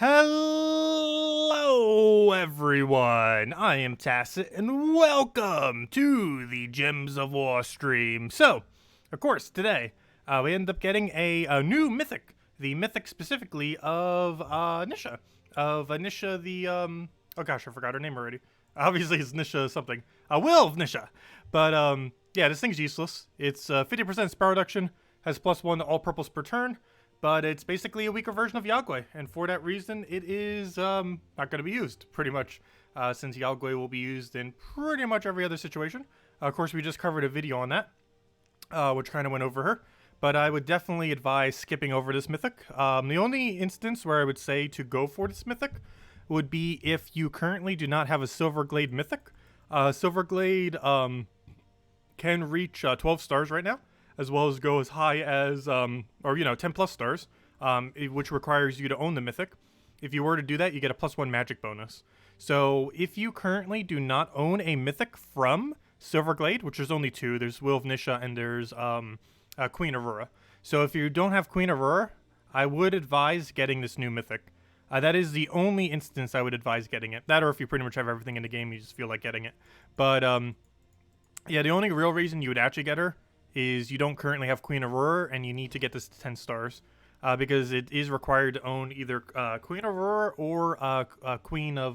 Hello everyone, I am Tacet and welcome to the Gems of War stream. So, of course, today we end up getting a new Mythic. The Mythic specifically of Nysha. Of Nysha the, oh gosh, I forgot her name already. Obviously it's Nysha something. Will of Nysha. But yeah, this thing's useless. It's 50% spell reduction, has +1 to all purples per turn. But it's basically a weaker version of Yagwe, and for that reason, it is not going to be used, pretty much, since Yagwe will be used in pretty much every other situation. Of course, we just covered a video on that, which kind of went over her, but I would definitely advise skipping over this Mythic. The only instance where I would say to go for this Mythic would be if you currently do not have a Silverglade Mythic. Silverglade can reach 12 stars right now, as well as go as high as, 10 plus stars, which requires you to own the Mythic. If you were to do that, you get a +1 magic bonus. So if you currently do not own a Mythic from Silverglade, which there's only two, there's Will of Nysha and there's Queen Aurora. So if you don't have Queen Aurora, I would advise getting this new Mythic. That is the only instance I would advise getting it. That or if you pretty much have everything in the game, you just feel like getting it. But yeah, the only real reason you would actually get her is you don't currently have Queen Aurora, and you need to get this to 10 stars. Because it is required to own either Queen Aurora or Will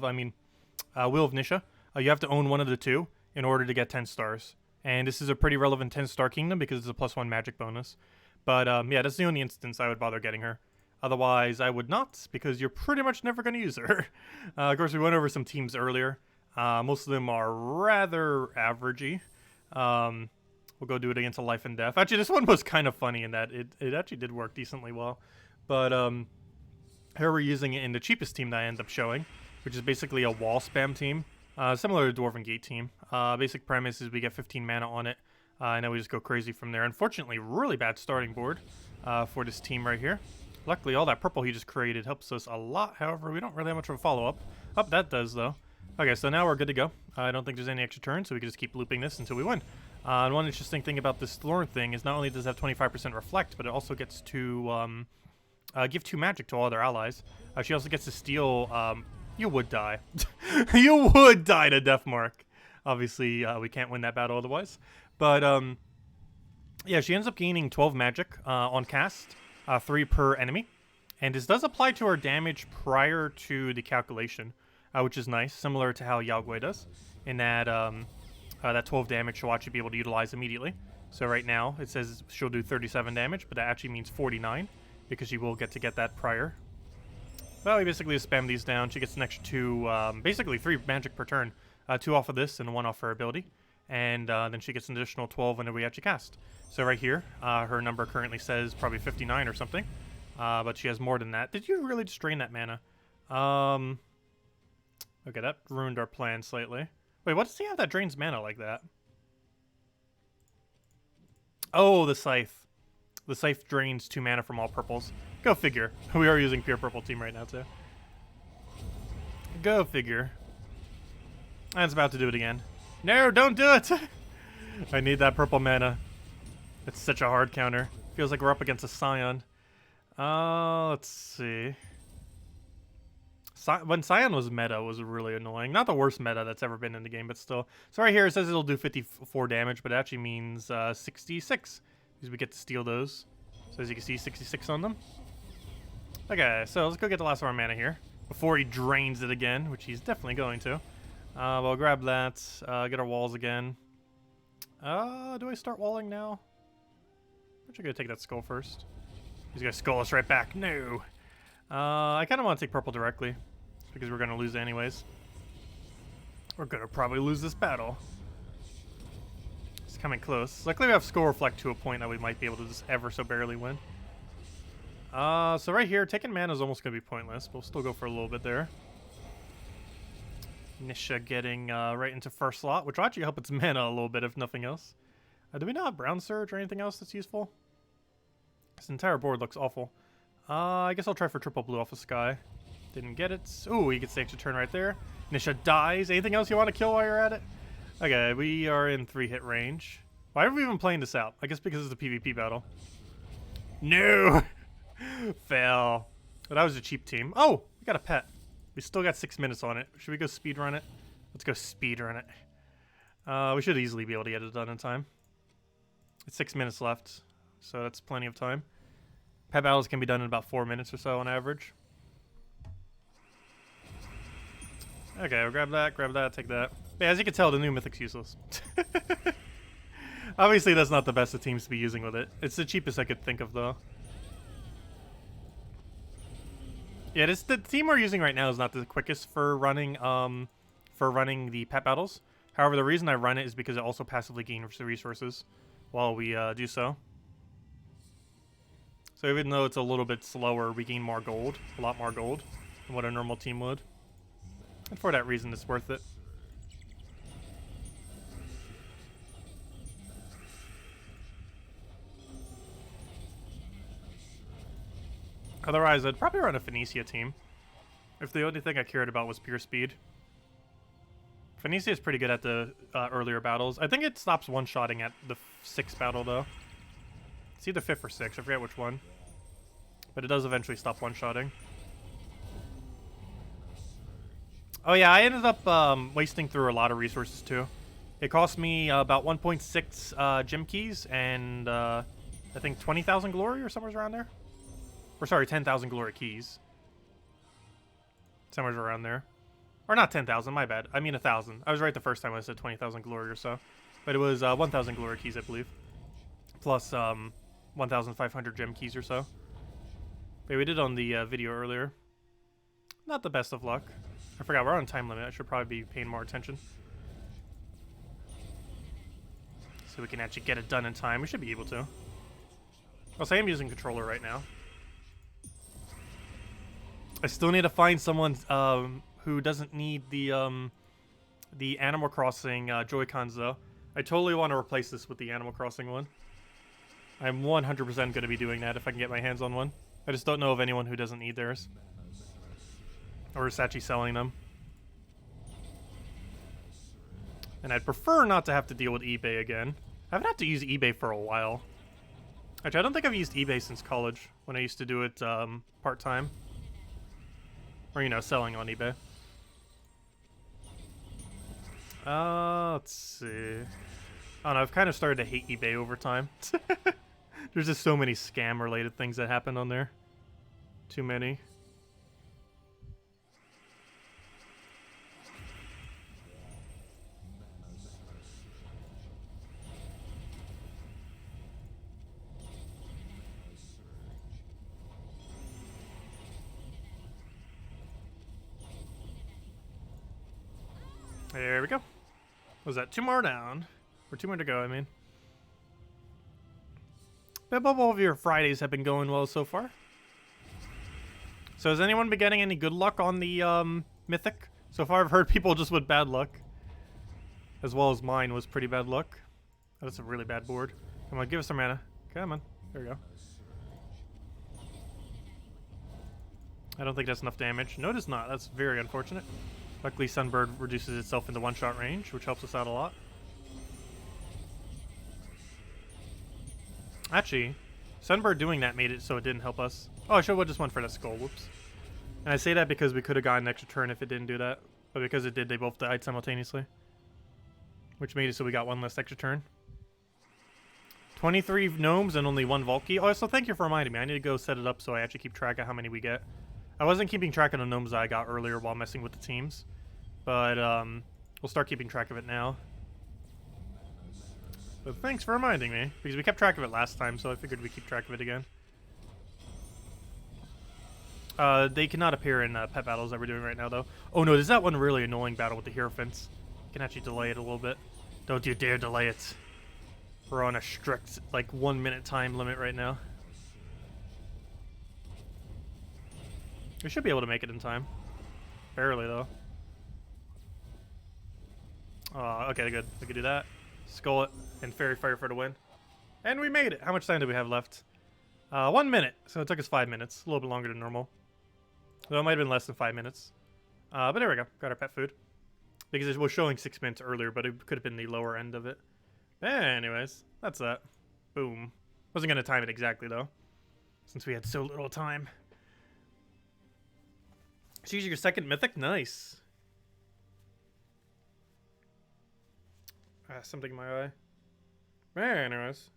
of Nysha. You have to own one of the two in order to get 10 stars. And this is a pretty relevant 10-star kingdom because it's a +1 magic bonus. But yeah, that's the only instance I would bother getting her. Otherwise, I would not, because you're pretty much never going to use her. Of course, we went over some teams earlier. Most of them are rather averagey. We'll go do it against a life and death. Actually, this one was kind of funny in that it actually did work decently well. But here we're using it in the cheapest team that I end up showing, which is basically a wall spam team, similar to Dwarven Gate team. Basic premise is we get 15 mana on it, and then we just go crazy from there. Unfortunately, really bad starting board for this team right here. Luckily, all that purple he just created helps us a lot. However, we don't really have much of a follow-up. Oh, that does, though. Okay, so now we're good to go. I don't think there's any extra turns, so we can just keep looping this until we win. And one interesting thing about this Thorn thing is not only does it have 25% reflect, but it also gets to give 2 magic to all other allies. She also gets to steal. You would die. You would die to Deathmark. Obviously, we can't win that battle otherwise. But yeah, she ends up gaining 12 magic on cast, 3 per enemy, and this does apply to her damage prior to the calculation, which is nice, similar to how Yagwe does, in that. That 12 damage she'll actually be able to utilize immediately. So right now it says she'll do 37 damage, but that actually means 49 because she will get that prior. Well, we basically just spam these down. She gets an extra 2, basically 3 magic per turn. 2 off of this and 1 off her ability. And then she gets an additional 12 whenever we actually cast. So right here, her number currently says probably 59 or something. But she has more than that. Did you really just drain that mana? Okay, that ruined our plan slightly. Wait, what does he have that drains mana like that? Oh, the Scythe. The Scythe drains 2 mana from all purples. Go figure. We are using pure purple team right now, too. Go figure. That's about to do it again. No, don't do it! I need that purple mana. It's such a hard counter. Feels like we're up against a Scion. Let's see. When Scion was meta, it was really annoying. Not the worst meta that's ever been in the game, but still. So right here it says it'll do 54 damage, but it actually means 66. Because we get to steal those. So as you can see, 66 on them. Okay, so let's go get the last of our mana here. Before he drains it again, which he's definitely going to. We'll grab that, get our walls again. Do I start walling now? I'm actually going to take that skull first. He's going to skull us right back. No! I kind of want to take purple directly. Because we're going to lose anyways. We're going to probably lose this battle. It's coming close. Luckily we have skull reflect to a point that we might be able to just ever so barely win. So right here, taking mana is almost going to be pointless. But we'll still go for a little bit there. Nysha getting right into first slot, which will actually help its mana a little bit if nothing else. Do we not have Brown Surge or anything else that's useful? This entire board looks awful. I guess I'll try for triple blue off of Sky. Didn't get it. Ooh, he gets the extra turn right there. Nysha dies. Anything else you want to kill while you're at it? Okay, we are in 3-hit range. Why are we even playing this out? I guess because it's a PvP battle. No! Fail. But that was a cheap team. Oh! got a pet. We still got 6 minutes on it. Should we go speed run it? Let's go speed run it. We should easily be able to get it done in time. It's 6 minutes left, so that's plenty of time. Pet battles can be done in about 4 minutes or so on average. Okay, we'll grab that, take that. Yeah, as you can tell, the new Mythic's useless. Obviously, that's not the best of teams to be using with it. It's the cheapest I could think of, though. Yeah, the team we're using right now is not the quickest for running the pet battles. However, the reason I run it is because it also passively gains the resources while we do so. So even though it's a little bit slower, we gain more gold, a lot more gold than what a normal team would. And for that reason, it's worth it. Otherwise, I'd probably run a Phoenicia team. If the only thing I cared about was pure speed. Phoenicia is pretty good at the earlier battles. I think it stops one-shotting at the 6th battle, though. It's either 5th or 6th. I forget which one. But it does eventually stop one-shotting. Oh yeah, I ended up wasting through a lot of resources, too. It cost me about 1.6 gem keys and I think 20,000 glory or somewhere around there. Or sorry, 10,000 glory keys. Somewhere around there. Or not 10,000, my bad. I mean 1,000. I was right the first time I said 20,000 glory or so. But it was 1,000 glory keys, I believe. Plus 1,500 gem keys or so. But we did on the video earlier. Not the best of luck. I forgot, we're on time limit. I should probably be paying more attention. So we can actually get it done in time. We should be able to. Also, I am using controller right now. I still need to find someone who doesn't need the Animal Crossing Joy-Cons, though. I totally want to replace this with the Animal Crossing one. I'm 100% going to be doing that if I can get my hands on one. I just don't know of anyone who doesn't need theirs. Or is actually selling them. And I'd prefer not to have to deal with eBay again. I haven't had to use eBay for a while. Actually, I don't think I've used eBay since college, when I used to do it part-time. Or, you know, selling on eBay. Let's see. I don't know, I've kind of started to hate eBay over time. There's just so many scam-related things that happen on there. Too many. There we go. Was that 2 more down? Or 2 more to go, I mean. But all of your Fridays have been going well so far. So has anyone been getting any good luck on the Mythic? So far I've heard people just with bad luck. As well as mine was pretty bad luck. That's a really bad board. Come on, give us some mana. Come on. There we go. I don't think that's enough damage. No, it is not. That's very unfortunate. Luckily, Sunbird reduces itself into one-shot range, which helps us out a lot. Actually, Sunbird doing that made it so it didn't help us. Oh, I should have just went for that skull. Whoops. And I say that because we could have gotten an extra turn if it didn't do that. But because it did, they both died simultaneously. Which made it so we got 1 less extra turn. 23 gnomes and only 1 vault key. Oh, so thank you for reminding me. I need to go set it up so I actually keep track of how many we get. I wasn't keeping track of the gnomes that I got earlier while messing with the teams. But we'll start keeping track of it now. But thanks for reminding me, because we kept track of it last time, so I figured we'd keep track of it again. They cannot appear in pet battles that we're doing right now, though. Oh no, there's that one really annoying battle with the Hierophants. You can actually delay it a little bit. Don't you dare delay it. We're on a strict, like, 1 minute time limit right now. We should be able to make it in time. Barely, though. Okay, good. We can do that. Skull it, and Fairy Fire for the win. And we made it! How much time do we have left? 1 minute, so it took us 5 minutes. A little bit longer than normal. Though it might have been less than 5 minutes. But there we go. Got our pet food. Because it was showing 6 minutes earlier, but it could have been the lower end of it. Anyways, that's that. Boom. Wasn't going to time it exactly, though. Since we had so little time. She's your second mythic? Nice. Something in my eye. Anyways.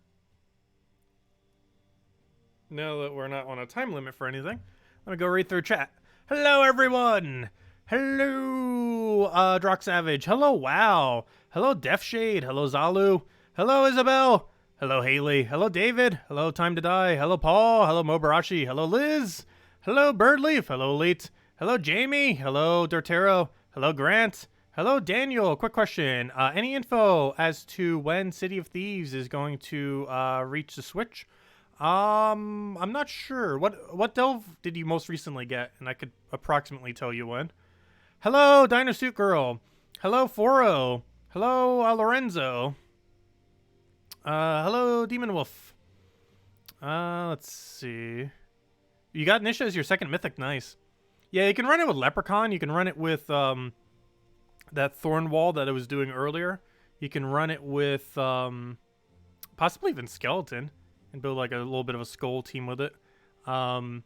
Now that we're not on a time limit for anything, let me go read through chat. Hello, everyone! Hello, Drock Savage. Hello, Wow. Hello, Def Shade. Hello, Zalu. Hello, Isabel. Hello, Haley. Hello, David. Hello, Time to Die. Hello, Paul. Hello, Mobarashi. Hello, Liz. Hello, Birdleaf. Hello, Leet. Hello, Jamie. Hello, Dortero. Hello, Grant. Hello, Daniel. Quick question. Any info as to when City of Thieves is going to reach the Switch? I'm not sure. What delve did you most recently get? And I could approximately tell you when. Hello, Dino Suit Girl. Hello, Foro. Hello, Lorenzo. Hello, Demon Wolf. Let's see. You got Nysha as your second mythic. Nice. Yeah, you can run it with Leprechaun. You can run it with that Thorn Wall that I was doing earlier. You can run it with possibly even Skeleton and build like a little bit of a skull team with it. I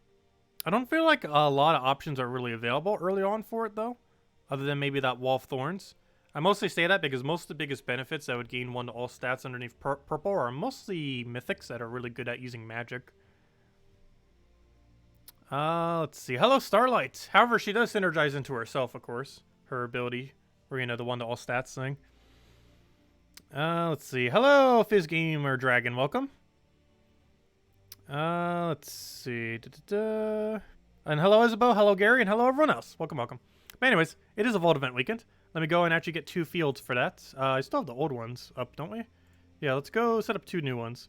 don't feel like a lot of options are really available early on for it though, other than maybe that Wall of Thorns. I mostly say that because most of the biggest benefits that would gain 1 to all stats underneath purple are mostly mythics that are really good at using magic. Let's see. Hello, Starlight. However, she does synergize into herself, of course. Her ability, or, you know, the 1 to all stats thing. Let's see. Hello, Fizz Gamer Dragon. Welcome. Let's see. And hello, Isabel. Hello, Gary. And hello, everyone else. Welcome, welcome. But anyways, it is a Vault event weekend. Let me go and actually get 2 fields for that. I still have the old ones up, don't we? Yeah, let's go set up 2 new ones.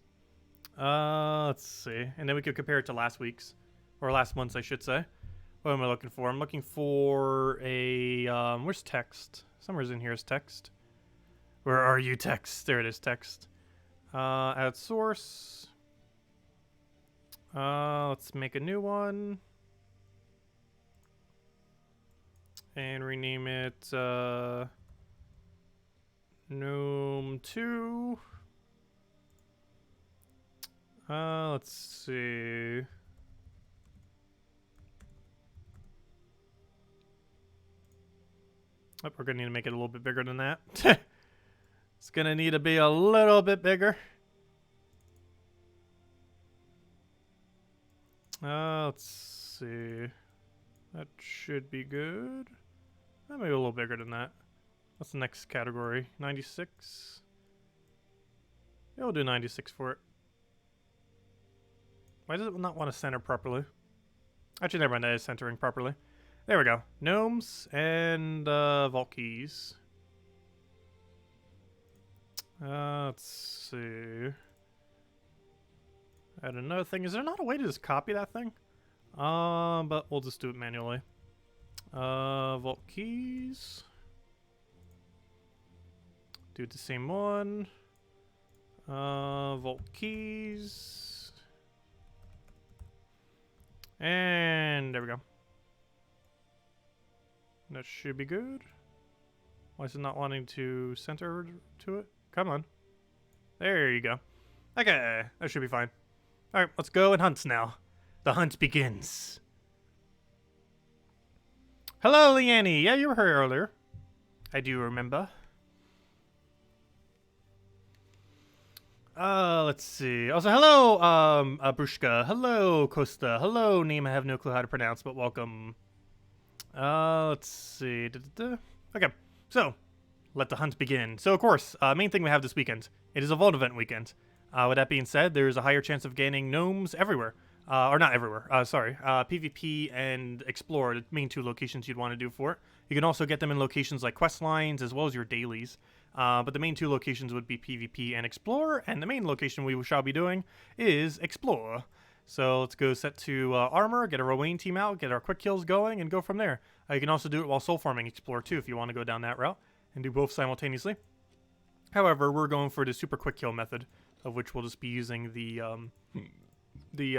Let's see. And then we could compare it to last week's. Or last month's, I should say. What am I looking for? I'm looking for a... where's text? Somewhere's in here is text. Where are you, text? There it is, text. Add source. Let's make a new one. And rename it Gnome 2. Let's see. Oh, we're gonna need to make it a little bit bigger than that. It's gonna need to be a little bit bigger. Let's see. That should be good. Maybe a little bigger than that. What's the next category? 96? Yeah, we'll do 96 for it. Why does it not want to center properly? Actually, never mind. That is centering properly. There we go. Gnomes and vault keys. Let's see. Add another thing. Is there not a way to just copy that thing? But we'll just do it manually. Vault keys. Do the same one. Vault keys. And there we go. That should be good. Why is it not wanting to center to it? Come on. There you go. Okay, that should be fine. Alright, let's go and hunt now. The hunt begins. Hello, Leanne. Yeah, you were here earlier. I do remember. Let's see. Also, hello, Brushka. Hello, Costa. Hello, name I have no clue how to pronounce, but welcome. Let's see. Okay, so let the hunt begin. So, of course, main thing we have this weekend. It is a Vault event weekend. With that being said, there's a higher chance of gaining gnomes everywhere. Or not everywhere. Sorry. PvP and Explore, the main 2 locations you'd want to do for it. You can also get them in locations like quest lines as well as your dailies. But the main 2 locations would be PvP and Explore, and the main location we shall be doing is Explore. So let's go set to Armor, get a Rowan team out, get our quick kills going, and go from there. You can also do it while soul farming Explore too if you want to go down that route, and do both simultaneously. However, we're going for the super quick kill method, of which we'll just be using the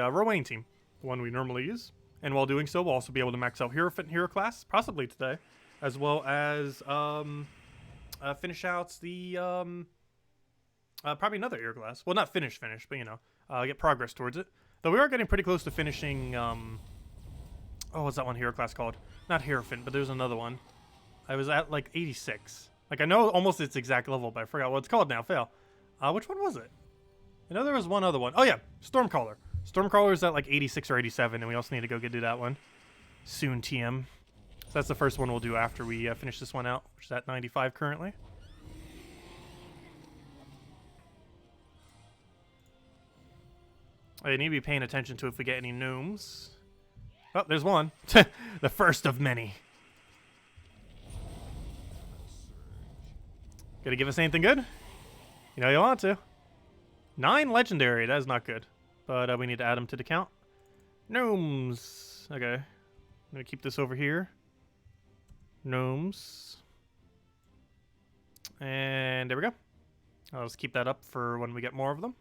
Rowan team, the one we normally use. And while doing so, we'll also be able to max out Hero Fit and Hero Class, possibly today, as well as finish out the probably another Hero Class. Well, not finish, but you know, get progress towards it. Though we are getting pretty close to finishing a Oh, what's that one hero class called? Not Hierophant, but there's another one. I was at like 86. Like I know almost its exact level, but I forgot what it's called now. Fail. Which one was it? I know there was one other one. Oh yeah, Stormcaller. Stormcaller's at like 86 or 87, and we also need to go do that one soon. TM. So that's the first one we'll do after we finish this one out, which is at 95 currently. I need to be paying attention to if we get any gnomes. Oh, there's one. The first of many. Gonna give us anything good? You know you want to. 9 legendary. That is not good. But we need to add them to the count. Gnomes. Okay. I'm gonna keep this over here. Gnomes. And there we go. I'll just keep that up for when we get more of them.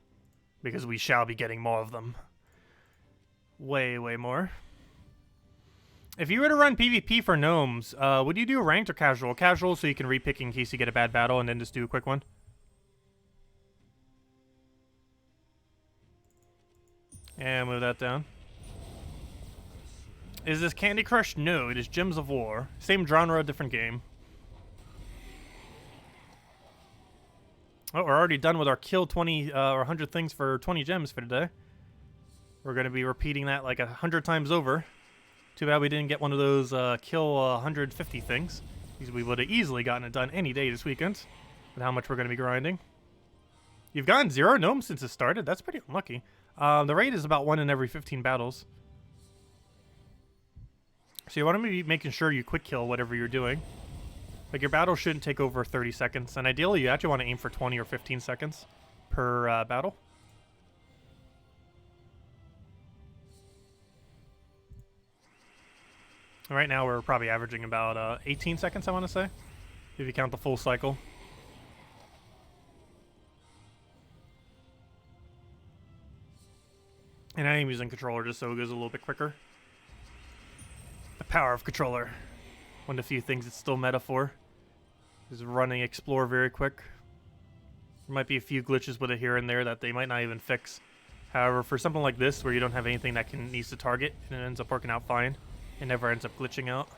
Because we shall be getting more of them. Way, way more. If you were to run PvP for gnomes, would you do ranked or casual? Casual so you can repick in case you get a bad battle and then just do a quick one. And move that down. Is this Candy Crush? No, it is Gems of War. Same genre, different game. Oh, we're already done with our kill 20 or 100 things for 20 gems for today. We're going to be repeating that like 100 times over. Too bad we didn't get one of those kill 150 things. Because we would have easily gotten it done any day this weekend. With how much we're going to be grinding. You've gotten 0 gnomes since it started. That's pretty unlucky. The rate is about 1 in every 15 battles. So you want to be making sure you quick kill whatever you're doing. Like your battle shouldn't take over 30 seconds. And ideally you actually want to aim for 20 or 15 seconds per battle. Right now we're probably averaging about 18 seconds, I want to say. If you count the full cycle. And I am using controller just so it goes a little bit quicker. The power of controller. One of the few things it's still meta for. Is running explore very quick. There might be a few glitches with it here and there that they might not even fix. However, for something like this where you don't have anything that needs to target and it ends up working out fine. It never ends up glitching out.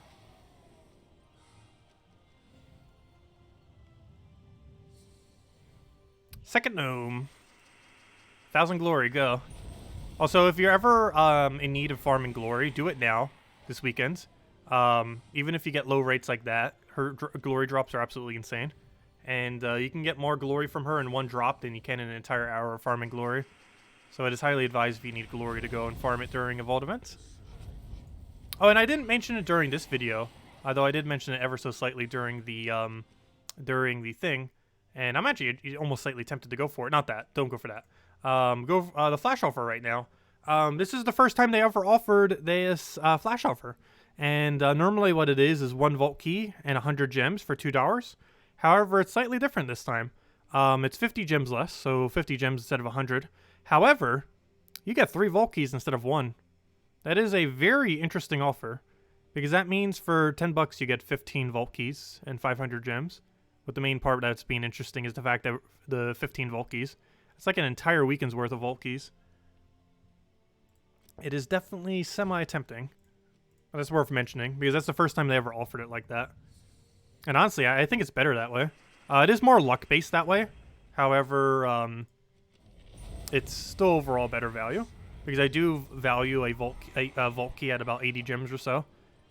Second gnome. 1,000 glory, go. Also, if you're ever in need of farming glory, do it now, this weekend. Even if you get low rates like that, her glory drops are absolutely insane. And you can get more glory from her in one drop than you can in an entire hour of farming glory. So it is highly advised if you need glory to go and farm it during a vault event. Oh, and I didn't mention it during this video, although I did mention it ever so slightly during the thing. And I'm actually almost slightly tempted to go for it. Not that. Don't go for that. Go the flash offer right now. This is the first time they ever offered this flash offer. And normally what it is 1 vault key and 100 gems for $2. However, it's slightly different this time. It's 50 gems less, so 50 gems instead of 100. However, you get 3 vault keys instead of 1. That is a very interesting offer, because that means for 10 bucks you get 15 vault keys and 500 gems. But the main part that's being interesting is the fact that the 15 vault keys, it's like an entire weekend's worth of vault keys. It is definitely semi-tempting, but it's worth mentioning, because that's the first time they ever offered it like that. And honestly, I think it's better that way. It is more luck-based that way. However, it's still overall better value. Because I do value a vault key at about 80 gems or so.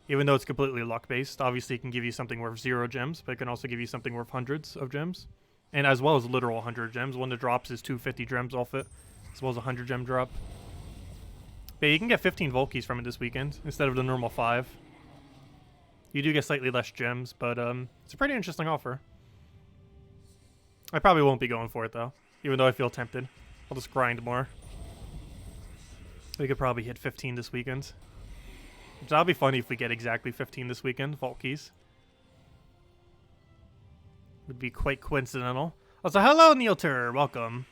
Even though it's completely luck-based. Obviously, it can give you something worth 0 gems, but it can also give you something worth hundreds of gems. And as well as literal 100 gems. One that drops is 250 gems off it, as well as a 100 gem drop. But you can get 15 vault keys from it this weekend, instead of the normal 5. You do get slightly less gems, but it's a pretty interesting offer. I probably won't be going for it, though. Even though I feel tempted. I'll just grind more. We could probably hit 15 this weekend. Which that'll be funny if we get exactly 15 this weekend, vault keys. Would be quite coincidental. Also, hello, Neilter. Welcome.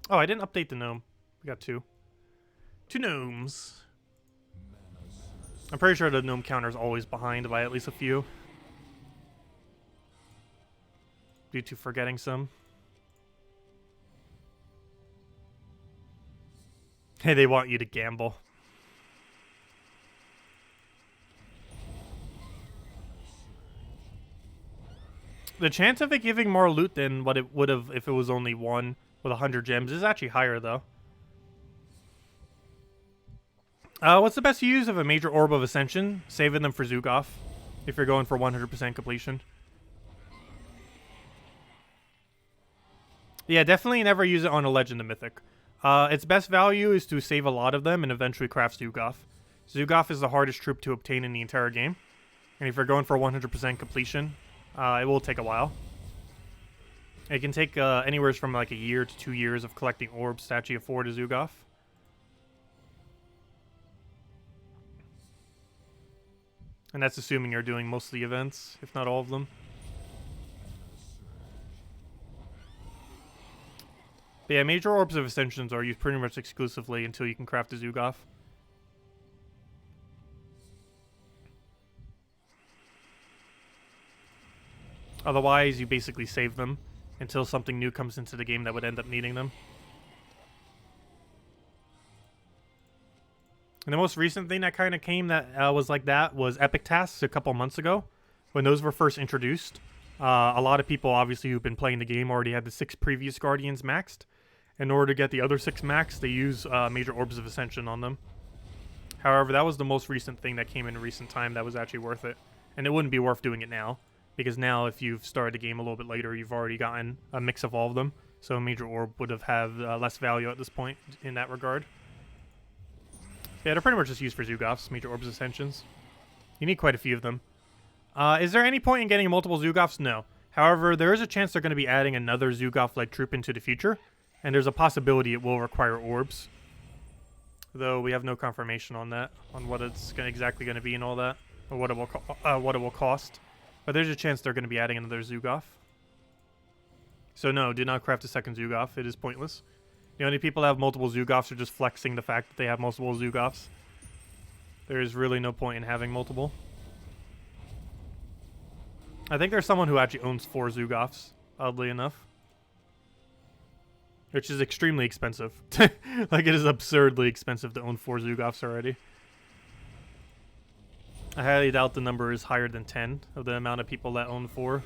Oh, I didn't update the gnome. We got 2. 2 gnomes. I'm pretty sure the gnome counter is always behind by at least a few. Due to forgetting some. Hey, they want you to gamble. The chance of it giving more loot than what it would have if it was only one with 100 gems is actually higher, though. What's the best use of a major orb of ascension? Saving them for Zugoff, if you're going for 100% completion. Yeah, definitely never use it on a Legend of Mythic. Its best value is to save a lot of them and eventually craft Zugoff. Zugoff is the hardest troop to obtain in the entire game. And if you're going for 100% completion, it will take a while. It can take anywhere from like a year to 2 years of collecting orbs to actually afford a Zugoff. And that's assuming you're doing most of the events, if not all of them. But yeah, major orbs of ascensions are used pretty much exclusively until you can craft a Zugoff. Otherwise, you basically save them until something new comes into the game that would end up needing them. And the most recent thing that kind of came that was like that was epic tasks a couple months ago. When those were first introduced, a lot of people obviously who've been playing the game already had the 6 previous Guardians maxed. In order to get the other 6 maxed, they use major orbs of ascension on them. However, that was the most recent thing that came in recent time that was actually worth it. And it wouldn't be worth doing it now, because now if you've started the game a little bit later, you've already gotten a mix of all of them. So a major orb would have less value at this point in that regard. Yeah, they're pretty much just used for Zugoffs, major orbs ascensions. You need quite a few of them. Is there any point in getting multiple Zugoffs? No. However, there is a chance they're going to be adding another Zugoff-led troop into the future, and there's a possibility it will require orbs. Though we have no confirmation on that, on what it's exactly going to be and all that, or what it will cost. But there's a chance they're going to be adding another Zugoff. So no, do not craft a second Zugoff. It is pointless. The only people that have multiple Zugoffs are just flexing the fact that they have multiple Zugoffs. There is really no point in having multiple. I think there's someone who actually owns 4 Zugoffs, oddly enough. Which is extremely expensive. Like, it is absurdly expensive to own 4 Zugoffs already. I highly doubt the number is higher than 10 of the amount of people that own 4.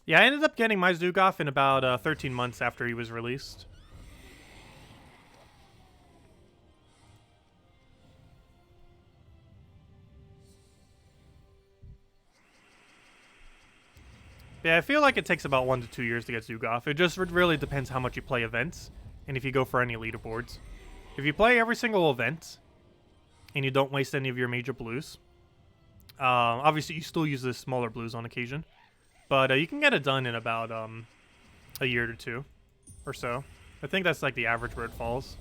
Yeah, I ended up getting my Zugoff in about 13 months after he was released. Yeah, I feel like it takes about 1 to 2 years to get Zugoff. It just really depends how much you play events, and if you go for any leaderboards. If you play every single event, and you don't waste any of your major blues, obviously you still use the smaller blues on occasion, but you can get it done in about a year or 2 or so. I think that's like the average where it falls.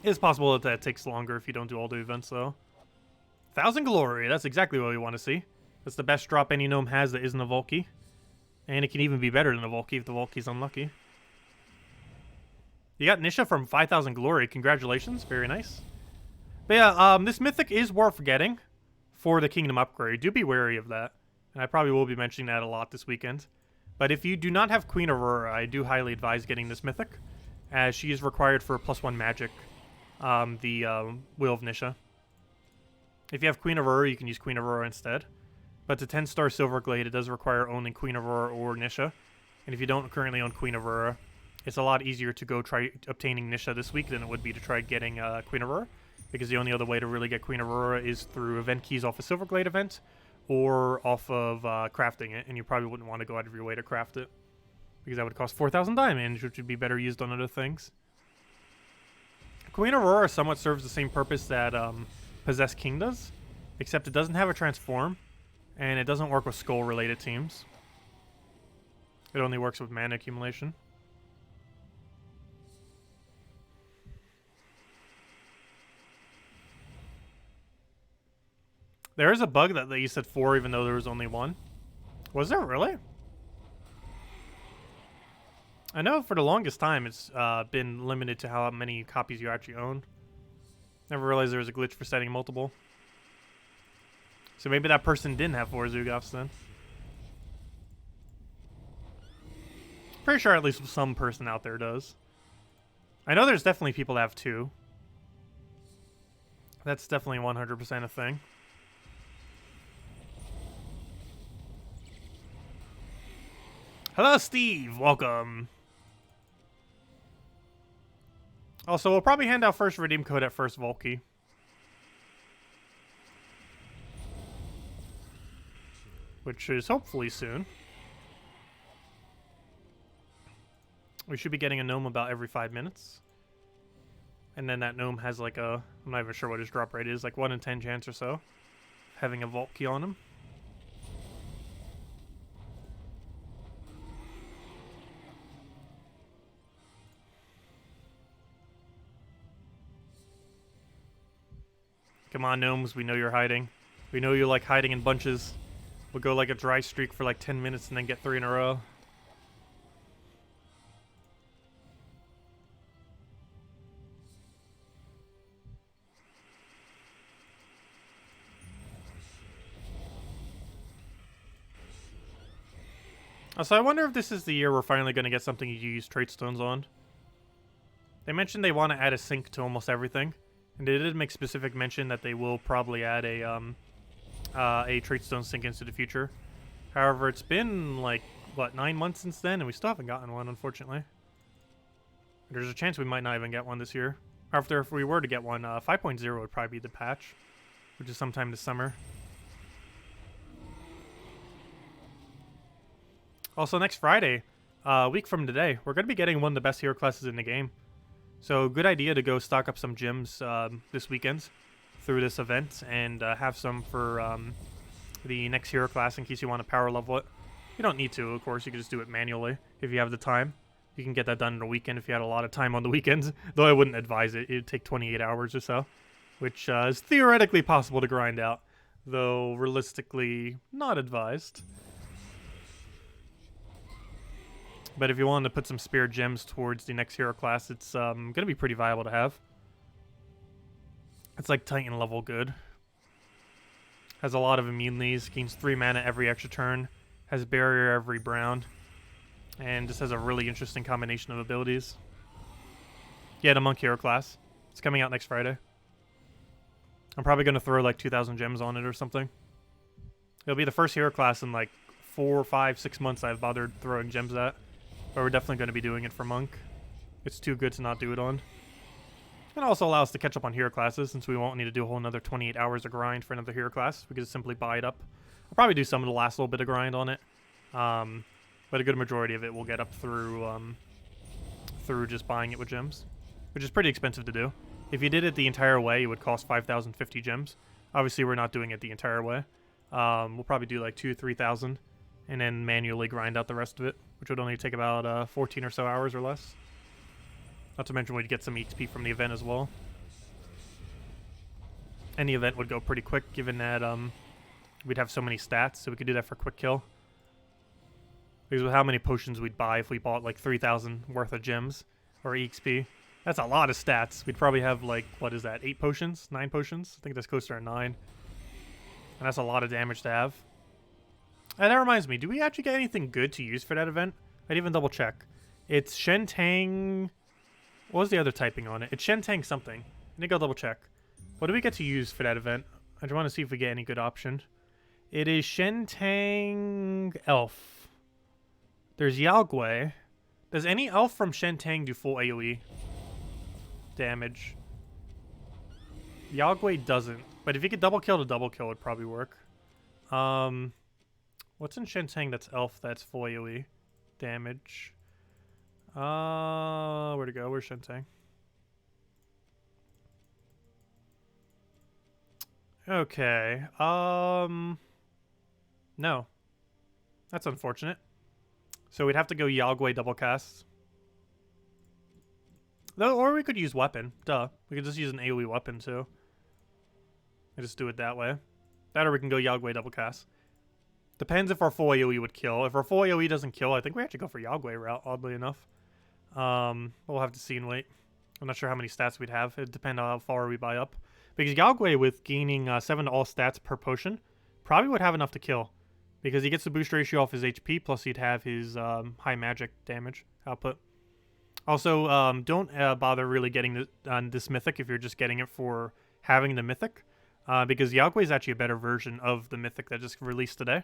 It is possible that it takes longer if you don't do all the events, though. 1,000 Glory, that's exactly what we want to see. That's the best drop any gnome has that isn't a Volky. And it can even be better than a Volky if the Volky's unlucky. You got Nysha from 5,000 Glory. Congratulations. Very nice. But yeah, this Mythic is worth getting for the Kingdom upgrade. Do be wary of that. And I probably will be mentioning that a lot this weekend. But if you do not have Queen Aurora, I do highly advise getting this Mythic, as she is required for +1 magic, the Will of Nysha. If you have Queen Aurora, you can use Queen Aurora instead. But the 10-star Silverglade, it does require owning Queen Aurora or Nysha. And if you don't currently own Queen Aurora, it's a lot easier to go try obtaining Nysha this week than it would be to try getting Queen Aurora. Because the only other way to really get Queen Aurora is through event keys off a Silverglade event, or off of crafting it. And you probably wouldn't want to go out of your way to craft it, because that would cost 4,000 diamonds, which would be better used on other things. Queen Aurora somewhat serves the same purpose that Possessed King does, except it doesn't have a transform. And it doesn't work with skull-related teams. It only works with mana accumulation. There is a bug that you said 4 even though there was only 1. Was there really? I know for the longest time it's been limited to how many copies you actually own. Never realized there was a glitch for setting multiple. So maybe that person didn't have 4 Zugofs then. Pretty sure at least some person out there does. I know there's definitely people that have 2. That's definitely 100% a thing. Hello, Steve. Welcome. Also, we'll probably hand out first redeem code at first Volky. Which is hopefully soon. We should be getting a gnome about every 5 minutes. And then that gnome has like a... I'm not even sure what his drop rate is. Like 1 in 10 chance or so. Having a vault key on him. Come on, gnomes. We know you're hiding. We know you like hiding in bunches. We'll go like a dry streak for like 10 minutes and then get 3 in a row. So I wonder if this is the year we're finally going to get something you use trait stones on. They mentioned they want to add a sync to almost everything. And they did make specific mention that they will probably add a trait stone sync into the future. However, it's been like, what, 9 months since then, and we still haven't gotten one, unfortunately. There's a chance we might not even get one this year. After, if we were to get one, 5.0 would probably be the patch, which is sometime this summer. Also, next Friday, a week from today, we're going to be getting one of the best hero classes in the game. So, good idea to go stock up some gems this weekend through this event and have some for the next hero class in case you want to power level it. You don't need to, of course. You can just do it manually if you have the time. You can get that done in a weekend if you had a lot of time on the weekends, though I wouldn't advise it. It would take 28 hours or so, which is theoretically possible to grind out, though realistically not advised. But if you wanted to put some spare gems towards the next hero class, it's going to be pretty viable to have. It's like Titan level good. Has a lot of immunities, gains 3 mana every extra turn, has barrier every round, and just has a really interesting combination of abilities. Yeah, the monk hero class. It's coming out next Friday. I'm probably going to throw like 2,000 gems on it or something. It'll be the first hero class in like 4, 5, 6 months I've bothered throwing gems at. But we're definitely going to be doing it for monk. It's too good to not do it on. And also allow us to catch up on hero classes, since we won't need to do a whole another 28 hours of grind for another hero class. We can just simply buy it up. I'll probably do some of the last little bit of grind on it. But a good majority of it will get up through through just buying it with gems, which is pretty expensive to do. If you did it the entire way, it would cost 5,050 gems. Obviously, we're not doing it the entire way. We'll probably do like 2,000 to 3,000, and then manually grind out the rest of it, which would only take about 14 or so hours or less. Not to mention we'd get some XP from the event as well. And the event would go pretty quick, given that we'd have so many stats, so we could do that for quick kill. Because with how many potions we'd buy if we bought like 3,000 worth of gems or EXP, that's a lot of stats. We'd probably have like, what is that, 8 potions? 9 potions? I think that's closer to 9. And that's a lot of damage to have. And that reminds me, do we actually get anything good to use for that event? I'd even double check. It's Shentang... What was the other typing on it? It's Shentang something. I think I'll double check. What do we get to use for that event? I just want to see if we get any good option. It is Shentang Elf. There's Yalgwei. Does any elf from Shentang do full AoE damage? Yalgwei doesn't. But if you could double kill to double kill, it would probably work. What's in Shentang that's elf that's full AoE damage? Where'd it go? Where's Shentang? Okay. No. That's unfortunate. So we'd have to go Yalgwei double cast. Though, or we could use weapon. Duh. We could just use an AoE weapon too. And just do it that way. That or we can go Yalgwei double cast. Depends if our full AoE would kill. If our full AoE doesn't kill, I think we actually go for Yalgwei route, oddly enough. We'll have to see and wait. I'm not sure how many stats we'd have. It depends on how far we buy up. Because Yagway, with gaining 7 to all stats per potion, probably would have enough to kill. Because he gets the boost ratio off his HP, plus he'd have his high magic damage output. Also, don't bother really getting this Mythic if you're just getting it for having the Mythic. Because Yagway is actually a better version of the Mythic that just released today.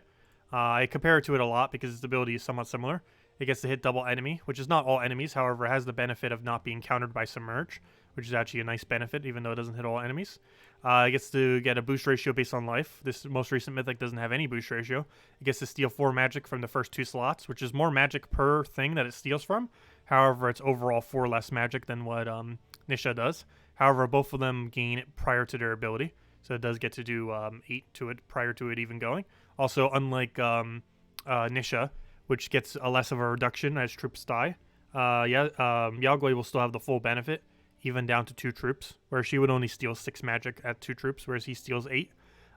I compare it to it a lot because its ability is somewhat similar. It gets to hit double enemy, which is not all enemies. However, it has the benefit of not being countered by Submerge, which is actually a nice benefit, even though it doesn't hit all enemies. It gets to get a boost ratio based on life. This most recent Mythic doesn't have any boost ratio. It gets to steal 4 magic from the first 2 slots, which is more magic per thing that it steals from. However, it's overall 4 less magic than what Nysha does. However, both of them gain it prior to their ability. So it does get to do 8 to it prior to it even going. Also, unlike Nysha, which gets a less of a reduction as troops die, Yagway will still have the full benefit, even down to 2 troops, where she would only steal 6 magic at 2 troops, whereas he steals 8.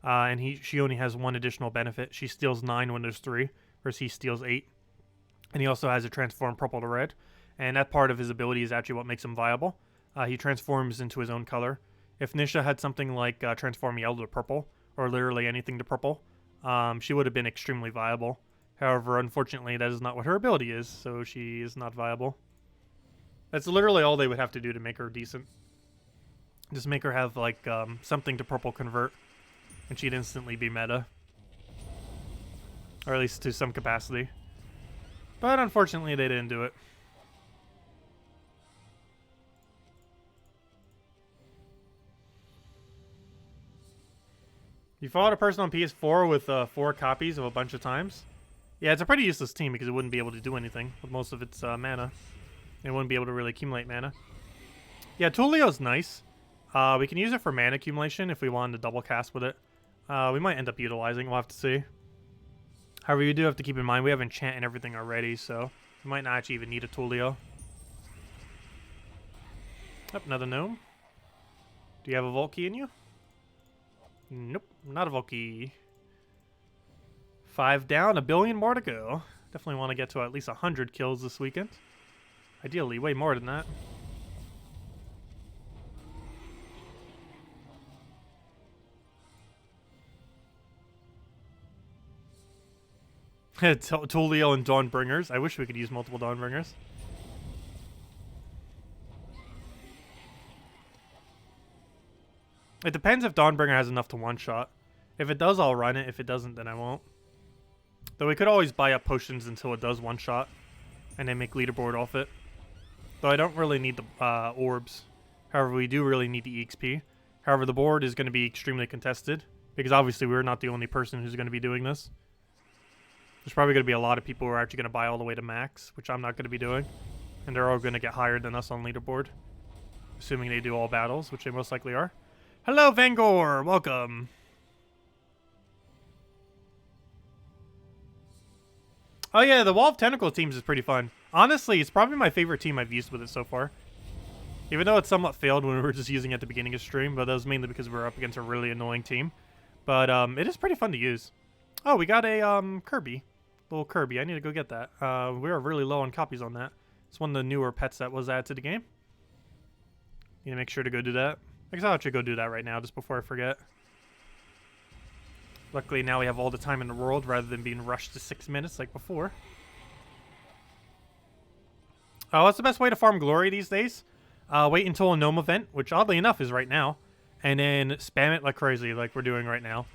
And she only has 1 additional benefit. She steals 9 when there's 3, whereas he steals 8. And he also has a transform purple to red. And that part of his ability is actually what makes him viable. He transforms into his own color. If Nysha had something like transform yellow to purple, or literally anything to purple, she would have been extremely viable. However, unfortunately, that is not what her ability is, so she is not viable. That's literally all they would have to do to make her decent. Just make her have, like, something to purple convert, and she'd instantly be meta. Or at least to some capacity. But unfortunately, they didn't do it. You fought a person on PS4 with 4 copies of a bunch of times? Yeah, it's a pretty useless team because it wouldn't be able to do anything with most of its mana. It wouldn't be able to really accumulate mana. Yeah, Tulio's nice. We can use it for mana accumulation if we wanted to double cast with it. We might end up utilizing, we'll have to see. However, you do have to keep in mind we have enchant and everything already, so we might not actually even need a Tulio. Yep, another gnome. Do you have a Vault Key in you? Nope, not a Vault Key. 5 down, 1 billion more to go. Definitely want to get to at least 100 kills this weekend. Ideally, way more than that. Tulio and Dawnbringers. I wish we could use multiple Dawnbringers. It depends if Dawnbringer has enough to one-shot. If it does, I'll run it. If it doesn't, then I won't. Though we could always buy up potions until it does one-shot, and then make leaderboard off it. Though I don't really need the orbs. However, we do really need the EXP. However, the board is going to be extremely contested, because obviously we're not the only person who's going to be doing this. There's probably going to be a lot of people who are actually going to buy all the way to max, which I'm not going to be doing. And they're all going to get higher than us on leaderboard. Assuming they do all battles, which they most likely are. Hello, Vangor! Welcome! Oh yeah, the Wall of Tentacle teams is pretty fun. Honestly, it's probably my favorite team I've used with it so far. Even though it somewhat failed when we were just using it at the beginning of stream, but that was mainly because we were up against a really annoying team. But it is pretty fun to use. Oh, we got a Kirby. Little Kirby. I need to go get that. We are really low on copies on that. It's one of the newer pets that was added to the game. Need to make sure to go do that. I guess I'll actually go do that right now, just before I forget. Luckily, now we have all the time in the world, rather than being rushed to 6 minutes like before. What's the best way to farm glory these days? Wait until a gnome event, which oddly enough is right now, and then spam it like crazy, like we're doing right now.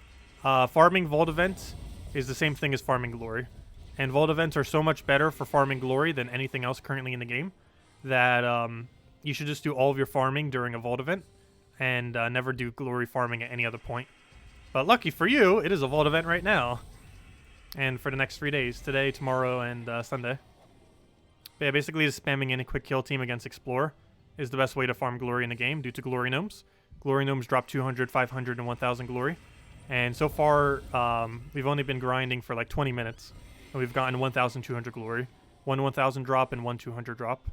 Farming vault events is the same thing as farming glory. And vault events are so much better for farming glory than anything else currently in the game that you should just do all of your farming during a vault event and never do glory farming at any other point. But lucky for you, it is a vault event right now. And for the next 3 days, today, tomorrow, and Sunday. But yeah, basically just spamming any quick kill team against Explorer is the best way to farm glory in the game due to glory gnomes. Glory gnomes drop 200, 500, and 1000 glory. And so far, we've only been grinding for like 20 minutes. And we've gotten 1200 glory. One 1000 drop and one 200 drop.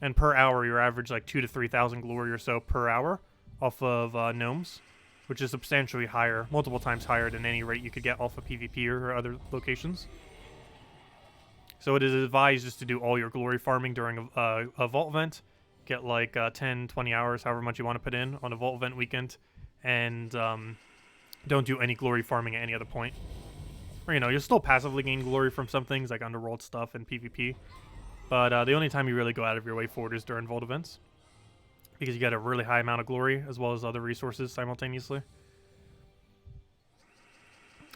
And per hour, you average like 2 to 3000 glory or so per hour off of gnomes, which is substantially higher, multiple times higher than any rate you could get off of PvP or other locations. So it is advised just to do all your glory farming during a vault event, get like 10, 20 hours, however much you want to put in on a Vault event weekend, and don't do any glory farming at any other point. Or, you know, you'll still passively gain glory from some things like Underworld stuff and PvP, but the only time you really go out of your way for it is during Vault events, because you get a really high amount of glory as well as other resources simultaneously.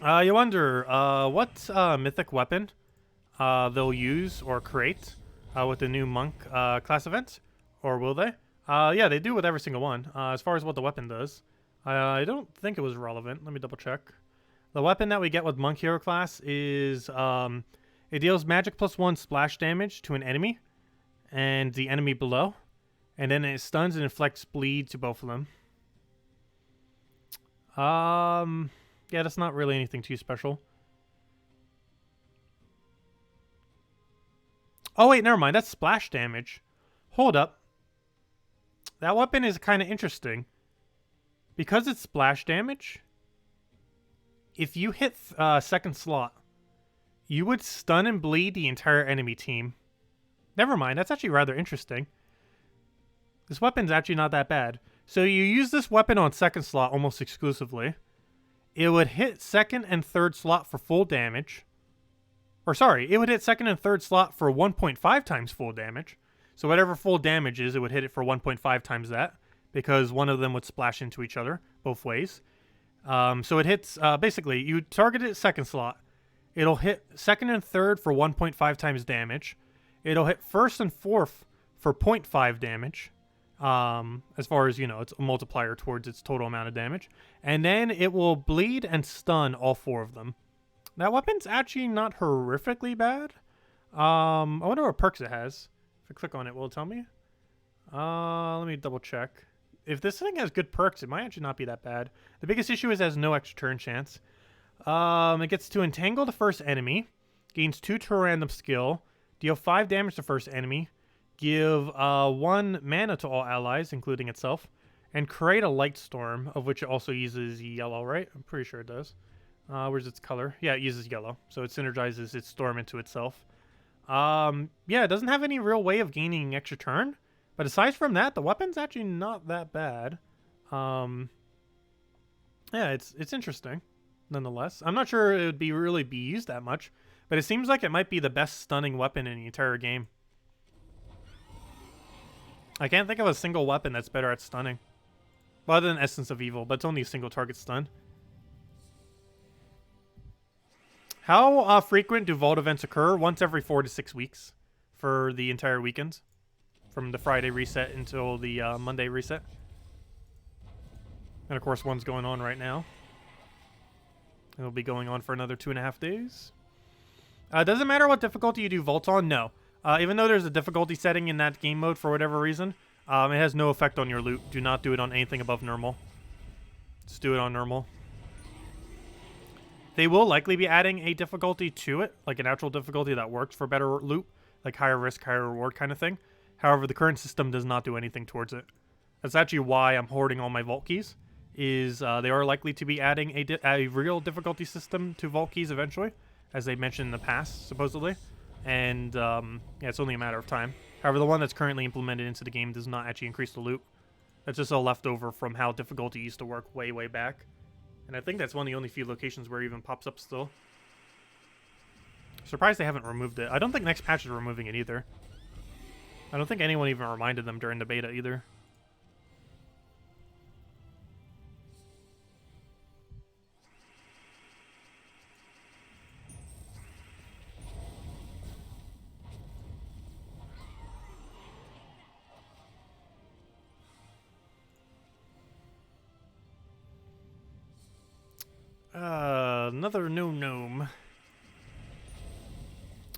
You wonder what mythic weapon they'll use or create with the new monk class event, or will they? Yeah, they do with every single one. As far as what the weapon does, I don't think it was relevant. Let me double check. The weapon that we get with monk hero class is it deals magic +1 splash damage to an enemy and the enemy below, and then it stuns and inflicts bleed to both of them. Yeah, that's not really anything too special. Oh wait, never mind. That's splash damage. Hold up. That weapon is kind of interesting. Because it's splash damage, if you hit second slot, you would stun and bleed the entire enemy team. Never mind. That's actually rather interesting. This weapon's actually not that bad. So you use this weapon on second slot almost exclusively. It would hit second and third slot for full damage. Or sorry, it would hit second and third slot for 1.5 times full damage. So whatever full damage is, it would hit it for 1.5 times that, because one of them would splash into each other both ways. So it hits, basically, you target it second slot. It'll hit second and third for 1.5 times damage. It'll hit first and fourth for 0.5 damage. As far as, you know, it's a multiplier towards its total amount of damage. And then it will bleed and stun all four of them. That weapon's actually not horrifically bad. I wonder what perks it has. If I click on it, will it tell me? Let me double check. If this thing has good perks, it might actually not be that bad. The biggest issue is it has no extra turn chance. It gets to entangle the first enemy, gains 2 to a random skill, deal 5 damage to first enemy, give 1 mana to all allies, including itself, and create a light storm, of which it also uses yellow, right? I'm pretty sure it does. Where's its color? Yeah, it uses yellow, so it synergizes its storm into itself. Yeah, it doesn't have any real way of gaining extra turn, but aside from that, the weapon's actually not that bad. Yeah, it's interesting, nonetheless. I'm not sure it would really be used that much, but it seems like it might be the best stunning weapon in the entire game. I can't think of a single weapon that's better at stunning. Well, other than Essence of Evil, but it's only a single target stun. How frequent do Vault events occur? Once every 4 to 6 weeks for the entire weekend. From the Friday reset until the Monday reset. And of course, one's going on right now. It'll be going on for another 2.5 days. Doesn't matter what difficulty you do Vault on? No. Even though there's a difficulty setting in that game mode for whatever reason, it has no effect on your loot. Do not do it on anything above normal. Just do it on normal. They will likely be adding a difficulty to it, like an actual difficulty that works for better loot, like higher risk, higher reward kind of thing. However, the current system does not do anything towards it. That's actually why I'm hoarding all my Vault keys, is they are likely to be adding a real difficulty system to Vault keys eventually, as they mentioned in the past, supposedly. And yeah, it's only a matter of time. However, the one that's currently implemented into the game does not actually increase the loot. That's just a leftover from how difficulty used to work way, way back. And I think that's one of the only few locations where it even pops up still. Surprised they haven't removed it. I don't think next patch is removing it either. I don't think anyone even reminded them during the beta either. Another new gnome.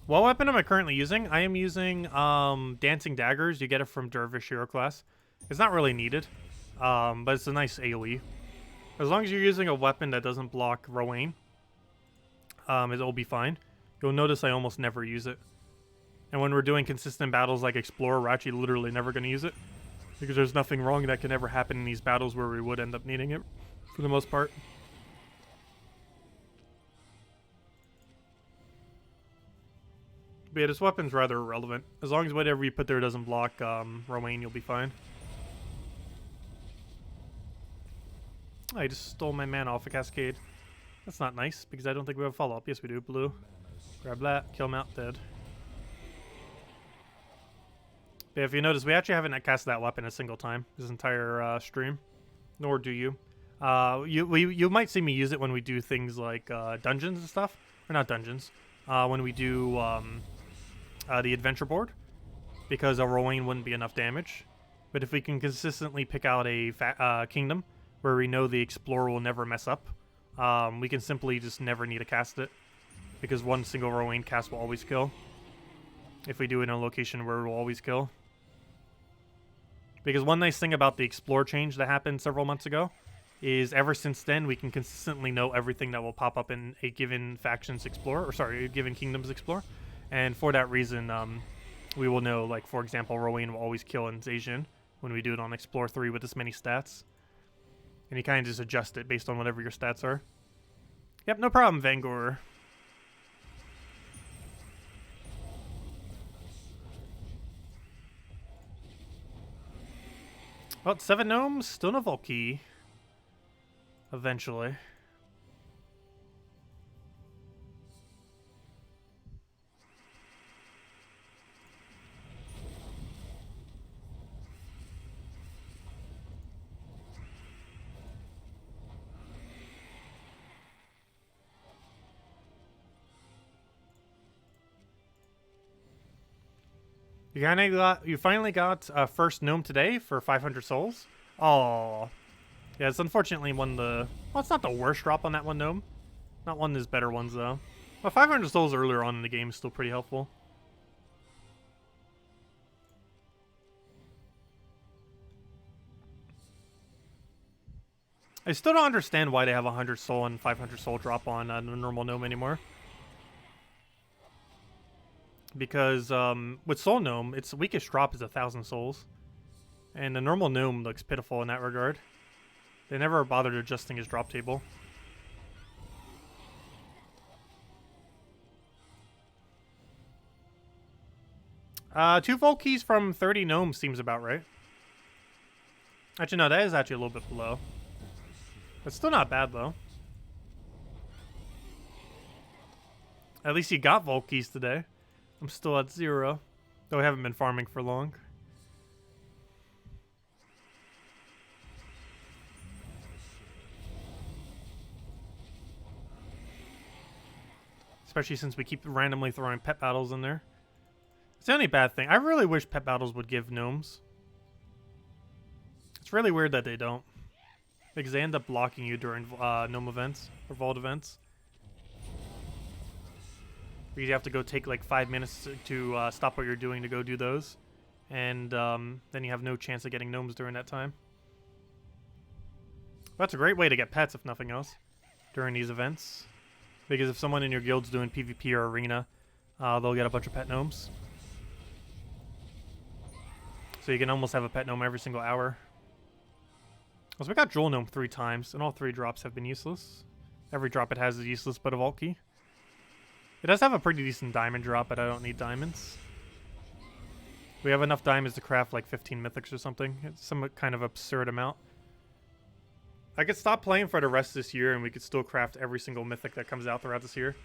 What weapon am I currently using? I am using Dancing Daggers. You get it from Dervish Hero class. It's not really needed, but it's a nice AoE. As long as you're using a weapon that doesn't block Rowan, it'll be fine. You'll notice I almost never use it. And when we're doing consistent battles like Explorer, we're actually literally never going to use it. Because there's nothing wrong that can ever happen in these battles where we would end up needing it, for the most part. But yeah, this weapon's rather irrelevant. As long as whatever you put there doesn't block Rowan, you'll be fine. Oh, I just stole my mana off a cascade. That's not nice, because I don't think we have follow-up. Yes, we do. Blue. Grab that. Kill him out. Dead. But yeah, if you notice, we actually haven't cast that weapon a single time this entire stream. Nor do you. You might see me use it when we do things like dungeons and stuff. Or not dungeons. When we do the adventure board. Because a Rowan wouldn't be enough damage. But if we can consistently pick out a kingdom where we know the explorer will never mess up, we can simply just never need to cast it. Because one single Rowan cast will always kill. If we do it in a location where it will always kill. Because one nice thing about the Explore change that happened several months ago is ever since then we can consistently know everything that will pop up in a given faction's Explore, or sorry, a given kingdom's Explore. And for that reason, we will know, like, for example, Rowan will always kill in Zhejian when we do it on Explore 3 with this many stats. And you kind of just adjust it based on whatever your stats are. Yep, no problem, Vanguard. Well, 7 gnomes, still no vault key. Eventually. You finally got first gnome today for 500 souls. Oh, yeah. It's unfortunately one of the. Well, it's not the worst drop on that one gnome. Not one of his better ones though. But 500 souls earlier on in the game is still pretty helpful. I still don't understand why they have 100 soul and 500 soul drop on the normal gnome anymore. Because with Soul Gnome, its weakest drop is 1,000 souls. And the normal gnome looks pitiful in that regard. They never bothered adjusting his drop table. Two vault keys from 30 gnomes seems about right. Actually, no, that is actually a little bit below. It's still not bad, though. At least you got vault keys today. I'm still at 0, though I haven't been farming for long. Especially since we keep randomly throwing pet battles in there. It's the only bad thing. I really wish pet battles would give gnomes. It's really weird that they don't. Because they end up blocking you during gnome events, or vault events. Because you have to go take like 5 minutes to stop what you're doing to go do those. And then you have no chance of getting gnomes during that time. But that's a great way to get pets, if nothing else, during these events. Because if someone in your guild's doing PvP or arena, they'll get a bunch of pet gnomes. So you can almost have a pet gnome every single hour. So we got Jewel Gnome 3 times, and all 3 drops have been useless. Every drop it has is useless but a vault key. It does have a pretty decent diamond drop, but I don't need diamonds. We have enough diamonds to craft like 15 mythics or something. It's some kind of absurd amount. I could stop playing for the rest of this year and we could still craft every single mythic that comes out throughout this year.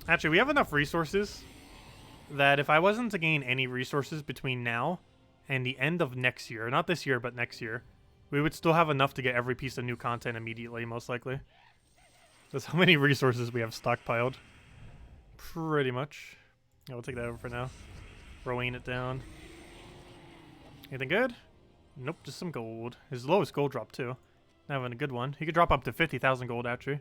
Actually, we have enough resources that if I wasn't to gain any resources between now and the end of next year, not this year, but next year, we would still have enough to get every piece of new content immediately, most likely. That's how many resources we have stockpiled. Pretty much. Yeah, we'll take that over for now. Rowing it down. Anything good? Nope, just some gold. His lowest gold drop, too. Not having a good one. He could drop up to 50,000 gold, actually.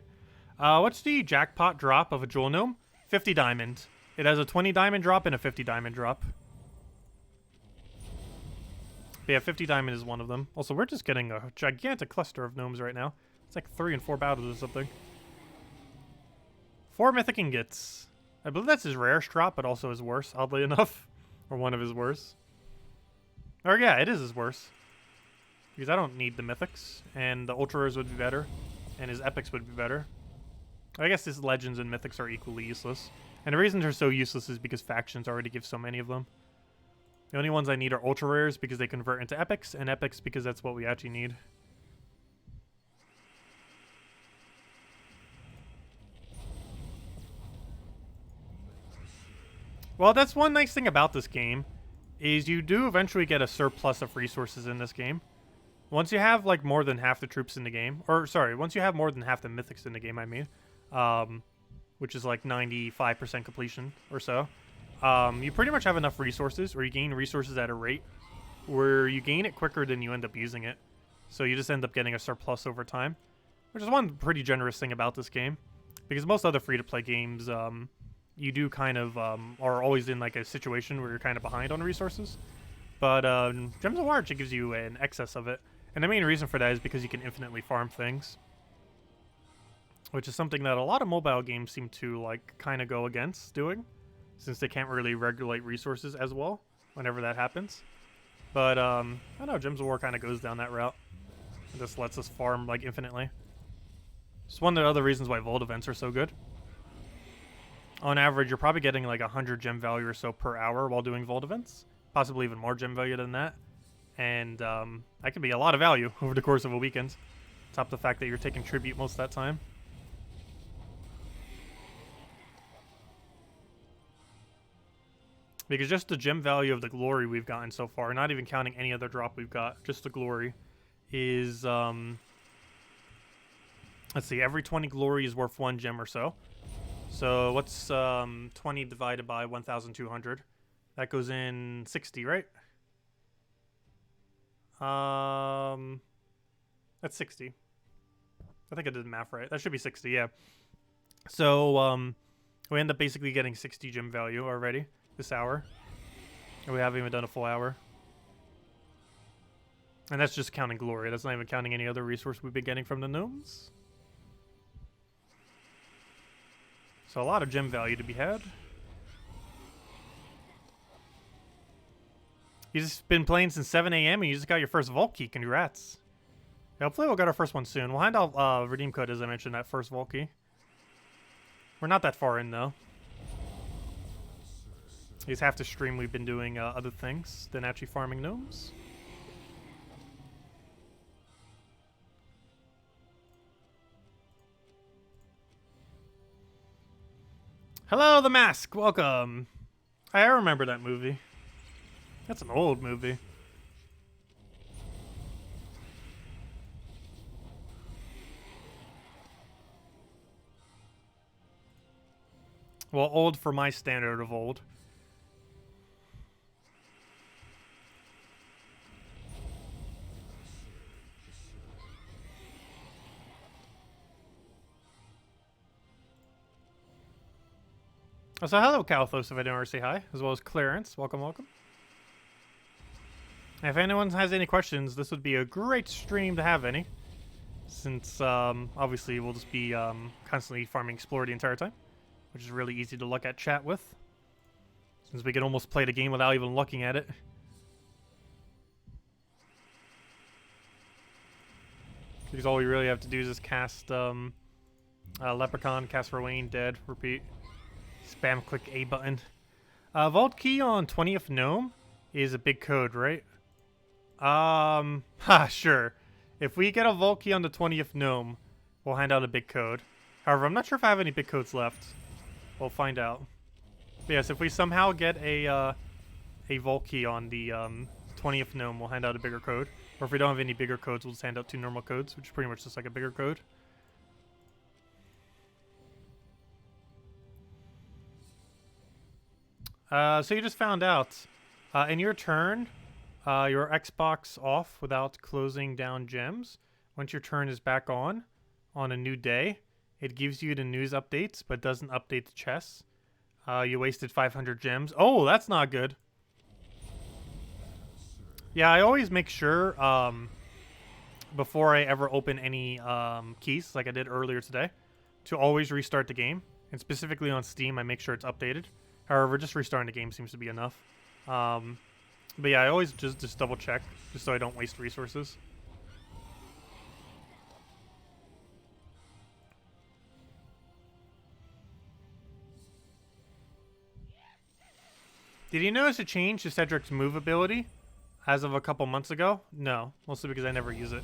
What's the jackpot drop of a Jewel Gnome? 50 diamond. It has a 20 diamond drop and a 50 diamond drop. But yeah, 50 diamond is one of them. Also, we're just getting a gigantic cluster of gnomes right now. It's like 3 and 4 battles or something. 4 mythic ingots. I believe that's his rarest drop, but also his worst, oddly enough. Or one of his worst. Or yeah, it is his worst. Because I don't need the mythics. And the ultra rares would be better. And his epics would be better. I guess this Legends and Mythics are equally useless. And the reason they're so useless is because factions already give so many of them. The only ones I need are Ultra Rares because they convert into Epics, and Epics because that's what we actually need. Well, that's one nice thing about this game, is you do eventually get a surplus of resources in this game. Once you have, like, more than half the troops in the game, or, sorry, once you have more than half the Mythics in the game, I mean, which is like 95% completion or so, you pretty much have enough resources, or you gain resources at a rate where you gain it quicker than you end up using it. So you just end up getting a surplus over time, which is one pretty generous thing about this game, because most other free-to-play games, you do kind of are always in like a situation where you're kind of behind on resources. But Gems of War actually gives you an excess of it. And the main reason for that is because you can infinitely farm things, which is something that a lot of mobile games seem to like kind of go against doing, since they can't really regulate resources as well whenever that happens. But I don't know, Gems of War kind of goes down that route. It just lets us farm like infinitely. It's one of the other reasons why Vault events are so good. On average, you're probably getting like 100 gem value or so per hour while doing Vault events. Possibly even more gem value than that. And that can be a lot of value over the course of a weekend. Top the fact that you're taking tribute most of that time. Because just the gem value of the glory we've gotten so far, not even counting any other drop we've got, just the glory, is, let's see, every 20 glory is worth 1 gem or so. So what's 20 divided by 1,200? That goes in 60, right? That's 60. I think I did the math right. That should be 60, yeah. So we end up basically getting 60 gem value already this hour. And we haven't even done a full hour. And that's just counting glory. That's not even counting any other resource we've been getting from the gnomes. So a lot of gem value to be had. You just been playing since 7 a.m. and you just got your first Vault key. Congrats. Hopefully we'll get our first one soon. We'll hand out redeem code, as I mentioned, that first Vault key. We're not that far in, though. These half the stream we've been doing other things than actually farming gnomes. Hello, The Mask. Welcome. I remember that movie. That's an old movie. Well, old for my standard of old. So hello, Kalthos, if I didn't already say hi, as well as Clarence. Welcome, welcome. If anyone has any questions, this would be a great stream to have any, since obviously we'll just be constantly farming Explorer the entire time, which is really easy to look at chat with, since we can almost play the game without even looking at it. Because all we really have to do is just cast Leprechaun, cast Rowan, dead, repeat. Spam click A button. Vault key on 20th Gnome is a big code, right? Sure. If we get a Vault key on the 20th Gnome, we'll hand out a big code. However, I'm not sure if I have any big codes left. We'll find out. But yes, if we somehow get a Vault key on the 20th Gnome, we'll hand out a bigger code. Or if we don't have any bigger codes, we'll just hand out 2 normal codes, which is pretty much just like a bigger code. So you just found out, in your turn, your Xbox off without closing down gems. Once your turn is back on a new day, it gives you the news updates, but doesn't update the chests. You wasted 500 gems. Oh, that's not good. Yeah, I always make sure, before I ever open any keys, like I did earlier today, to always restart the game. And specifically on Steam, I make sure it's updated. However, just restarting the game seems to be enough. But yeah, I always just double check, just so I don't waste resources. Did you notice a change to Cedric's move ability as of a couple months ago? No, mostly because I never use it.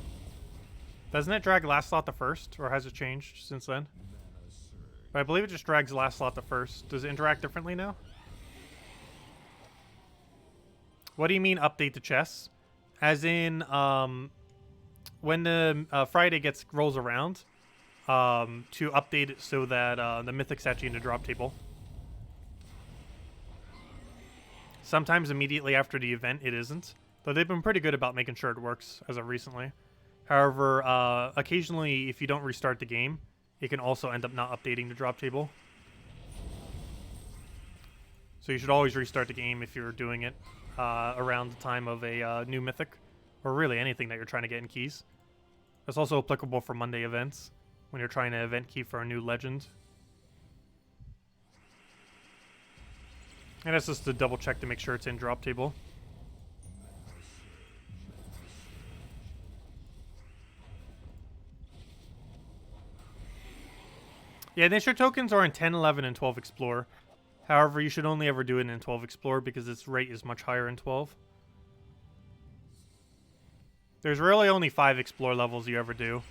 Doesn't it drag last slot to first, or has it changed since then? But I believe it just drags last slot to first. Does it interact differently now? What do you mean update to chess? As in, when the Friday rolls around, to update it so that the Mythic's actually in the drop table. Sometimes immediately after the event, it isn't. Though they've been pretty good about making sure it works as of recently. However, occasionally, if you don't restart the game, it can also end up not updating the drop table. So you should always restart the game if you're doing it around the time of a new Mythic, or really anything that you're trying to get in keys. That's also applicable for Monday events, when you're trying to event key for a new legend. And that's just to double check to make sure it's in drop table. Yeah, nature tokens are in 10, 11, and 12 Explore. However, you should only ever do it in 12 Explore because its rate is much higher in 12. There's really only 5 Explore levels you ever do.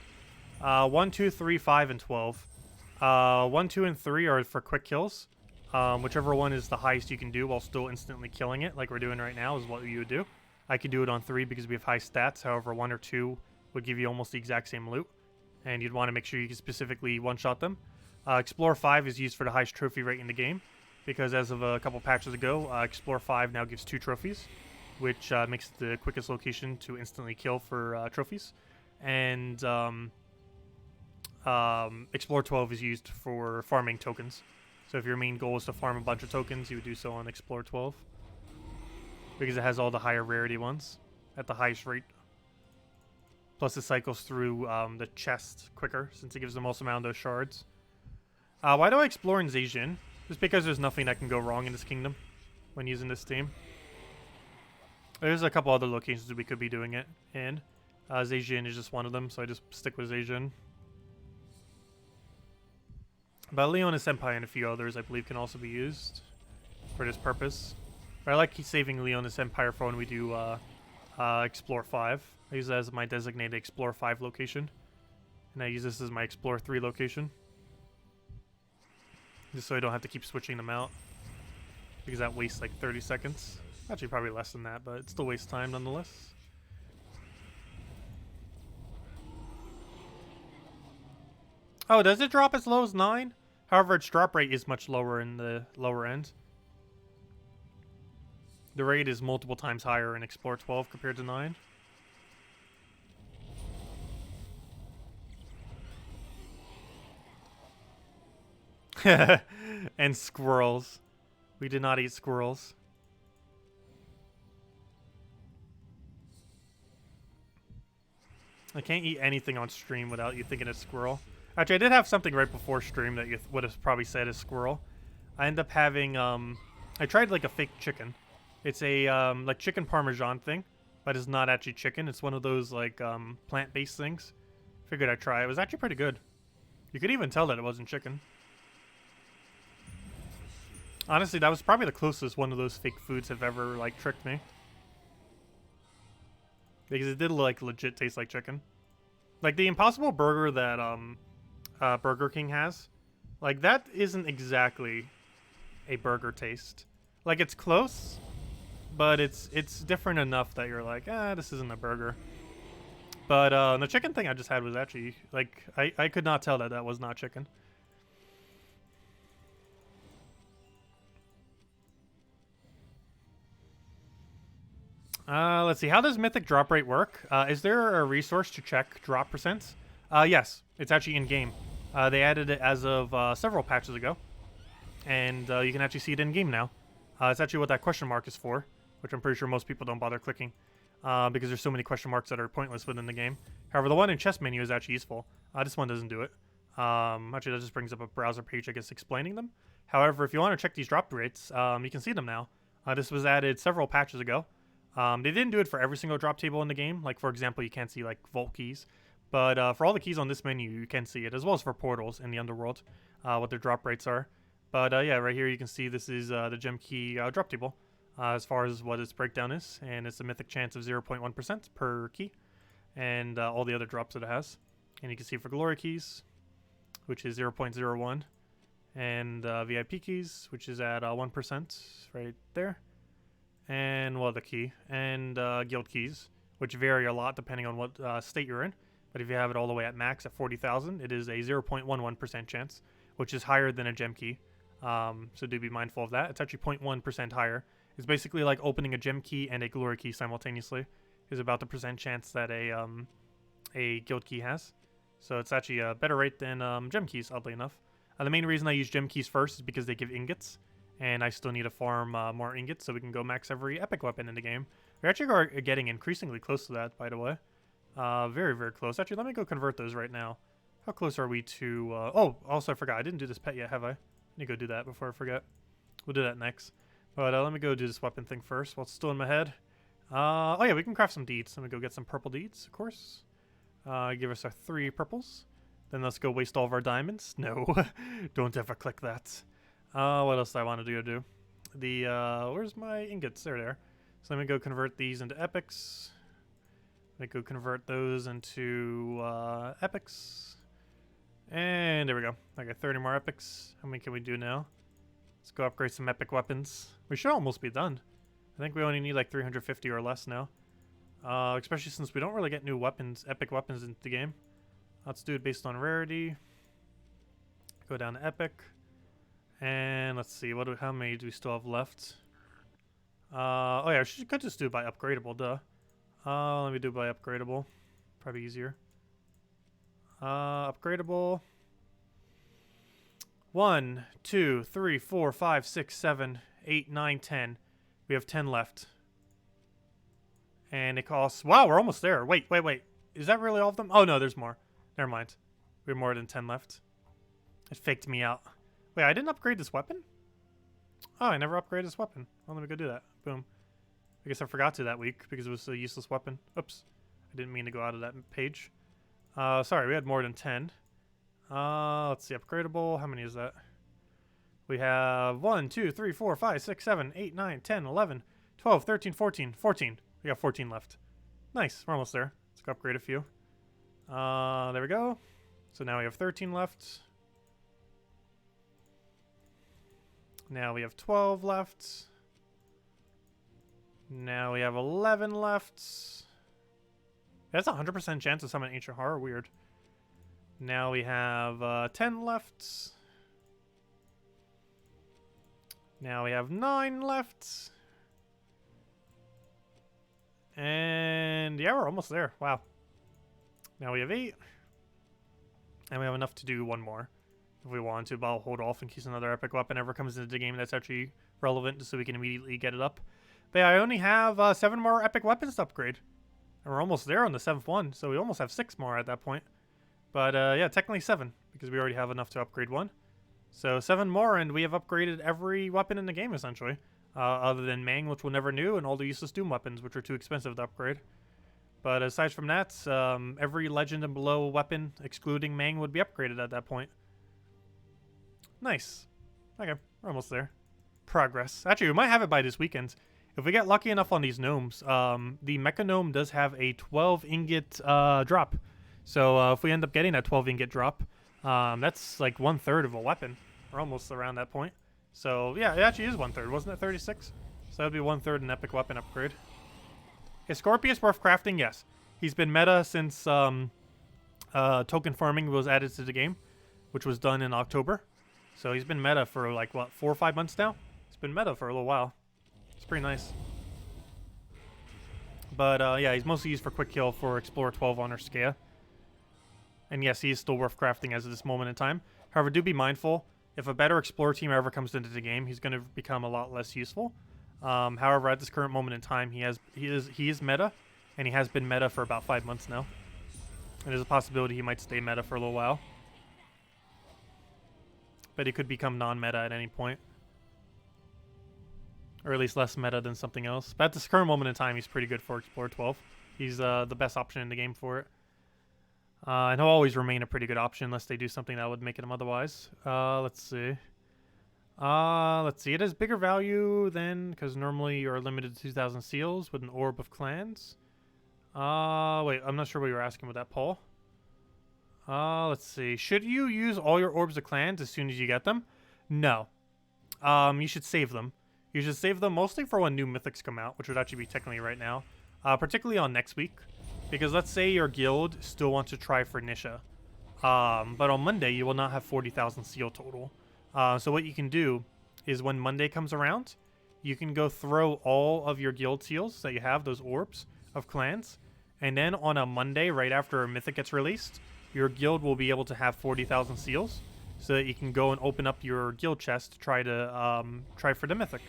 1, 2, 3, 5, and 12. 1, 2, and 3 are for quick kills. Whichever one is the highest you can do while still instantly killing it, like we're doing right now, is what you would do. I could do it on 3 because we have high stats. However, 1 or 2 would give you almost the exact same loot. And you'd want to make sure you can specifically one-shot them. Explore 5 is used for the highest trophy rate in the game, because as of a couple patches ago, Explore 5 now gives 2 trophies, which makes it the quickest location to instantly kill for trophies. And Explore 12 is used for farming tokens. So if your main goal is to farm a bunch of tokens, you would do so on Explore 12, because it has all the higher rarity ones at the highest rate. Plus it cycles through the chest quicker, since it gives the most amount of those shards. Why do I explore in Zhejian? Just because there's nothing that can go wrong in this kingdom when using this team. There's a couple other locations that we could be doing it in. Zhejian is just one of them, so I just stick with Zhejian. But Leonis Empire and a few others I believe can also be used for this purpose. But I like saving Leonis Empire for when we do Explore 5. I use that as my designated Explore 5 location. And I use this as my Explore 3 location. Just so I don't have to keep switching them out. Because that wastes like 30 seconds. Actually probably less than that, but it still wastes time nonetheless. Oh, does it drop as low as 9? However, its drop rate is much lower in the lower end. The rate is multiple times higher in Explore 12 compared to 9. And squirrels. We did not eat squirrels. I can't eat anything on stream without you thinking it's squirrel. Actually, I did have something right before stream that you would have probably said is squirrel. I ended up having, I tried like a fake chicken. It's a, like chicken parmesan thing, but it's not actually chicken. It's one of those like, plant-based things. Figured I'd try it. It was actually pretty good. You could even tell that it wasn't chicken. Honestly, that was probably the closest one of those fake foods have ever, like, tricked me. Because it did, like, legit taste like chicken. Like, the Impossible Burger that, Burger King has, like, that isn't exactly a burger taste. Like, it's close, but it's different enough that you're like, this isn't a burger. But, the chicken thing I just had was actually, like, I could not tell that that was not chicken. Let's see. How does Mythic drop rate work? Is there a resource to check drop percents? Yes. It's actually in-game. They added it as of several patches ago. And you can actually see it in-game now. It's actually what that question mark is for, which I'm pretty sure most people don't bother clicking. Because there's so many question marks that are pointless within the game. However, the one in chess menu is actually useful. This one doesn't do it. Actually, that just brings up a browser page, I guess, explaining them. However, if you want to check these drop rates, you can see them now. This was added several patches ago. They didn't do it for every single drop table in the game. Like, for example, you can't see, like, vault keys. But for all the keys on this menu, you can see it, as well as for portals in the underworld, what their drop rates are. But, yeah, right here you can see this is the gem key drop table. as far as what its breakdown is, and it's a mythic chance of 0.1% per key, and all the other drops that it has. And you can see for glory keys, which is 0.01, and VIP keys, which is at 1% right there, and well, the key, and guild keys, which vary a lot depending on what state you're in. But if you have it all the way at max at 40,000, it is a 0.11% chance, which is higher than a gem key. So do be mindful of that. It's actually 0.1% higher. It's basically like opening a gem key and a glory key simultaneously. Is about the percent chance that a guild key has. So it's actually a better rate than gem keys, oddly enough. The main reason I use gem keys first is because they give ingots, and I still need to farm more ingots so we can go max every epic weapon in the game. We actually are getting increasingly close to that, by the way. Very, very close. Actually, let me go convert those right now. How close are we to... oh, also I forgot. I didn't do this pet yet, have I? I need to go do that before I forget. We'll do that next. But let me go do this weapon thing first while it's still in my head. Oh yeah, we can craft some deeds. Let me go get some purple deeds, of course. Give us our 3 purples. Then let's go waste all of our diamonds. No, don't ever click that. What else do I want to do? Where's my ingots? There they are. So let me go convert these into epics. Let me go convert those into epics. And there we go. I got 30 more epics. How many can we do now? Let's go upgrade some epic weapons. We should almost be done. I think we only need like 350 or less now. Especially since we don't really get new weapons, epic weapons into the game. Let's do it based on rarity. Go down to epic. And let's see, how many do we still have left? Oh yeah, I could just do it by upgradable, duh. Let me do it by upgradable. Probably easier. Upgradable. 1, 2, 3, 4, 5, 6, 7, 8, 9, 10. We have 10 left. And it costs... Wow, we're almost there. Wait. Is that really all of them? Oh, no, there's more. Never mind. We have more than 10 left. It faked me out. Wait, I didn't upgrade this weapon? Oh, I never upgraded this weapon. Well, let me go do that. Boom. I guess I forgot to that week because it was a useless weapon. Oops. I didn't mean to go out of that page. Sorry, we had more than 10. Let's see, upgradable. How many is that? We have 1, 2, 3, 4, 5, 6, 7, 8, 9, 10, 11, 12, 13, 14. 14. We got 14 left. Nice, we're almost there. Let's go upgrade a few. There we go. So now we have 13 left. Now we have 12 left. Now we have 11 left. That's a 100% chance of summon ancient horror. Weird. Now we have 10 left. Now we have 9 left. And yeah, we're almost there. Wow. Now we have 8. And we have enough to do one more if we want to, but I'll hold off in case another epic weapon ever comes into the game that's actually relevant just so we can immediately get it up. But yeah, I only have 7 more epic weapons to upgrade. And we're almost there on the 7th one, so we almost have 6 more at that point. But yeah, technically 7, because we already have enough to upgrade 1. So 7 more, and we have upgraded every weapon in the game, essentially. Other than Mang, which we'll never knew, and all the useless Doom weapons, which are too expensive to upgrade. But aside from that, every Legend and below weapon, excluding Mang, would be upgraded at that point. Nice. Okay, we're almost there. Progress. Actually, we might have it by this weekend. If we get lucky enough on these gnomes, the Mecha Gnome does have a 12 ingot drop. So if we end up getting that 12 ingot drop, that's like 1/3 of a weapon. We're almost around that point. So yeah, it actually is 1/3. Wasn't it 36? So that would be 1/3 an epic weapon upgrade. Is Scorpius worth crafting? Yes. He's been meta since token farming was added to the game, which was done in October. So he's been meta for like, what, 4 or 5 months now? He's been meta for a little while. It's pretty nice. But yeah, he's mostly used for quick kill for Explorer 12 on Skea. And yes, he is still worth crafting as of this moment in time. However, do be mindful, if a better Explorer team ever comes into the game, he's going to become a lot less useful. However, at this current moment in time, he is meta, and he has been meta for about 5 months now. And there's a possibility he might stay meta for a little while. But he could become non-meta at any point. Or at least less meta than something else. But at this current moment in time, he's pretty good for Explorer 12. He's the best option in the game for it. And he'll always remain a pretty good option unless they do something that would make him otherwise. Let's see. Let's see. It has bigger value than, because normally you're limited to 2,000 seals with an orb of clans. Wait, I'm not sure what you were asking with that, Paul. Let's see. Should you use all your orbs of clans as soon as you get them? No. You should save them. You should save them mostly for when new mythics come out, which would actually be technically right now. Particularly on next week. Because let's say your guild still wants to try for Nysha. But on Monday, you will not have 40,000 seal total. So what you can do is when Monday comes around, you can go throw all of your guild seals that you have, those orbs of clans. And then on a Monday, right after a mythic gets released, your guild will be able to have 40,000 seals. So that you can go and open up your guild chest to try for the mythic.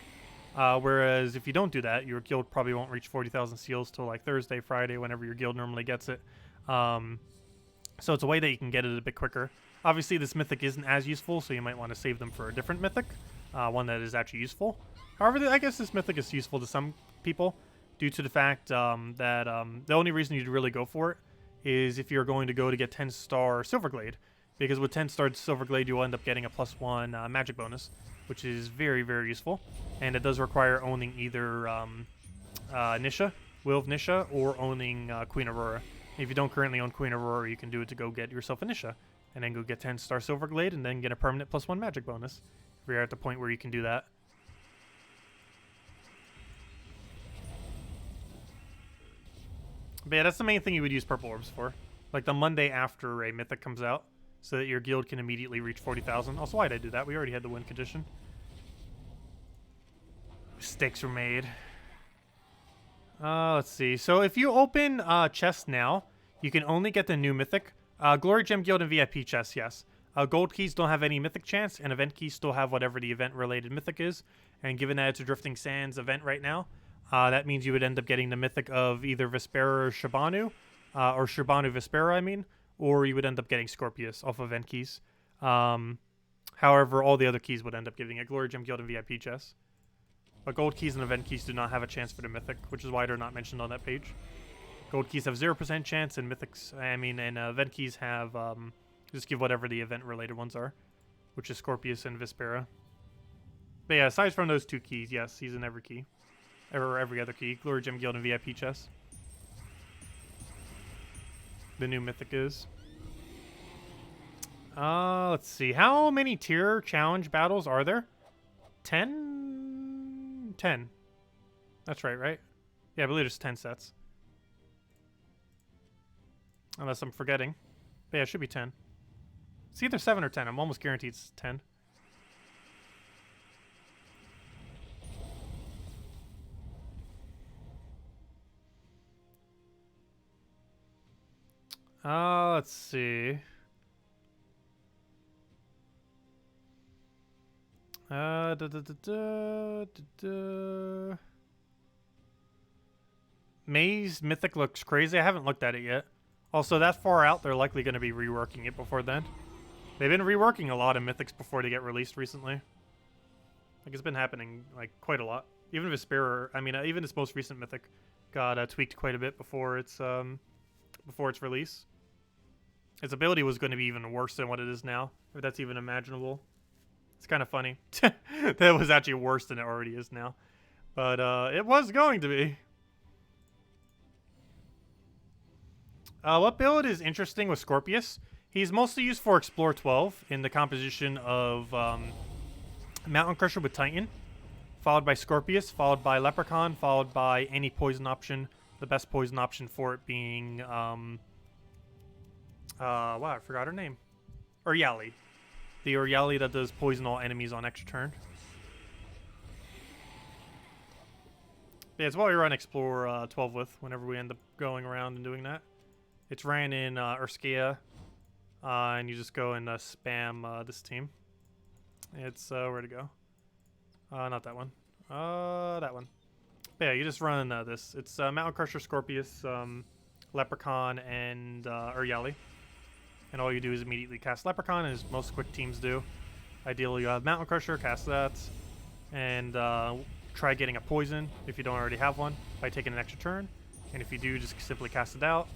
Whereas if you don't do that, your guild probably won't reach 40,000 seals till like Thursday, Friday, whenever your guild normally gets it. So it's a way that you can get it a bit quicker. Obviously, this mythic isn't as useful, so you might want to save them for a different mythic, one that is actually useful. However, I guess this mythic is useful to some people due to the fact that the only reason you'd really go for it is if you're going to go to get 10-star Silverglade. Because with 10-star Silverglade, you'll end up getting a +1 magic bonus, which is very, very useful. And it does require owning either Nysha, Will of Nysha, or owning Queen Aurora. If you don't currently own Queen Aurora, you can do it to go get yourself a Nysha, and then go get 10-star Silverglade, and then get a permanent +1 magic bonus. If you're at the point where you can do that. But yeah, that's the main thing you would use purple orbs for. Like the Monday after a mythic comes out, so that your guild can immediately reach 40,000. Also, why'd I do that? We already had the win condition. Mistakes were made. Let's see. So if you open chests now, you can only get the new mythic. Glory Gem Guild and VIP chests, yes. Gold keys don't have any mythic chance, and event keys still have whatever the event-related mythic is. And given that it's a Drifting Sands event right now, that means you would end up getting the mythic of either Vespera or Shabanu, or Shabanu Vespera, I mean, or you would end up getting Scorpius off event keys. However, all the other keys would end up giving it Glory Gem Guild and VIP chests. But gold keys and event keys do not have a chance for the mythic, which is why they're not mentioned on that page. Gold keys have 0% chance, and mythics, and event keys have, just give whatever the event-related ones are, which is Scorpius and Vespera. But yeah, aside from those two keys, yes, he's in every key. Or every other key. Glory Gem Guild and VIP chests. The new mythic is. Let's see. How many tier challenge battles are there? 10? 10. That's right? Yeah, I believe there's 10 sets. Unless I'm forgetting. But yeah, it should be 10. It's either 7 or 10. I'm almost guaranteed it's 10. Let's see. Maze Mythic looks crazy. I haven't looked at it yet. Also, that far out, they're likely going to be reworking it before then. They've been reworking a lot of Mythics before they get released recently. Like, it's been happening, like, quite a lot. Even Vespera, I mean, even its most recent Mythic got tweaked quite a bit before its release. Its ability was going to be even worse than what it is now, if that's even imaginable. It's kind of funny. That was actually worse than it already is now. But it was going to be. What build is interesting with Scorpius? He's mostly used for Explore 12 in the composition of Mountain Crusher with Titan, followed by Scorpius, followed by Leprechaun, followed by any poison option. The best poison option for it being, wow, I forgot her name. Uryali. The Uryali that does poison all enemies on extra turn. Yeah, it's what we run Explore 12 with whenever we end up going around and doing that. It's ran in Urskea, and you just go and spam this team. It's, where'd it go? Not that one. That one. But yeah, you just run this. It's Mountain Crusher, Scorpius, Leprechaun, and Uryali. And all you do is immediately cast Leprechaun, as most quick teams do. Ideally, you have Mountain Crusher, cast that, and try getting a poison if you don't already have one by taking an extra turn. And if you do, just simply cast it out.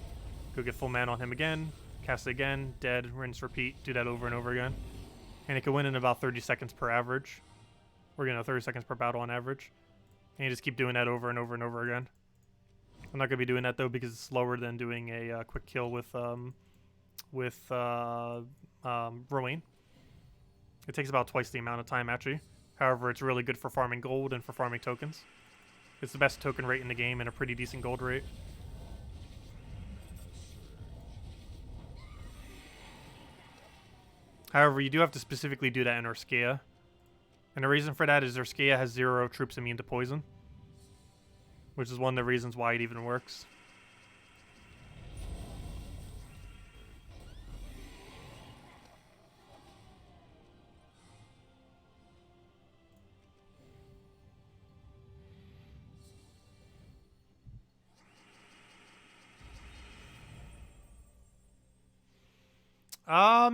Go get full mana on him again, cast it again, dead, rinse, repeat, do that over and over again. And it can win in about 30 seconds per average. Or, 30 seconds per battle on average. And you just keep doing that over and over and over again. I'm not going to be doing that, though, because it's slower than doing a quick kill with Ruin. It takes about twice the amount of time, actually. However, it's really good for farming gold and for farming tokens. It's the best token rate in the game and a pretty decent gold rate. However, you do have to specifically do that in Urskea. And the reason for that is Urskea has 0 troops immune to poison. Which is one of the reasons why it even works.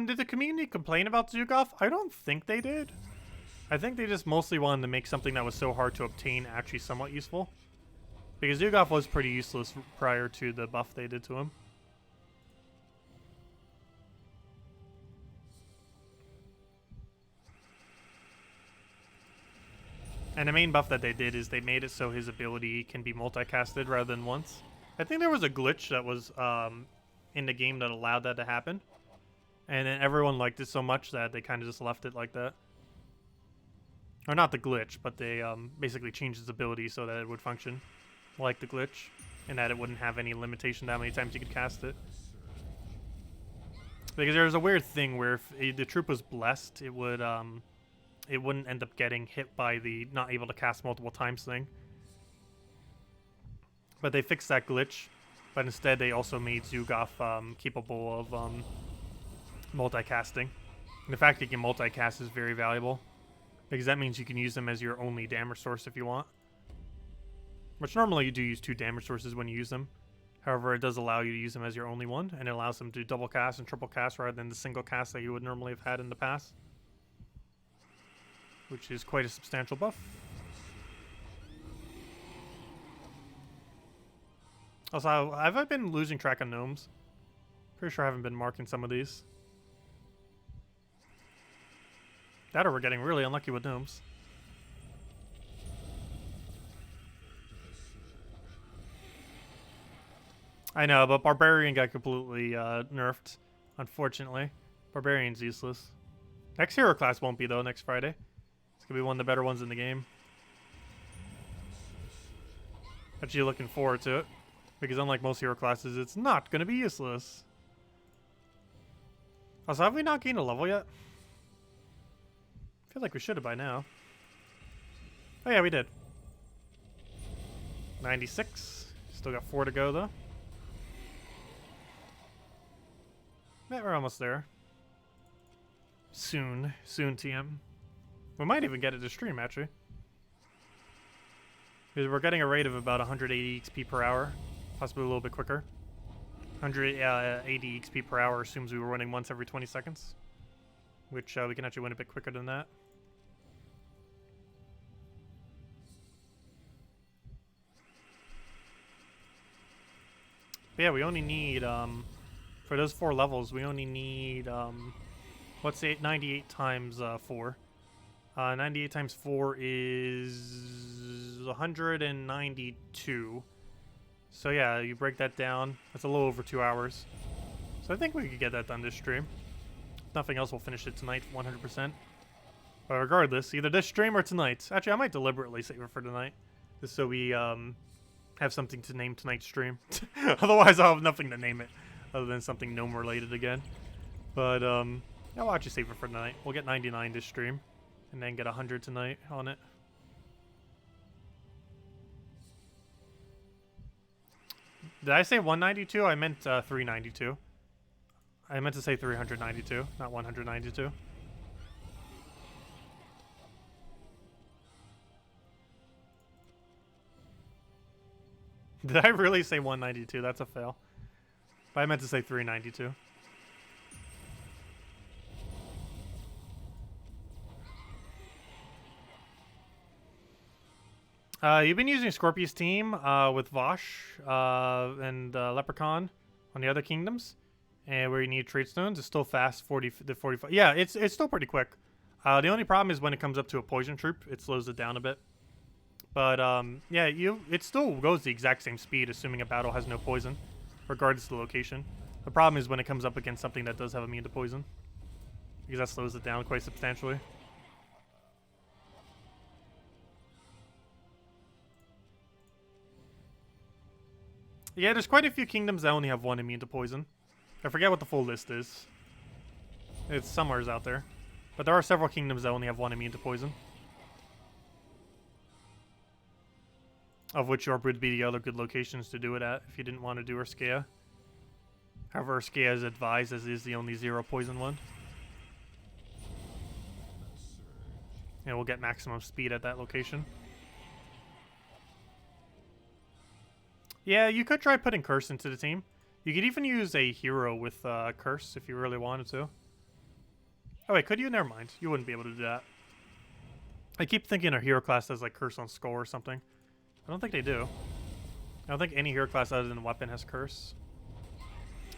Did the community complain about Zugov? I don't think they did. I think they just mostly wanted to make something that was so hard to obtain actually somewhat useful. Because Zugov was pretty useless prior to the buff they did to him. And the main buff that they did is they made it so his ability can be multicasted rather than once. I think there was a glitch that was in the game that allowed that to happen. And then everyone liked it so much that they kind of just left it like that. Or not the glitch, but they basically changed its ability so that it would function like the glitch. And that it wouldn't have any limitation that many times you could cast it. Because there's a weird thing where if the troop was blessed, it wouldn't end up getting hit by the not able to cast multiple times thing. But they fixed that glitch. But instead they also made Zugov capable of multicasting. And the fact that you can multicast is very valuable. Because that means you can use them as your only damage source if you want. Which normally you do use 2 damage sources when you use them. However, it does allow you to use them as your only one. And it allows them to double cast and triple cast rather than the single cast that you would normally have had in the past. Which is quite a substantial buff. Also, have I been losing track of gnomes? Pretty sure I haven't been marking some of these. That or we're getting really unlucky with gnomes. I know, but Barbarian got completely nerfed, unfortunately. Barbarian's useless. Next hero class won't be, though, next Friday. It's going to be one of the better ones in the game. Actually looking forward to it. Because unlike most hero classes, it's not going to be useless. Also, have we not gained a level yet? I feel like we should have by now. Oh yeah, we did. 96. Still got 4 to go, though. Yeah, we're almost there. Soon. Soon, TM. We might even get it to stream, actually. Because we're getting a rate of about 180 XP per hour. Possibly a little bit quicker. 180 XP per hour assumes we were winning once every 20 seconds. Which we can actually win a bit quicker than that. But yeah, we only need, for those 4 levels, we only need, what's 98 times 4? 98 times 4 is 192. So yeah, you break that down. That's a little over 2 hours. So I think we could get that done this stream. If nothing else, we'll finish it tonight, 100%. But regardless, either this stream or tonight. Actually, I might deliberately save it for tonight. Just so we, have something to name tonight's stream. Otherwise, I'll have nothing to name it. Other than something gnome related again. But, I'll actually save it for tonight. We'll get 99 this stream. And then get 100 tonight on it. Did I say 192? I meant 392. I meant to say 392, not 192. Did I really say 192? That's a fail. But I meant to say 392. You've been using Scorpius team with Vosh and Leprechaun on the other kingdoms, and where you need trade stones. It's still fast, 40 to 45. Yeah, it's still pretty quick. The only problem is when it comes up to a poison troop, it slows it down a bit. But yeah, it still goes the exact same speed, assuming a battle has no poison, regardless of the location. The problem is when it comes up against something that does have immune to poison, because that slows it down quite substantially. Yeah, there's quite a few kingdoms that only have one immune to poison. I forget what the full list is. It's somewhere's out there. But there are several kingdoms that only have one immune to poison. Of which York would be the other good locations to do it at if you didn't want to do Urskea. However, Urskea is advised as is the only 0 poison one. And we'll get maximum speed at that location. Yeah, you could try putting Curse into the team. You could even use a hero with Curse if you really wanted to. Oh wait, could you? Never mind. You wouldn't be able to do that. I keep thinking our hero class has like Curse on Skull or something. I don't think they do. I don't think any hero class other than Weapon has Curse.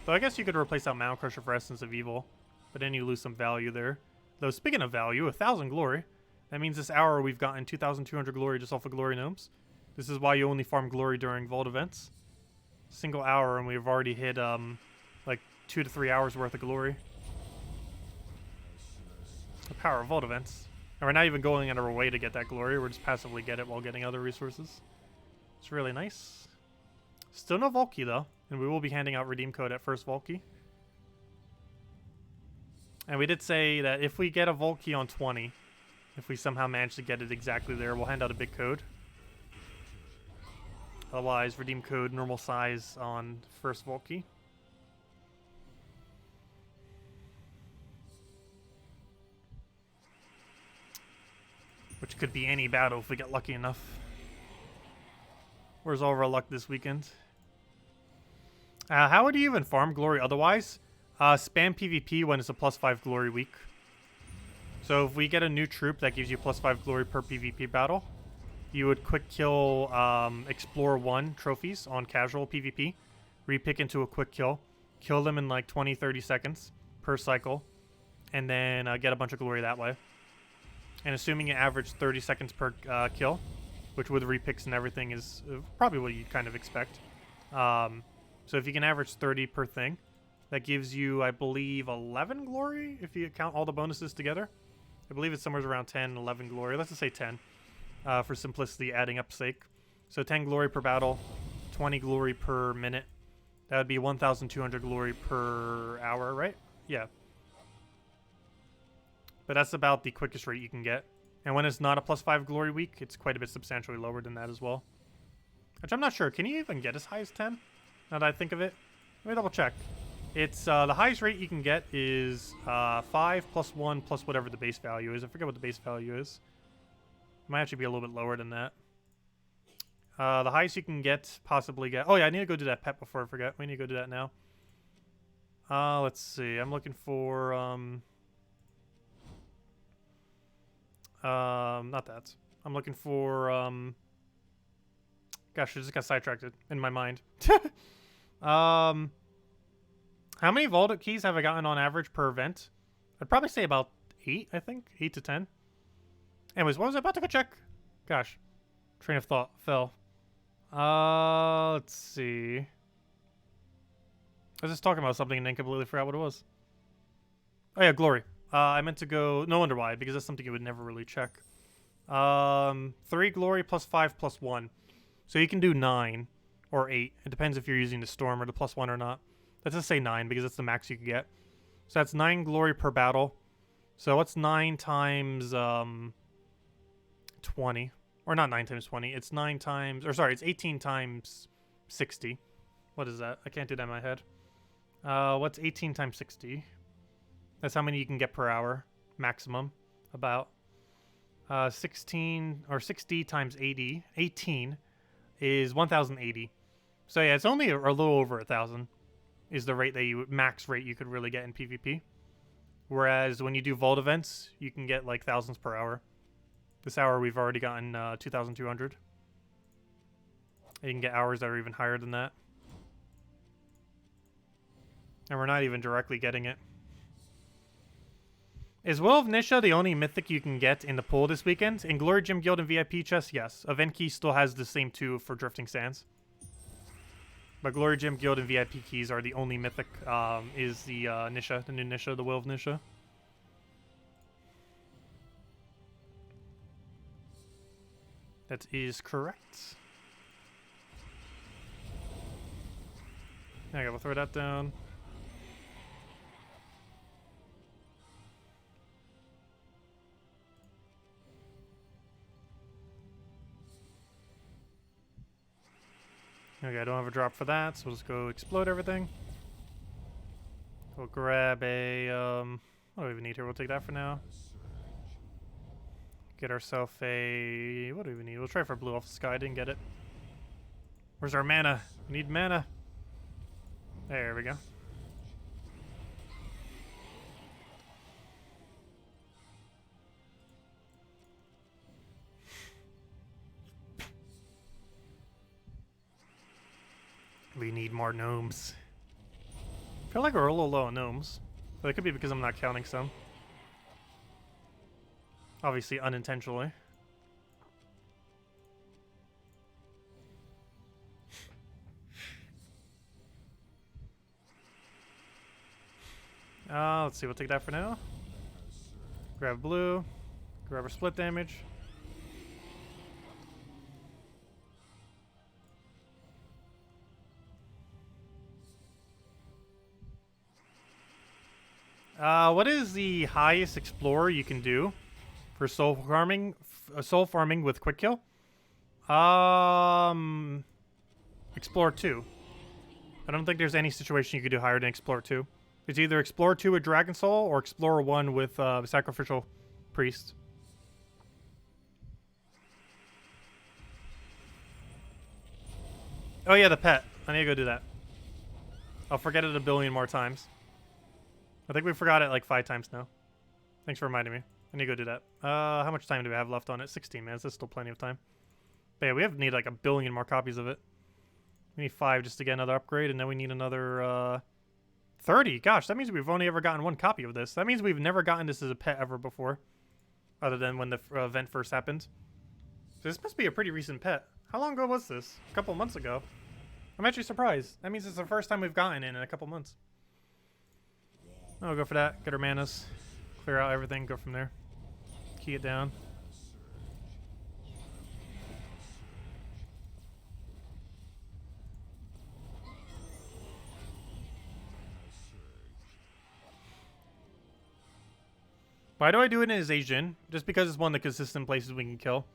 Though I guess you could replace out Mountain Crusher for Essence of Evil, but then you lose some value there. Though speaking of value, 1,000 glory. That means this hour we've gotten 2,200 glory just off of Glory Gnomes. This is why you only farm glory during Vault events. Single hour and we've already hit like 2 to 3 hours worth of glory. The power of Vault events. And we're not even going out of our way to get that glory, we're just passively get it while getting other resources. It's really nice. Still no Volkey though, and we will be handing out redeem code at first Volkey. And we did say that if we get a Volkey on 20, if we somehow manage to get it exactly there, we'll hand out a big code. Otherwise, redeem code normal size on first Volkey. Which could be any battle if we get lucky enough. Where's all of our luck this weekend? How would you even farm glory otherwise? Spam PvP when it's a +5 glory week. So if we get a new troop that gives you +5 glory per PvP battle, you would quick kill Explore 1 trophies on casual PvP, repick into a quick kill them in like 20-30 seconds per cycle, and then get a bunch of glory that way. And assuming you average 30 seconds per kill, which with repicks and everything is probably what you'd kind of expect. So if you can average 30 per thing, that gives you, I believe, 11 glory if you count all the bonuses together. I believe it's somewhere around 10, 11 glory. Let's just say 10 for simplicity, adding up sake. So 10 glory per battle, 20 glory per minute. That would be 1,200 glory per hour, right? Yeah. But that's about the quickest rate you can get. And when it's not a +5 glory week, it's quite a bit substantially lower than that as well. Which I'm not sure. Can you even get as high as 10? Now that I think of it. Let me double check. It's the highest rate you can get is 5 + 1 + whatever the base value is. I forget what the base value is. It might actually be a little bit lower than that. The highest you can get, possibly get... Oh yeah, I need to go do that pet before I forget. We need to go do that now. Let's see. I'm looking for... not that. I'm looking for, gosh, I just got sidetracked in my mind. How many Vault keys have I gotten on average per event? I'd probably say about 8, I think. 8 to 10. Anyways, what was I about to go check? Gosh. Train of thought fell. Let's see. I was just talking about something and then completely forgot what it was. Oh yeah, glory. I meant to go... No wonder why, because that's something you would never really check. 3 glory + 5 + 1. So you can do 9 or 8. It depends if you're using the storm or the +1 or not. Let's just say 9, because that's the max you can get. So that's 9 glory per battle. So what's 9 times 20? Or not 9 times 20. It's 9 times... Or sorry, it's 18 times 60. What is that? I can't do that in my head. What's 18 times 60? That's how many you can get per hour, maximum, about. 16 or 60 times 80, 18 is 1,080. So yeah, it's only a little over 1,000 is the rate that you max rate you could really get in PvP. Whereas when you do Vault events, you can get like thousands per hour. This hour we've already gotten 2,200. You can get hours that are even higher than that. And we're not even directly getting it. Is Will of Nysha the only mythic you can get in the pool this weekend? In Glory Gym Guild and VIP chest, yes. Event Key still has the same 2 for Drifting Sands. But Glory Gym Guild and VIP keys are the only mythic, is the Nysha, the new Nysha, the Will of Nysha. That is correct. Okay, we'll throw that down. Okay, I don't have a drop for that, so we'll just go explode everything. We'll grab a, what do we even need here? We'll take that for now. Get ourselves a, what do we even need? We'll try for blue off the sky, didn't get it. Where's our mana? We need mana. There we go. We need more gnomes. I feel like we're a little low on gnomes. But it could be because I'm not counting some. Obviously unintentionally. Let's see, we'll take that for now. Grab blue. Grab our split damage. What is the highest explorer you can do for soul farming? Soul farming with quick kill? Explore 2. I don't think there's any situation you could do higher than Explore 2. It's either Explore 2 with Dragon Soul or Explore 1 with Sacrificial Priest. Oh yeah, the pet. I need to go do that. I'll forget it a billion more times. I think we forgot it like 5 times now. Thanks for reminding me. I need to go do that. How much time do we have left on it? 16 minutes. That's still plenty of time. But yeah, we need like a billion more copies of it. We need 5 just to get another upgrade, and then we need another 30. Gosh, that means we've only ever gotten 1 copy of this. That means we've never gotten this as a pet ever before. Other than when the event first happened. So this must be a pretty recent pet. How long ago was this? A couple months ago. I'm actually surprised. That means it's the first time we've gotten it in a couple months. I'll go for that. Get our manas. Clear out everything. Go from there. Key it down. Why do I do it in Asian? Just because it's one of the consistent places we can kill.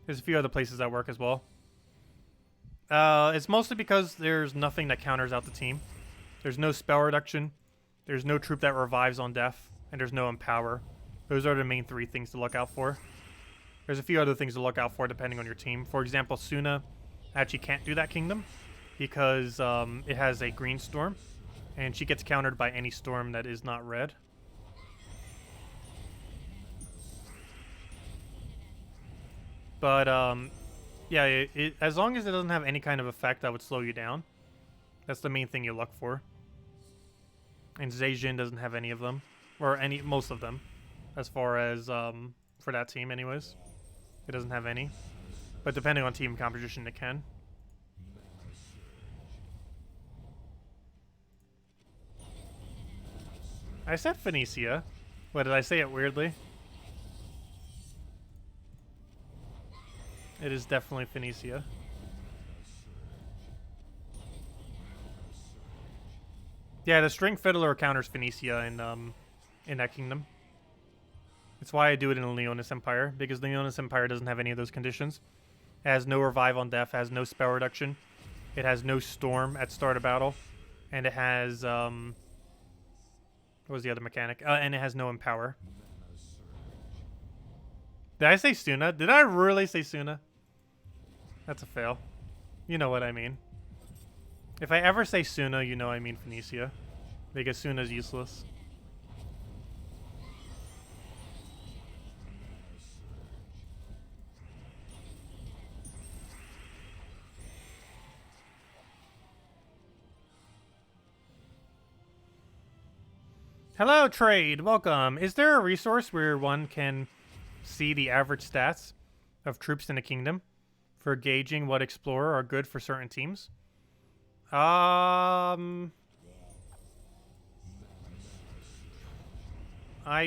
There's a few other places that work as well. It's mostly because there's nothing that counters out the team. There's no spell reduction. There's no troop that revives on death. And there's no empower. Those are the main 3 things to look out for. There's a few other things to look out for depending on your team. For example, Suna actually can't do that kingdom because it has a green storm. And she gets countered by any storm that is not red. But, yeah, as long as it doesn't have any kind of effect that would slow you down. That's the main thing you look for. And Zhejian doesn't have any of them. Or most of them. As far as, for that team anyways. It doesn't have any. But depending on team composition, it can. I said Phoenicia. What, did I say it weirdly? It is definitely Phoenicia. Yeah, the String Fiddler counters Phoenicia in that kingdom. It's why I do it in the Leonis Empire, because the Leonis Empire doesn't have any of those conditions. It has no revive on death, has no spell reduction. It has no storm at start of battle. And it has, what was the other mechanic? And it has no empower. Did I say Suna? Did I really say Suna? That's a fail. You know what I mean. If I ever say Suna, you know I mean Phoenicia. Because Suna's useless. Hello, trade. Welcome. Is there a resource where one can see the average stats of troops in a kingdom for gauging what explorer are good for certain teams? I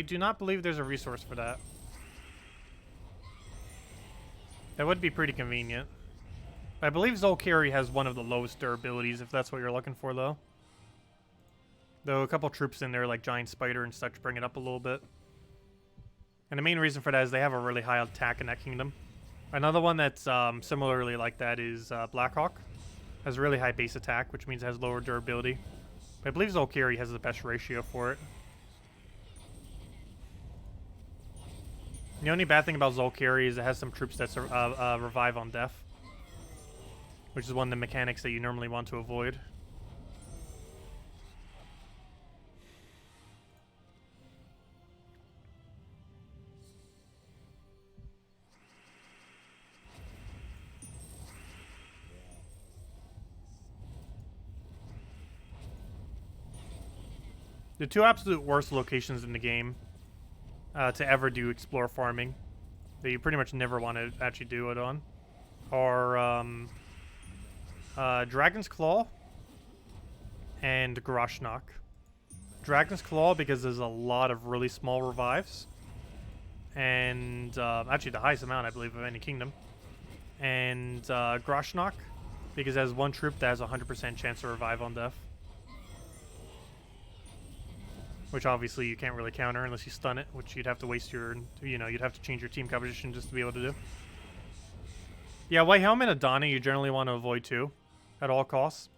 do not believe there's a resource for that. That would be pretty convenient. I believe Zolkiri has one of the lowest durabilities, if that's what you're looking for, though. Though a couple troops in there, like Giant Spider and such, bring it up a little bit. And the main reason for that is they have a really high attack in that kingdom. Another one that's similarly like that is Blackhawk. Has a really high base attack, which means it has lower durability. But I believe Zolkiri has the best ratio for it. The only bad thing about Zolkiri is it has some troops that revive on death, which is one of the mechanics that you normally want to avoid. The two absolute worst locations in the game to ever do explore farming that you pretty much never want to actually do it on are Dragon's Claw and Groshnok. Dragon's Claw because there's a lot of really small revives, and actually the highest amount I believe of any kingdom, and Groshnok because it has one troop that has a 100% chance to revive on death, which obviously you can't really counter unless you stun it, which you'd have to waste your, you'd have to change your team composition just to be able to do. Yeah, White Helm and Adana you generally want to avoid too, at all costs,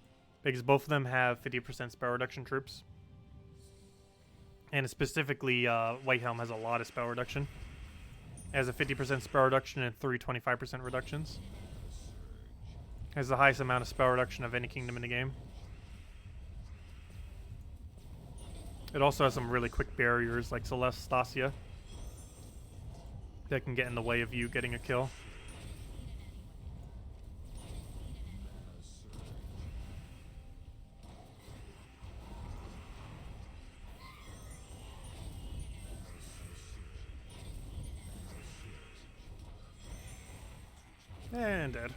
because both of them have 50% spell reduction troops. And specifically, White Helm has a lot of spell reduction. It has a 50% spell reduction and 3 25% reductions. It has the highest amount of spell reduction of any kingdom in the game. It also has some really quick barriers like Celeste Stasia that can get in the way of you getting a kill. And dead.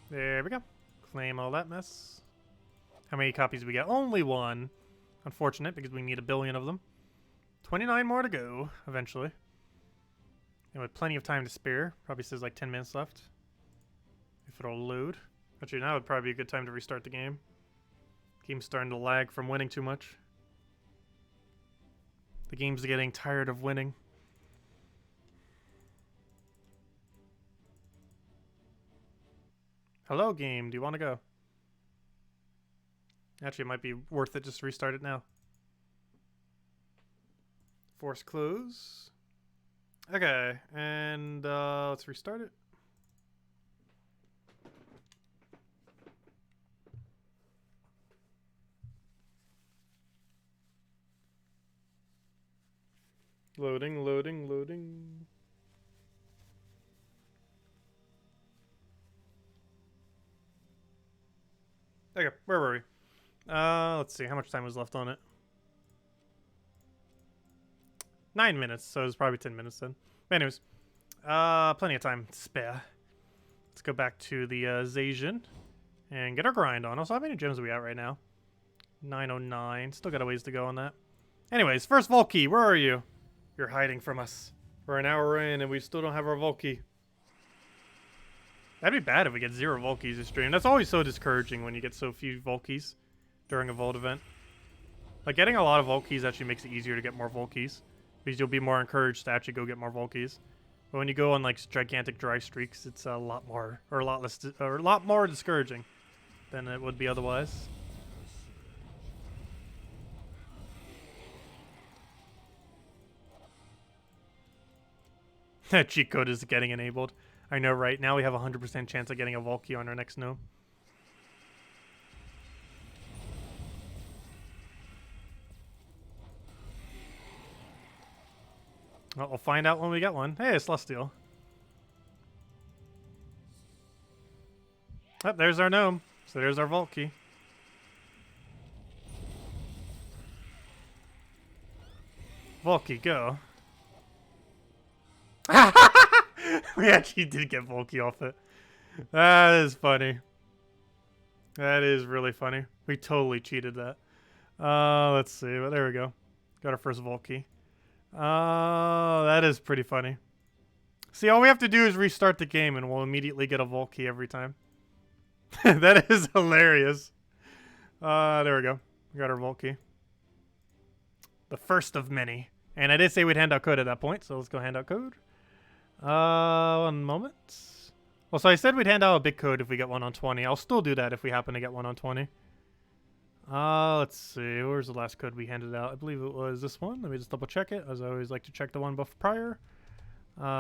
There we go. Claim all that mess. How many copies we got? Only one. Unfortunate, because we need 1 billion of them. 29 more to go, eventually. And with plenty of time to spare. Probably says like 10 minutes left. If it'll load. Actually, now would probably be a good time to restart the game. Game's starting to lag from winning too much. The game's getting tired of winning. Hello, game. Do you want to go? Actually, it might be worth it just to restart it now. Force close. Okay, and let's restart it. Loading, loading, loading. Okay, where were we? Let's see, how much time was left on it? 9 minutes, so it was probably 10 minutes then. But anyways, plenty of time to spare. Let's go back to the Zacian and get our grind on. Also, how many gems are we at right now? 909. Still got a ways to go on that. Anyways, first Volkey, where are you? You're hiding from us. We're an hour in and we still don't have our Volkey. That'd be bad if we get 0 Volkeys this stream. That's always so discouraging when you get so few Volkeys during a Vault event. Like, getting a lot of Volkeys actually makes it easier to get more Volkeys, because you'll be more encouraged to actually go get more Volkeys. But when you go on like gigantic dry streaks, it's a lot more, or a lot less, or a lot more discouraging than it would be otherwise. That cheat code is getting enabled. I know, right? Now we have a 100% chance of getting a Volkey on our next gnome. Well, we'll find out when we get one. Hey, it's Celestial. Oh, there's our gnome. So there's our Volkey. Volky, go. We actually did get Volky off it. That is funny. That is really funny. We totally cheated that. Let's see. Well, there we go. Got our first Volky. That is pretty funny. See, all we have to do is restart the game and we'll immediately get a Volky every time. That is hilarious. There we go. We got our Volky. The first of many. And I did say we'd hand out code at that point, so let's go hand out code. 1 moment. Well, so I said we'd hand out a big code if we get one on 20. I'll still do that if we happen to get one on 20. Let's see. Where's the last code we handed out? I believe it was this one. Let me just double check it, as I always like to check the one prior.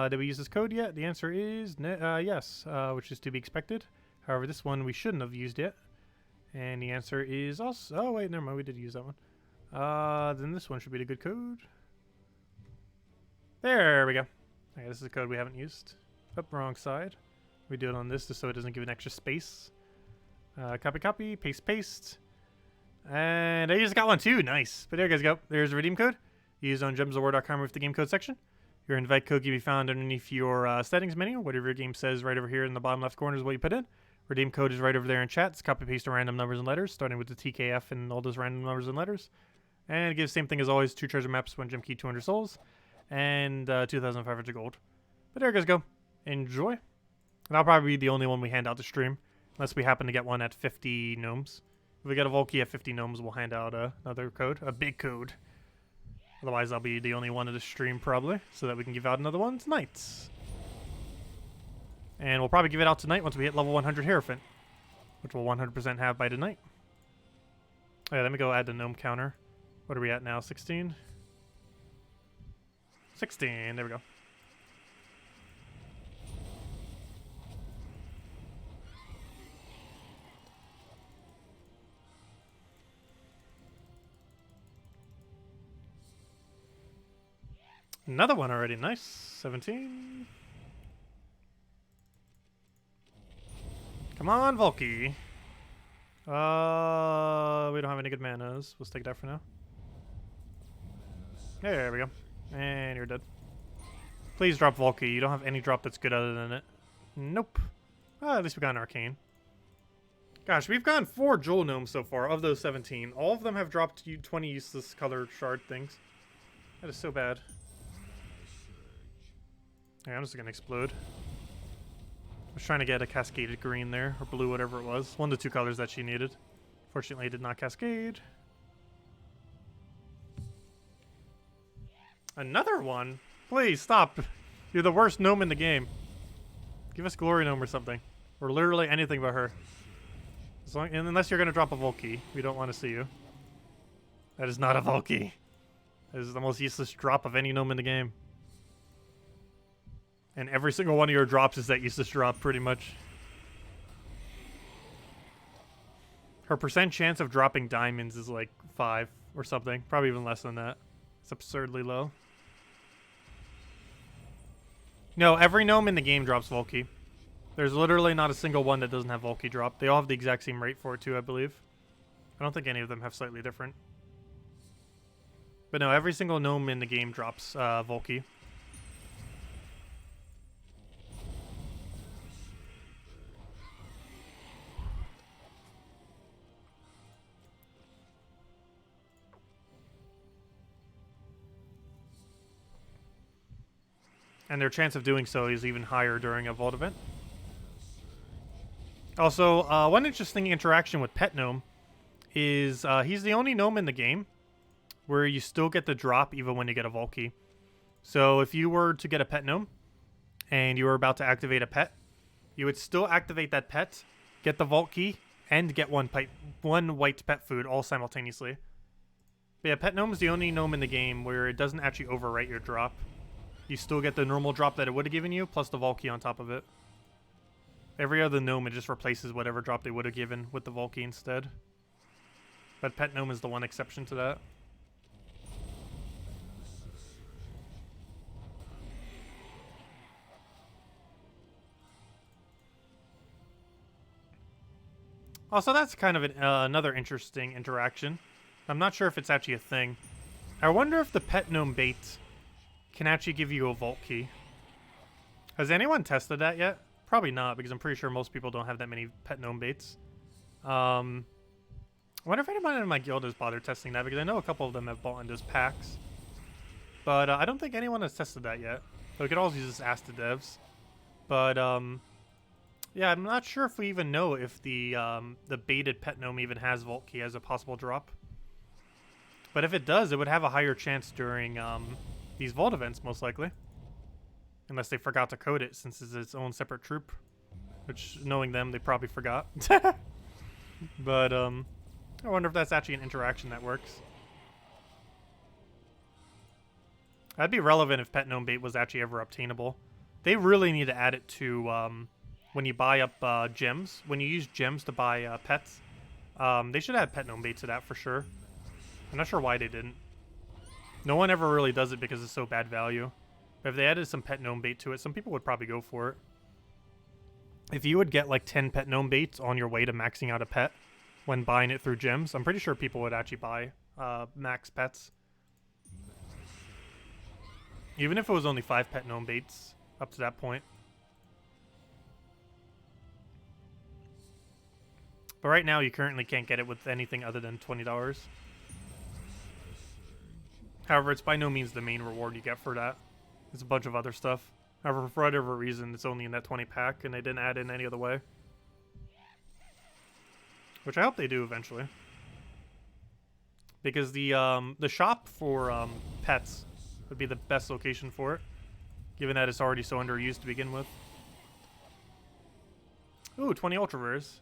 Did we use this code yet? The answer is yes, which is to be expected. However, this one we shouldn't have used yet. And the answer is also... Oh, wait, never mind. We did use that one. Then this one should be the good code. There we go. Okay, this is a code we haven't used. Oh, wrong side. We do it on this just so it doesn't give an extra space. Copy, copy, paste, paste. And I just got one too. Nice. But there you guys go. There's a redeem code. Use on gemsofwar.com with the game code section. Your invite code can be found underneath your settings menu. Whatever your game says right over here in the bottom left corner is what you put in. Redeem code is right over there in chat. It's copy paste the random numbers and letters, starting with the TKF and all those random numbers and letters. And it gives the same thing as always: 2 treasure maps, 1 gem key, 200 souls, and 2,500 gold. But there you guys go. Enjoy. And I'll probably be the only one we hand out to stream, unless we happen to get one at 50 gnomes. If we get a Volky at 50 gnomes, we'll hand out another code, a big code. Otherwise, I'll be the only one at the stream probably, so that we can give out another one tonight. And we'll probably give it out tonight once we hit level 100 Hierophant, which we'll 100% have by tonight. Okay, let me go add the gnome counter. What are we at now? 16? 16, there we go. Another one already, nice. 17. Come on, Volky. We don't have any good manas. Let's take that for now. There we go. And you're dead. Please drop Volky. You don't have any drop that's good other than it. Nope. At least we got an arcane. Gosh, we've gotten 4 Jewel Gnomes so far of those 17. All of them have dropped you 20 useless color shard things. That is so bad. Yeah, I'm just gonna explode. I was trying to get a cascaded green there, or blue, whatever it was. 1 of the 2 colors that she needed. Fortunately, it did not cascade. Another one? Please, stop. You're the worst gnome in the game. Give us Glory Gnome or something. Or literally anything but her. And unless you're gonna drop a Volky, we don't want to see you. That is not a Volky. That is the most useless drop of any gnome in the game. And every single one of your drops is that useless drop, pretty much. Her percent chance of dropping diamonds is like 5 or something. Probably even less than that. It's absurdly low. No, every gnome in the game drops Volky. There's literally not a single one that doesn't have Volky drop. They all have the exact same rate for it too, I believe. I don't think any of them have slightly different. But no, every single gnome in the game drops Volky. And their chance of doing so is even higher during a vault event. Also, one interesting interaction with Pet Gnome is he's the only gnome in the game where you still get the drop even when you get a Volky. So if you were to get a Pet Gnome and you were about to activate a pet, you would still activate that pet, get the Vault Key, and get one white pet food all simultaneously. But yeah, Pet Gnome is the only gnome in the game where it doesn't actually overwrite your drop. You still get the normal drop that it would have given you, plus the Volky on top of it. Every other gnome, it just replaces whatever drop they would have given with the Volky instead. But Pet Gnome is the one exception to that. Also, that's kind of another interesting interaction. I'm not sure if it's actually a thing. I wonder if the pet gnome bait can actually give you a vault key. Has anyone tested that yet? Probably not, because I'm pretty sure most people don't have that many pet gnome baits. I wonder if anyone in my guild has bothered testing that, because I know a couple of them have bought into those packs. But I don't think anyone has tested that yet. So we could always use this ask the devs. But yeah, I'm not sure if we even know if the baited pet gnome even has vault key as a possible drop. But if it does, it would have a higher chance during these vault events, most likely. Unless they forgot to code it, since it's its own separate troop. Which, knowing them, they probably forgot. But I wonder if that's actually an interaction that works. That'd be relevant if pet gnome bait was actually ever obtainable. They really need to add it to when you buy up gems. When you use gems to buy pets, they should add pet gnome bait to that for sure. I'm not sure why they didn't. No one ever really does it because it's so bad value. But if they added some pet gnome bait to it, some people would probably go for it. If you would get like 10 pet gnome baits on your way to maxing out a pet when buying it through gems, I'm pretty sure people would actually buy max pets. Even if it was only 5 pet gnome baits up to that point. But right now you currently can't get it with anything other than $20. However, it's by no means the main reward you get for that. It's a bunch of other stuff. However, for whatever reason, it's only in that 20 pack, and they didn't add in any other way. Which I hope they do eventually. Because the shop for pets would be the best location for it, given that it's already so underused to begin with. Ooh, 20 ultra rares.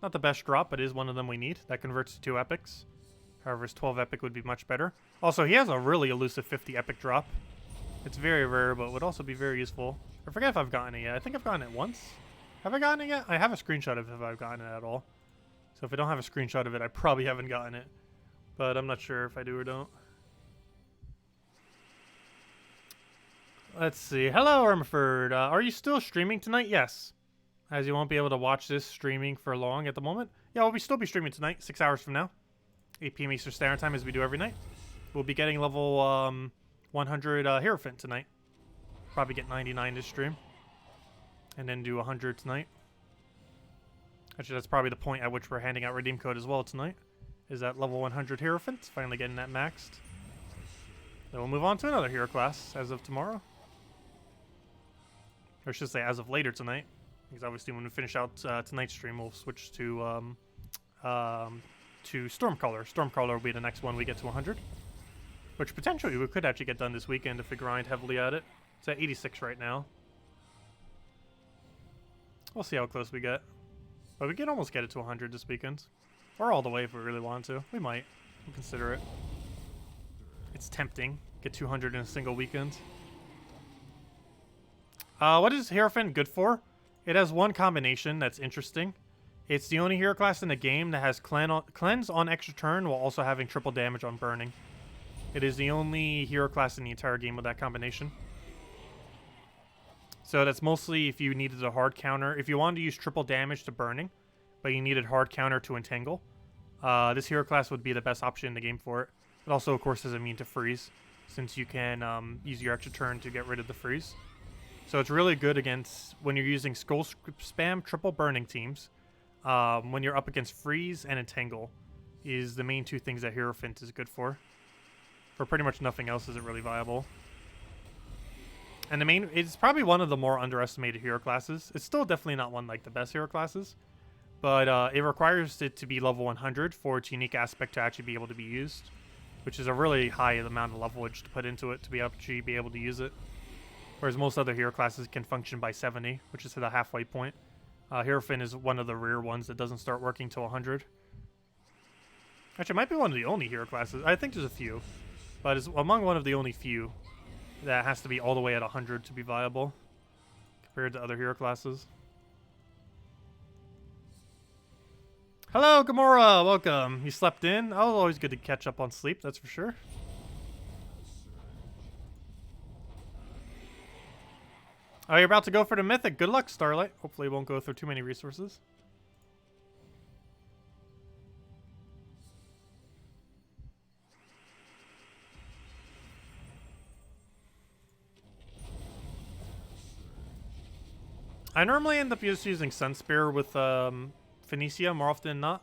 Not the best drop, but is one of them we need. That converts to 2 epics. However, his 12 epic would be much better. Also, he has a really elusive 50 epic drop. It's very rare, but would also be very useful. I forget if I've gotten it yet. I think I've gotten it once. Have I gotten it yet? I have a screenshot of if I've gotten it at all. So if I don't have a screenshot of it, I probably haven't gotten it. But I'm not sure if I do or don't. Let's see. Hello, Ermford. Are you still streaming tonight? Yes. As you won't be able to watch this streaming for long at the moment. Yeah, we'll still be streaming tonight, 6 hours from now. 8 p.m. Eastern Standard Time, as we do every night. We'll be getting level 100 Hierophant tonight. Probably get 99 this stream. And then do 100 tonight. Actually, that's probably the point at which we're handing out redeem code as well tonight. Is that level 100 Hierophant. Finally getting that maxed. Then we'll move on to another hero class as of tomorrow. Or I should say as of later tonight. Because obviously when we finish out tonight's stream, we'll switch to Stormcaller. Stormcaller will be the next one we get to 100. Which potentially we could actually get done this weekend if we grind heavily at it. It's at 86 right now. We'll see how close we get. But we can almost get it to 100 this weekend. Or all the way if we really want to. We might. We'll consider it. It's tempting. Get 200 in a single weekend. What is Hierophant good for? It has one combination that's interesting. It's the only hero class in the game that has cleanse on extra turn while also having triple damage on burning. It is the only hero class in the entire game with that combination. So that's mostly if you needed a hard counter. If you wanted to use triple damage to burning, but you needed hard counter to entangle, this hero class would be the best option in the game for it. It also, of course, is immune to freeze, since you can use your extra turn to get rid of the freeze. So it's really good against when you're using skull spam triple burning teams. When you're up against freeze and entangle is the main 2 things that Hierophant is good for. For pretty much nothing else is it really viable. And it's probably one of the more underestimated hero classes. It's still definitely not one like the best hero classes. But it requires it to be level 100 for its unique aspect to actually be able to be used. Which is a really high amount of levelage to put into it to be able to use it. Whereas most other hero classes can function by 70, which is to the halfway point. Hierophant is one of the rare ones that doesn't start working till 100. Actually, it might be one of the only hero classes. I think there's a few. But it's among one of the only few that has to be all the way at 100 to be viable. Compared to other hero classes. Hello, Gamora! Welcome. You slept in? Oh, always good to catch up on sleep, that's for sure. Oh, you're about to go for the Mythic. Good luck, Starlight. Hopefully it won't go through too many resources. I normally end up just using Sun Spear with Phoenicia more often than not.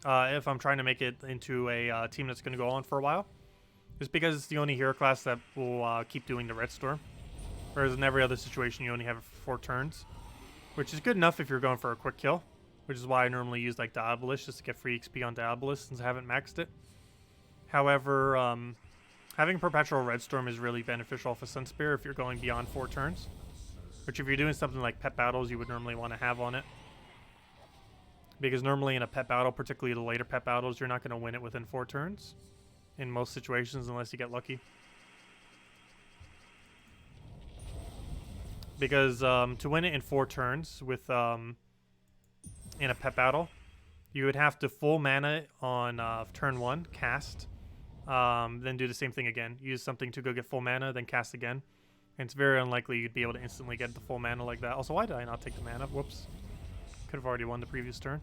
If I'm trying to make it into a team that's going to go on for a while. Just because it's the only hero class that will keep doing the Red Storm. Whereas in every other situation, you only have 4 turns. Which is good enough if you're going for a quick kill. Which is why I normally use like Diabolist just to get free XP on Diabolist since I haven't maxed it. However, having Perpetual Red Storm is really beneficial for Sun Spear if you're going beyond 4 turns. Which if you're doing something like pet battles, you would normally want to have on it. Because normally in a pet battle, particularly the later pet battles, you're not going to win it within 4 turns. In most situations, unless you get lucky. Because to win it in 4 turns with in a pet battle, you would have to full mana on turn 1, cast, then do the same thing again. Use something to go get full mana, then cast again. And it's very unlikely you'd be able to instantly get the full mana like that. Also, why did I not take the mana? Whoops. Could have already won the previous turn.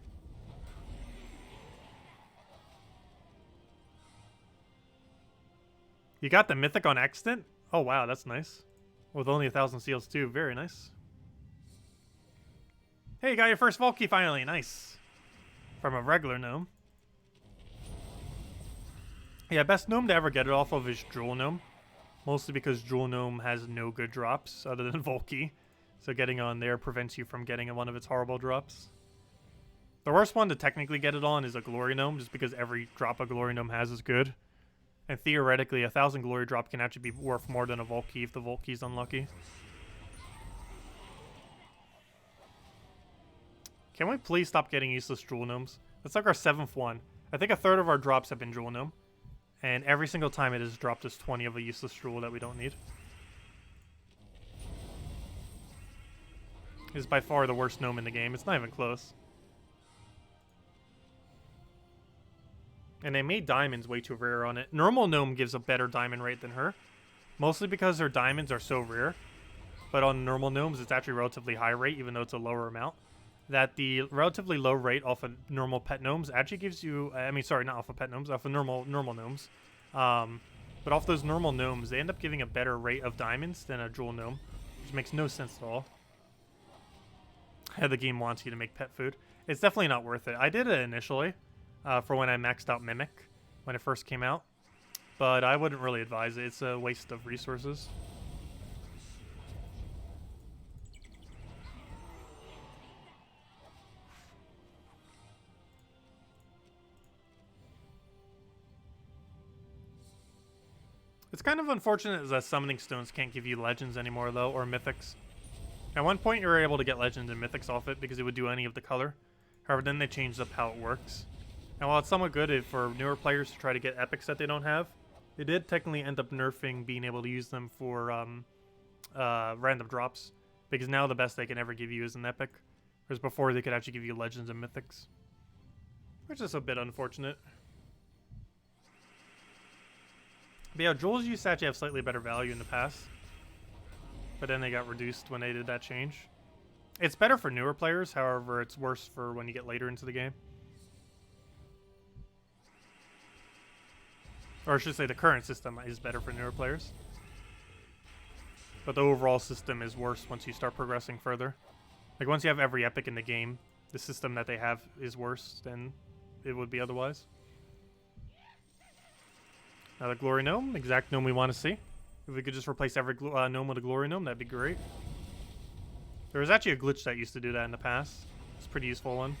You got the Mythic on accident? Oh wow, that's nice. With only 1,000 seals too, very nice. Hey, you got your first Volkey finally, nice. From a regular gnome. Yeah, best gnome to ever get it off of is Jewel Gnome. Mostly because Jewel Gnome has no good drops other than Volkey. So getting on there prevents you from getting one of its horrible drops. The worst one to technically get it on is a Glory Gnome, just because every drop a Glory Gnome has is good. And theoretically, 1,000 Glory drop can actually be worth more than a Volkey if the Volkey's unlucky. Can we please stop getting useless Jewel Gnomes? That's like our 7th one. I think a third of our drops have been Jewel Gnome. And every single time it has dropped us 20 of a useless Jewel that we don't need. It's by far the worst gnome in the game. It's not even close. And they made diamonds way too rare on it. Normal gnome gives a better diamond rate than her. Mostly because her diamonds are so rare. But on normal gnomes, it's actually relatively high rate, even though it's a lower amount. That the relatively low rate off of normal pet gnomes actually gives you... I mean, sorry, not off of pet gnomes, off of normal gnomes. But off those normal gnomes, they end up giving a better rate of diamonds than a jewel gnome. Which makes no sense at all. The game wants you to make pet food. It's definitely not worth it. I did it initially. For when I maxed out Mimic when it first came out. But I wouldn't really advise it. It's a waste of resources. It's kind of unfortunate that summoning stones can't give you legends anymore though, or mythics. At one point you were able to get legends and mythics off it because it would do any of the color. However, then they changed up how it works. And while it's somewhat good for newer players to try to get epics that they don't have, they did technically end up nerfing being able to use them for random drops. Because now the best they can ever give you is an epic. Whereas before they could actually give you legends and mythics. Which is a bit unfortunate. But yeah, jewels used to actually have slightly better value in the past. But then they got reduced when they did that change. It's better for newer players, however it's worse for when you get later into the game. Or I should say the current system is better for newer players. But the overall system is worse once you start progressing further. Like once you have every epic in the game, the system that they have is worse than it would be otherwise. Another Glory Gnome, exact gnome we want to see. If we could just replace every gnome with a Glory Gnome, that'd be great. There was actually a glitch that used to do that in the past. It's a pretty useful one.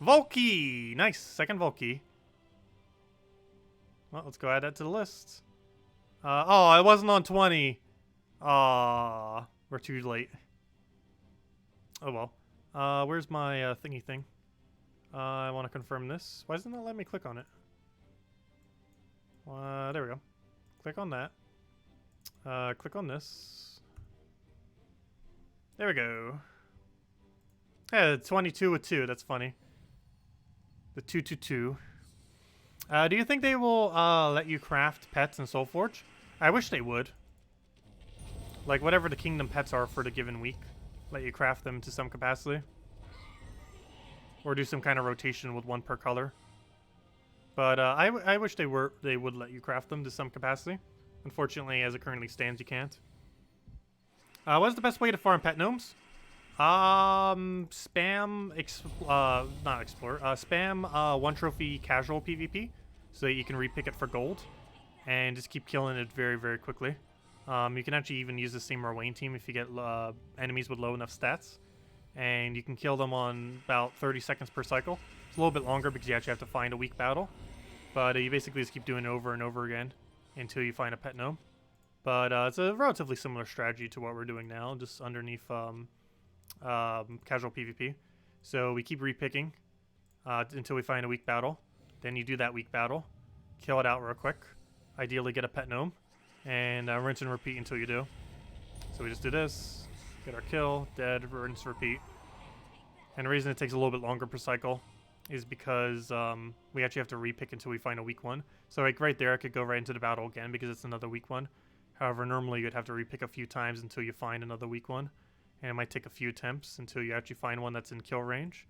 Volkey! Nice, second Volkey. Well, let's go add that to the list. Oh, I wasn't on 20. Aw, we're too late. Oh well. Where's my thingy thing? I want to confirm this. Why doesn't it let me click on it? There we go. Click on that. Click on this. There we go. Yeah, 22 with 2. That's funny. The 222. Do you think they will let you craft pets in Soulforge? I wish they would. Like whatever the kingdom pets are for the given week, let you craft them to some capacity. Or do some kind of rotation with one per color. But I wish they would let you craft them to some capacity. Unfortunately, as it currently stands, you can't. What's the best way to farm pet gnomes? Spam, not explore, spam 1 trophy casual PvP so that you can repick it for gold and just keep killing it very, very quickly. You can actually even use the same Wayne team if you get enemies with low enough stats, and you can kill them on about 30 seconds per cycle. It's a little bit longer because you actually have to find a weak battle, but you basically just keep doing it over and over again until you find a pet gnome. But it's a relatively similar strategy to what we're doing now, just underneath casual PvP. So we keep repicking until we find a weak battle. Then you do that weak battle, kill it out real quick, ideally get a pet gnome, and rinse and repeat until you do. So we just do this, get our kill, dead, rinse, repeat. And the reason it takes a little bit longer per cycle is because we actually have to repick until we find a weak one. So like right there, I could go right into the battle again because it's another weak one. However, normally you'd have to repick a few times until you find another weak one. And it might take a few attempts until you actually find one that's in kill range.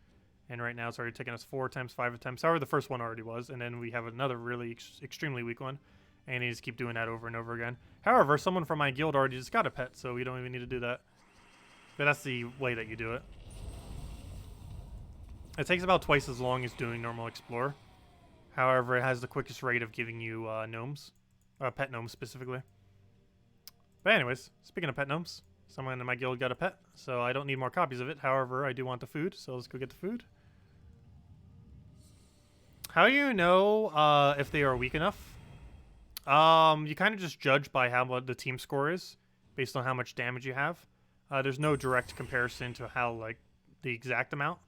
And right now it's already taken us 4 attempts, 5 attempts. However, the first one already was. And then we have another really extremely weak one. And you just keep doing that over and over again. However, someone from my guild already just got a pet, so we don't even need to do that. But that's the way that you do it. It takes about twice as long as doing normal Explorer. However, it has the quickest rate of giving you gnomes. Pet gnomes specifically. But anyways, speaking of pet gnomes, someone in my guild got a pet, so I don't need more copies of it. However, I do want the food, so let's go get the food. How do you know if they are weak enough? You kind of just judge by what the team score is, based on how much damage you have. There's no direct comparison to how, like, the exact amount,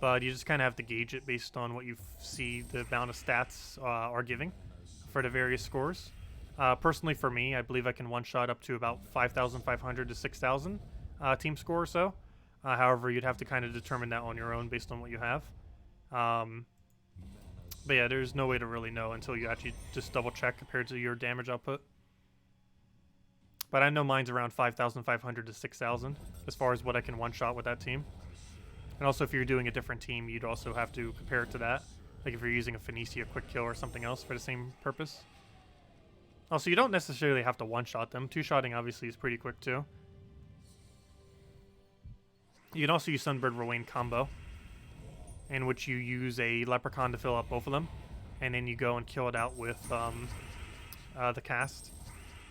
but you just kind of have to gauge it based on what you see the amount of stats are giving for the various scores. Personally, for me, I believe I can one-shot up to about 5,500 to 6,000 team score or so. However, you'd have to kind of determine that on your own based on what you have. But yeah, there's no way to really know until you actually just double-check compared to your damage output. But I know mine's around 5,500 to 6,000 as far as what I can one-shot with that team. And also, if you're doing a different team, you'd also have to compare it to that. Like if you're using a Phoenicia quick kill or something else for the same purpose. Also, you don't necessarily have to one-shot them. Two-shotting obviously is pretty quick too. You can also use Sunbird Rowan combo, in which you use a Leprechaun to fill up both of them, and then you go and kill it out with the cast,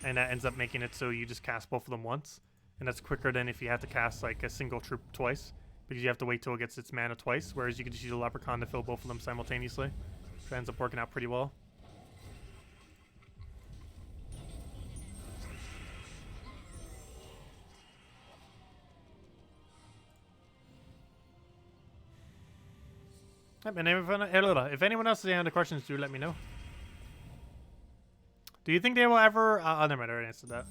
and that ends up making it so you just cast both of them once, and that's quicker than if you have to cast like a single troop twice, because you have to wait till it gets its mana twice, whereas you can just use a Leprechaun to fill both of them simultaneously. So it ends up working out pretty well. And if anyone else has any other questions, do let me know. Do you think they will ever... oh, never mind, I already answered that.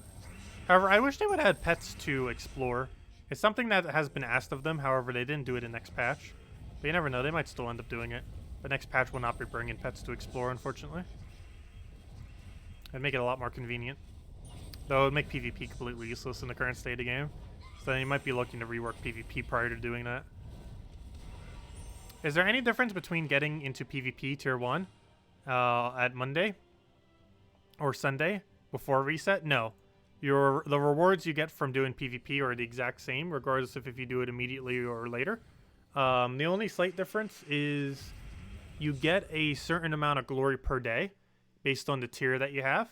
However, I wish they would have had pets to explore. It's something that has been asked of them, however, they didn't do it in next patch. But you never know, they might still end up doing it. But next patch will not be bringing pets to explore, unfortunately. It'd make it a lot more convenient. Though it would make PvP completely useless in the current state of the game. So then you might be looking to rework PvP prior to doing that. Is there any difference between getting into PvP Tier 1 at Monday or Sunday before reset? No. The rewards you get from doing PvP are the exact same, regardless of if you do it immediately or later. The only slight difference is you get a certain amount of glory per day based on the tier that you have.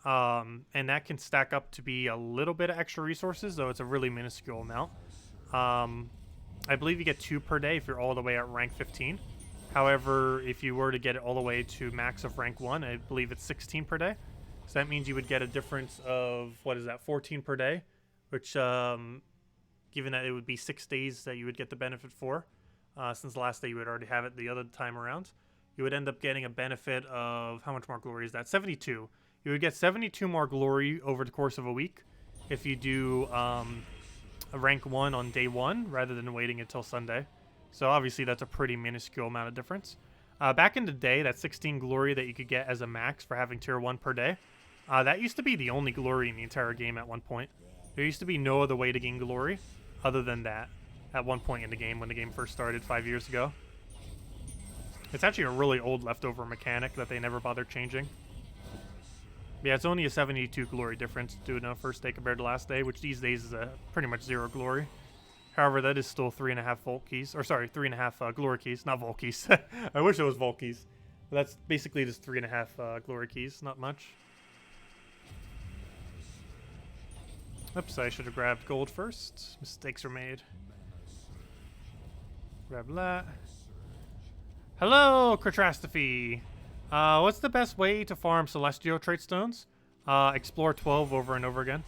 And that can stack up to be a little bit of extra resources, though it's a really minuscule amount. I believe you get 2 per day if you're all the way at rank 15. However, if you were to get it all the way to max of rank 1, I believe it's 16 per day. So that means you would get a difference of, what is that, 14 per day? Which, given that it would be 6 days that you would get the benefit for, since the last day you would already have it the other time around, you would end up getting a benefit of, how much more glory is that? 72. You would get 72 more glory over the course of a week if you do... a rank 1 on day 1 rather than waiting until Sunday. So obviously that's a pretty minuscule amount of difference. Back in the day, that 16 glory that you could get as a max for having tier 1 per day, that used to be the only glory in the entire game at one point. There used to be no other way to gain glory other than that at one point in the game when the game first started 5 years ago. It's actually a really old leftover mechanic that they never bothered changing. Yeah, it's only a 72 glory difference doing a first day compared to last day, which these days is pretty much 0 glory. However, that is still 3.5 Volt keys. Or sorry, 3.5 glory keys, not Volt keys. I wish it was Volt keys. But that's basically just 3.5 glory keys, not much. Oops, I should have grabbed gold first. Mistakes were made. Grab that. Hello, Catastrophe. What's the best way to farm Celestial trait stones? Explore 12 over and over again.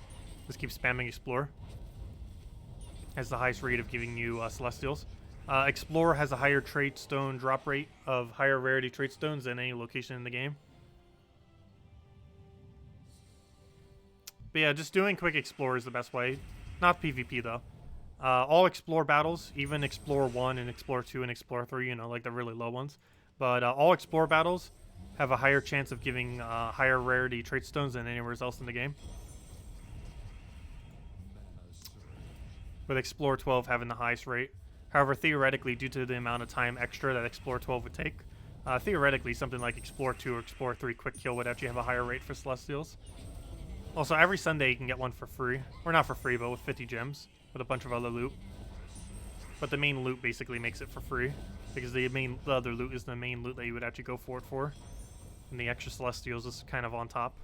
Just keep spamming Explore. Has the highest rate of giving you Celestials. Explore has a higher trait stone drop rate of higher rarity trait stones than any location in the game. But yeah, just doing quick Explore is the best way. Not PvP though. All Explore battles, even Explore 1 and Explore 2 and Explore 3, you know, like the really low ones. But all Explore battles have a higher chance of giving higher rarity trait stones than anywhere else in the game. With Explore 12 having the highest rate. However, theoretically, due to the amount of time extra that Explore 12 would take, theoretically something like Explore 2 or Explore 3 quick kill would actually have a higher rate for Celestials. Also, every Sunday you can get one for free. Or not for free, but with 50 gems. With a bunch of other loot. But the main loot basically makes it for free. Because the other loot is the main loot that you would actually go for it for. And the extra Celestials is kind of on top.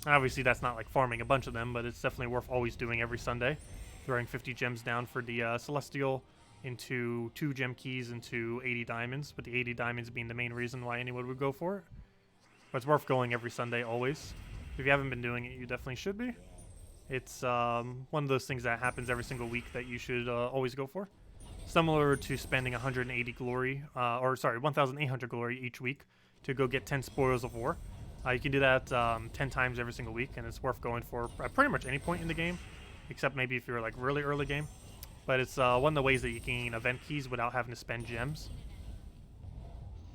Obviously, that's not like farming a bunch of them, but it's definitely worth always doing every Sunday. Throwing 50 gems down for the Celestial into 2 gem keys into 80 diamonds. But the 80 diamonds being the main reason why anyone would go for it. But it's worth going every Sunday always. If you haven't been doing it, you definitely should be. It's one of those things that happens every single week that you should always go for. Similar to spending 180 glory, 1,800 glory each week to go get 10 spoils of war. You can do that 10 times every single week, and it's worth going for at pretty much any point in the game, except maybe if you're like really early game. But it's one of the ways that you can gain event keys without having to spend gems.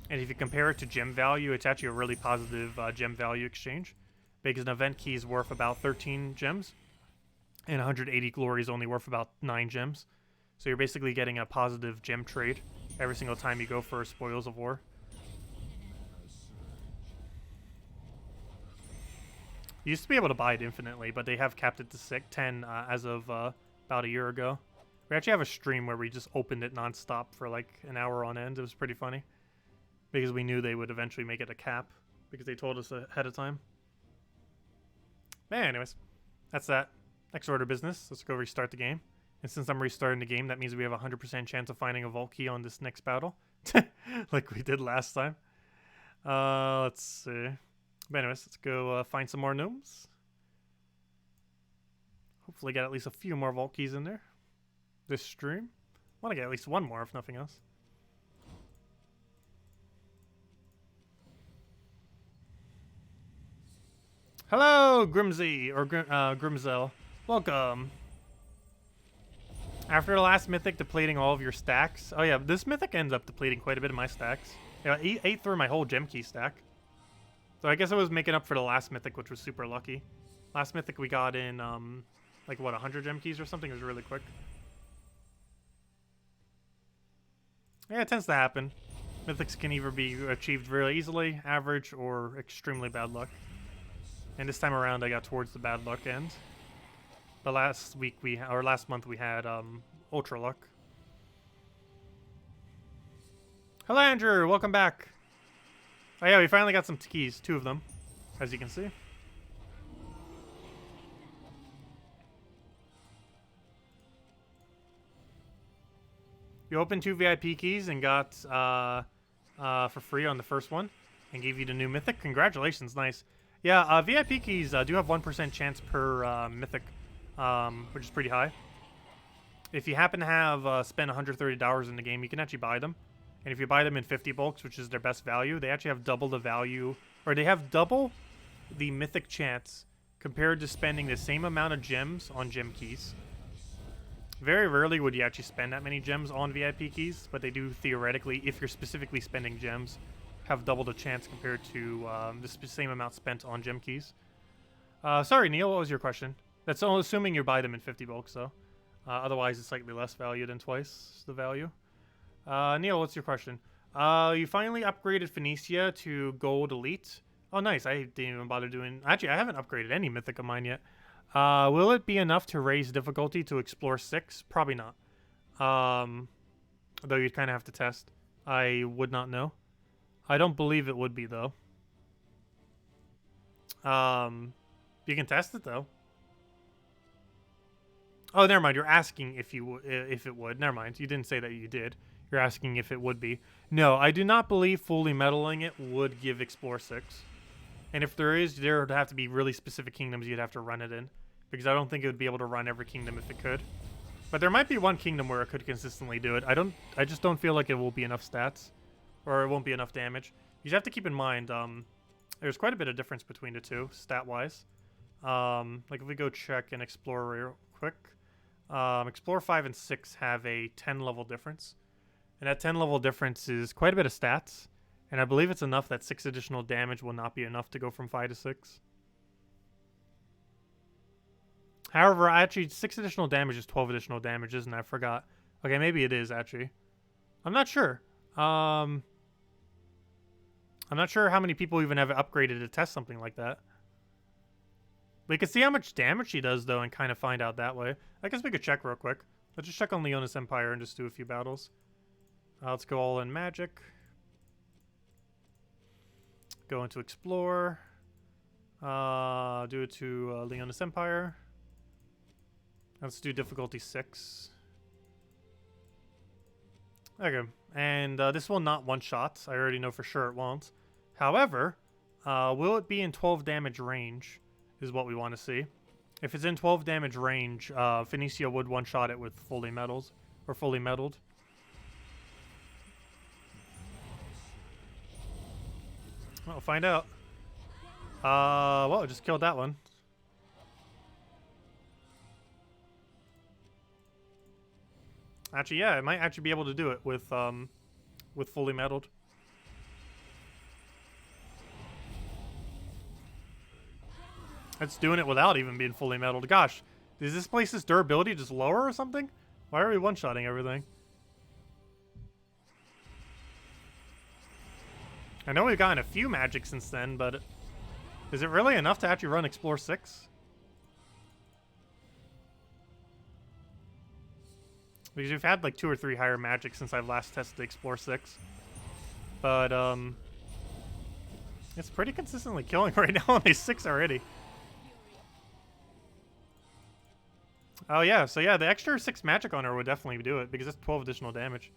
And if you compare it to gem value, it's actually a really positive gem value exchange. Because an event key is worth about 13 gems, and 180 glory is only worth about 9 gems. So you're basically getting a positive gem trade every single time you go for Spoils of War. You used to be able to buy it infinitely, but they have capped it to 10 as of about a year ago. We actually have a stream where we just opened it non-stop for like an hour on end. It was pretty funny. Because we knew they would eventually make it a cap, because they told us ahead of time. But anyways, that's that. Next order of business. Let's go restart the game. And since I'm restarting the game, that means we have a 100% chance of finding a vault key on this next battle. Like we did last time. Let's see. But anyways, let's go find some more gnomes. Hopefully get at least a few more vault keys in there. This stream. I want to get at least one more, if nothing else. Hello, Grimsy, or Grimzel. Welcome. After the last mythic depleting all of your stacks. Oh yeah, this mythic ends up depleting quite a bit of my stacks. Yeah, ate through my whole gem key stack. So I guess I was making up for the last mythic, which was super lucky. Last mythic we got in, like what, 100 gem keys or something? It was really quick. Yeah, it tends to happen. Mythics can either be achieved really easily, average, or extremely bad luck. And this time around, I got towards the bad luck end. But last month we had ultra luck. Hello, Andrew. Welcome back. Oh yeah, we finally got some keys, 2 of them, as you can see. You opened 2 VIP keys and got for free on the first one, and gave you the new mythic. Congratulations, nice. Yeah, VIP keys do have 1% chance per mythic, which is pretty high. If you happen to have spent $130 in the game, you can actually buy them. And if you buy them in 50 bulks, which is their best value, they actually have double the value, or they have double the mythic chance compared to spending the same amount of gems on gem keys. Very rarely would you actually spend that many gems on VIP keys, but they do theoretically, if you're specifically spending gems, have double the chance compared to the same amount spent on gem keys. Sorry, Neil, what was your question? That's all assuming you buy them in 50 bulks, though. Otherwise, it's slightly less value than twice the value. Neil, what's your question? You finally upgraded Phoenicia to Gold Elite. Oh, nice. I didn't even bother doing... Actually, I haven't upgraded any Mythic of mine yet. Will it be enough to raise difficulty to explore 6? Probably not. Though you'd kind of have to test. I would not know. I don't believe it would be, though. You can test it, though. Oh, never mind. You're asking if it would. Never mind. You didn't say that you did. You're asking if it would be. No, I do not believe fully meddling it would give Explore 6. And if there is, there would have to be really specific kingdoms you'd have to run it in. Because I don't think it would be able to run every kingdom if it could. But there might be one kingdom where it could consistently do it. I just don't feel like it will be enough stats. Or it won't be enough damage. You have to keep in mind, there's quite a bit of difference between the two, stat-wise. Like if we go check and explore real quick. Explore 5 and 6 have a 10 level difference. And that 10 level difference is quite a bit of stats. And I believe it's enough that 6 additional damage will not be enough to go from 5 to 6. However, actually, 6 additional damage is 12 additional damage, isn't it? I forgot. Okay, maybe it is, actually. I'm not sure. I'm not sure how many people even have it upgraded to test something like that. We can see how much damage she does, though, and kind of find out that way. I guess we could check real quick. Let's just check on Leonis Empire and just do a few battles. Let's go all in magic. Go into explore. Do it to Leonis Empire. Let's do difficulty 6. Okay, and this will not one-shot. I already know for sure it won't. However, will it be in 12 damage range is what we want to see. If it's in 12 damage range, Phoenicia would one-shot it with fully meddled, or fully meddled. We'll find out. Well, I just killed that one. Actually, yeah, it might actually be able to do it with fully meddled. It's doing it without even being fully meddled. Gosh, is this place's durability just lower or something? Why are we one-shotting everything? I know we've gotten a few magic since then, but is it really enough to actually run Explore 6? Because we've had like 2 or 3 higher magic since I've last tested Explore 6. But, it's pretty consistently killing right now on a 6 already. Oh yeah, so yeah, the extra 6 magic on her would definitely do it, because that's 12 additional damage.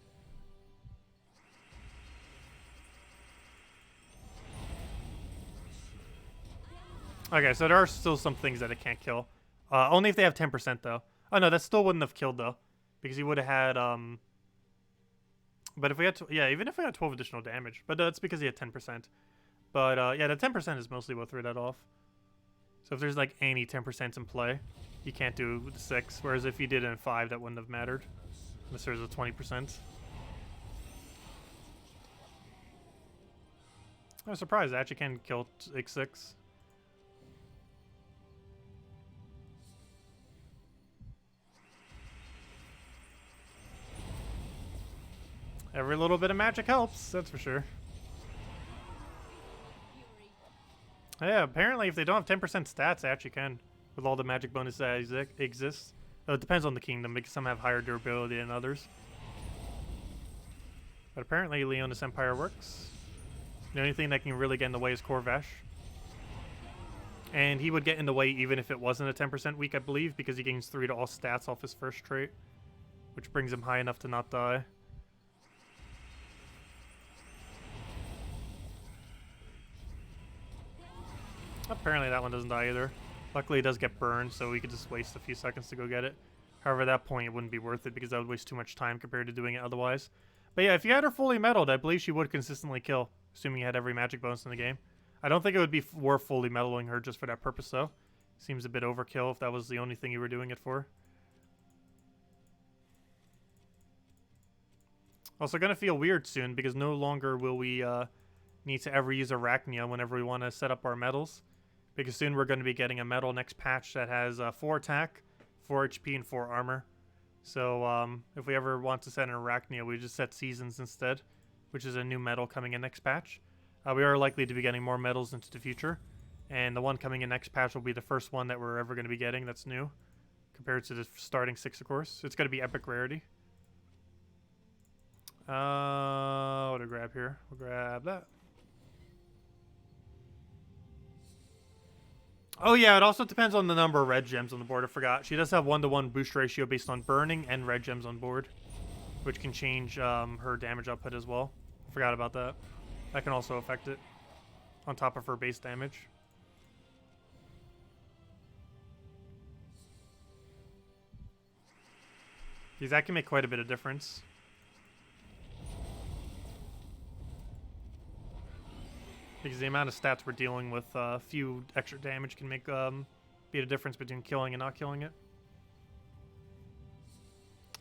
Okay, so there are still some things that it can't kill. Only if they have 10% though. Oh no, that still wouldn't have killed though. Because he would have had, but if we had, yeah, even if we had 12 additional damage. But that's because he had 10%. But, yeah, the 10% is mostly what threw that off. So if there's, like, any 10% in play, you can't do the 6. Whereas if you did it in 5, that wouldn't have mattered. Unless there's a 20%. I'm surprised it actually can kill X6. Every little bit of magic helps, that's for sure. Yeah, apparently if they don't have 10% stats, they actually can. With all the magic bonus that exists. It depends on the kingdom, because some have higher durability than others. But apparently Leonis Empire works. The only thing that can really get in the way is Corvash. And he would get in the way even if it wasn't a 10% weak, I believe, because he gains 3 to all stats off his first trait. Which brings him high enough to not die. Apparently that one doesn't die either. Luckily it does get burned, so we could just waste a few seconds to go get it. However, at that point it wouldn't be worth it because that would waste too much time compared to doing it otherwise. But yeah, if you had her fully meddled, I believe she would consistently kill, assuming you had every magic bonus in the game. I don't think it would be worth fully meddling her just for that purpose though. Seems a bit overkill if that was the only thing you were doing it for. Also gonna feel weird soon because no longer will we need to ever use Arachnia whenever we want to set up our medals. Because soon we're going to be getting a medal next patch that has 4 attack, 4 HP, and 4 armor. So if we ever want to set an Arachnia, we just set Seasons instead, which is a new medal coming in next patch. We are likely to be getting more medals into the future, and the one coming in next patch will be the first one that we're ever going to be getting that's new, compared to the starting 6, of course. It's going to be epic rarity. What to grab here? We'll grab that. Oh yeah, it also depends on the number of red gems on the board. I forgot. She does have 1-to-1 boost ratio based on burning and red gems on board, which can change her damage output as well. Forgot about that. That can also affect it on top of her base damage. Because that can make quite a bit of difference. Because the amount of stats we're dealing with, a few extra damage can make be the difference between killing and not killing it.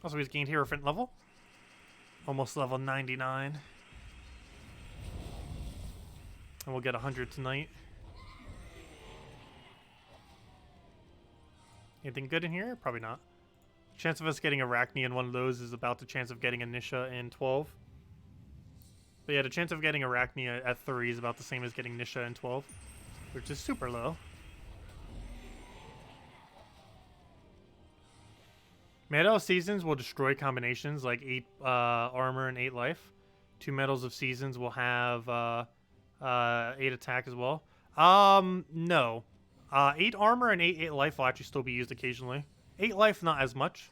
Also, he's gained Hierophant level. Almost level 99. And we'll get 100 tonight. Anything good in here? Probably not. Chance of us getting Arachne in one of those is about the chance of getting a Nysha in 12. But yeah, the chance of getting Arachne at 3 is about the same as getting Nysha in 12, which is super low. Medal of Seasons will destroy combinations like 8 armor and 8 life. 2 Medals of Seasons will have 8 attack as well. No. 8 armor and 8 life will actually still be used occasionally. 8 life, not as much.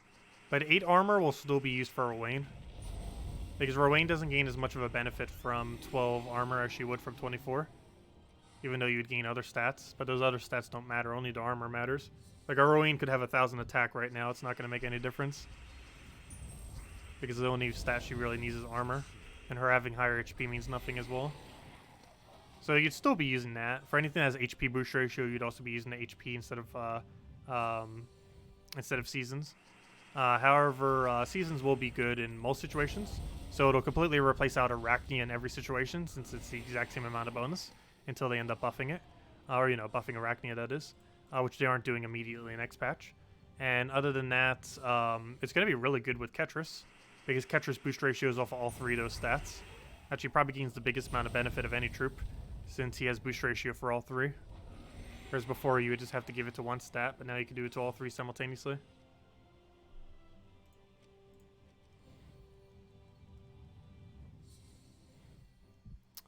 But 8 armor will still be used for Rowain. Because Rowain doesn't gain as much of a benefit from 12 armor as she would from 24. Even though you'd gain other stats. But those other stats don't matter. Only the armor matters. Like, our Rowain could have 1,000 attack right now. It's not going to make any difference. Because the only stat she really needs is armor. And her having higher HP means nothing as well. So you'd still be using that. For anything that has HP boost ratio, you'd also be using the HP instead of Seasons. However, Seasons will be good in most situations. So it'll completely replace out Arachne in every situation, since it's the exact same amount of bonus, until they end up buffing it. Or, you know, buffing Arachne, that is. Which they aren't doing immediately in next patch. And other than that, it's going to be really good with Ketris, because Ketris boost ratio is off all 3 of those stats. Actually, probably gains the biggest amount of benefit of any troop, since he has boost ratio for all 3. Whereas before, you would just have to give it to one stat, but now you can do it to all 3 simultaneously.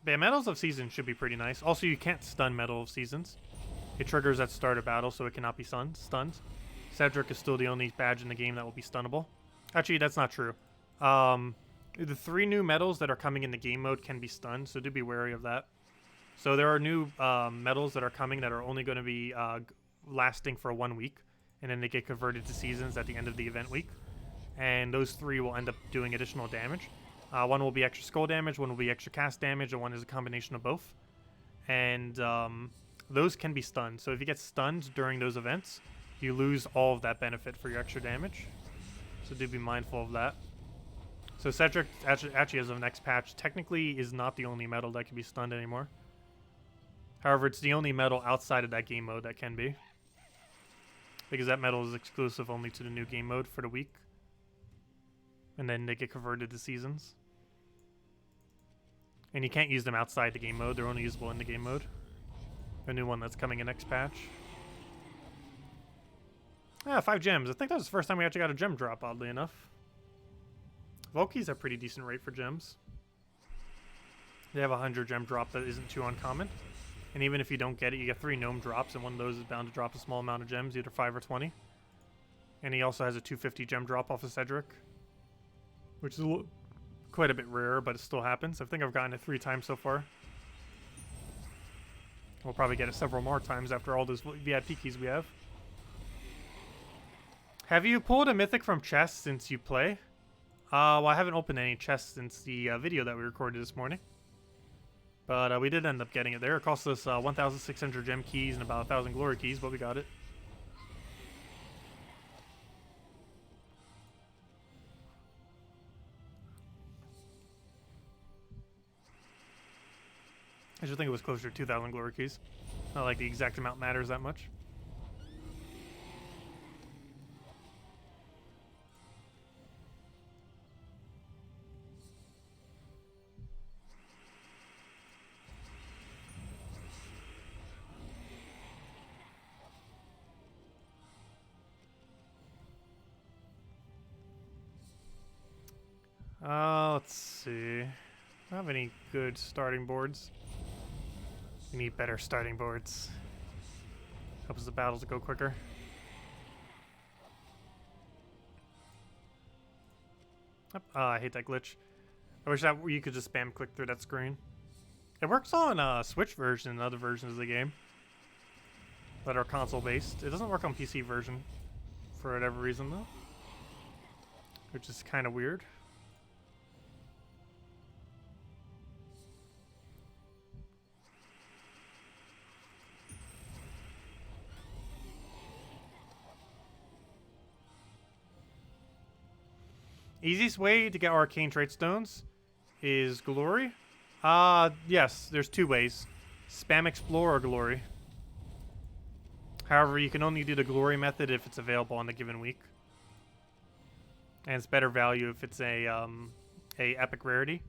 But yeah, Medals of Seasons should be pretty nice. Also, you can't stun Medal of Seasons. It triggers at start of battle, so it cannot be stunned. Cedric is still the only badge in the game that will be stunnable. Actually, that's not true. The 3 new medals that are coming in the game mode can be stunned, so do be wary of that. So there are new medals that are coming that are only going to be lasting for 1 week, and then they get converted to seasons at the end of the event week. And those 3 will end up doing additional damage. One will be extra skull damage, one will be extra cast damage, and one is a combination of both. And those can be stunned. So if you get stunned during those events, you lose all of that benefit for your extra damage. So do be mindful of that. So Cedric, actually as of next patch, technically is not the only medal that can be stunned anymore. However, it's the only medal outside of that game mode that can be. Because that medal is exclusive only to the new game mode for the week. And then they get converted to seasons. And you can't use them outside the game mode. They're only usable in the game mode. The new one that's coming in next patch. Ah, 5 gems. I think that was the first time we actually got a gem drop, oddly enough. Volkies have pretty decent rate for gems. They have a 100 gem drop that isn't too uncommon. And even if you don't get it, you get 3 gnome drops, and one of those is bound to drop a small amount of gems, either 5 or 20. And he also has a 250 gem drop off of Cedric, which is quite a bit rarer, but it still happens. I think I've gotten it 3 times so far. We'll probably get it several more times after all those VIP keys we have. Have you pulled a mythic from chest since you play? Well, I haven't opened any chests since the video that we recorded this morning. But we did end up getting it there. It cost us 1,600 gem keys and about 1,000 glory keys, but we got it. I should think it was closer to 2,000 glory keys. Not like the exact amount matters that much. Let's see. I don't have any good starting boards. We need better starting boards. Helps the battles go quicker. I hate that glitch. I wish that you could just spam click through that screen. It works on Switch version and other versions of the game that are console based. It doesn't work on PC version for whatever reason though, which is kind of weird. Easiest way to get arcane trait stones is glory. Yes, there's two ways. Spam explore or glory. However, you can only do the glory method if it's available on the given week. And it's better value if it's a epic rarity,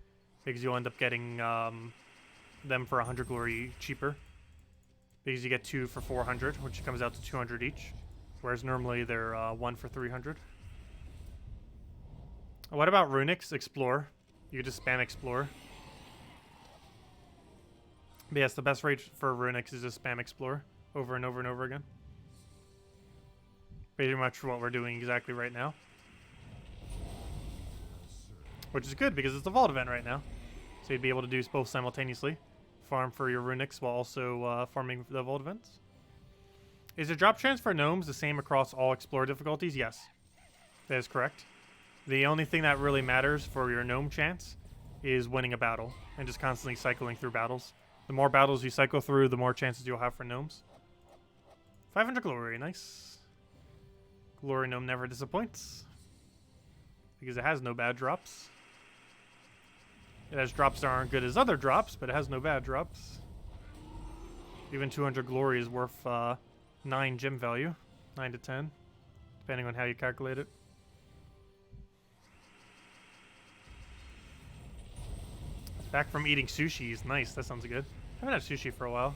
because you'll end up getting them for 100 glory cheaper. Because you get 2 for 400, which comes out to 200 each. Whereas normally they're 1 for 300. What about runics? Explore. You just spam explore. But yes, the best rate for runics is just spam explore over and over and over again. Pretty much what we're doing exactly right now. Which is good because it's a vault event right now. So you'd be able to do both simultaneously. Farm for your runics while also farming the vault events. Is the drop chance for gnomes the same across all explore difficulties? Yes. That is correct. The only thing that really matters for your gnome chance is winning a battle and just constantly cycling through battles. The more battles you cycle through, the more chances you'll have for gnomes. 500 glory, nice. Glory gnome never disappoints because it has no bad drops. It has drops that aren't good as other drops, but it has no bad drops. Even 200 glory is worth 9 gem value, 9 to 10, depending on how you calculate it. Back from eating sushi. Nice, that sounds good. I haven't had sushi for a while.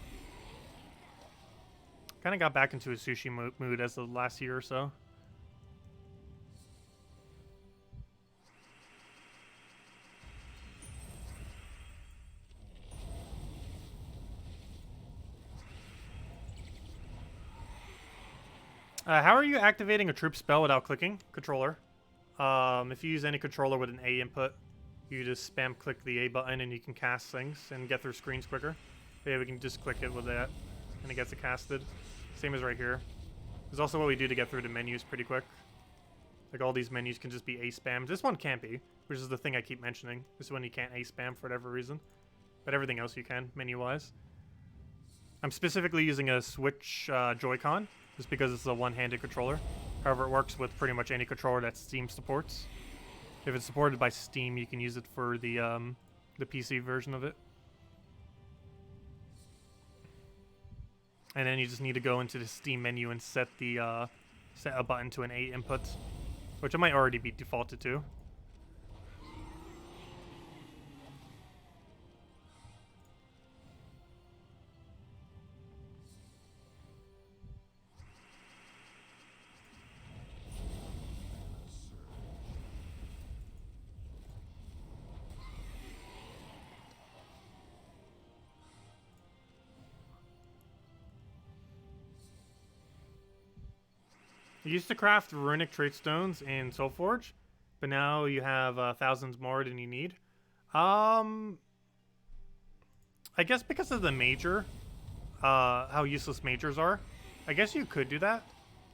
Kind of got back into a sushi mood as the last year or so. How are you activating a troop spell without clicking? Controller. If you use any controller with an A input, you just spam click the A button and you can cast things and get through screens quicker. But yeah, we can just click it with that and it gets it casted. Same as right here. There's also what we do to get through the menus pretty quick. Like all these menus can just be A spam. This one can't be, which is the thing I keep mentioning. This one you can't A spam for whatever reason. But everything else you can, menu-wise. I'm specifically using a Switch Joy-Con, just because it's a one-handed controller. However, it works with pretty much any controller that Steam supports. If it's supported by Steam, you can use it for the PC version of it. And then you just need to go into the Steam menu and set the set a button to an A input, which it might already be defaulted to. You used to craft runic trait stones in Soulforge, but now you have thousands more than you need. I guess because of the major, how useless majors are, I guess you could do that.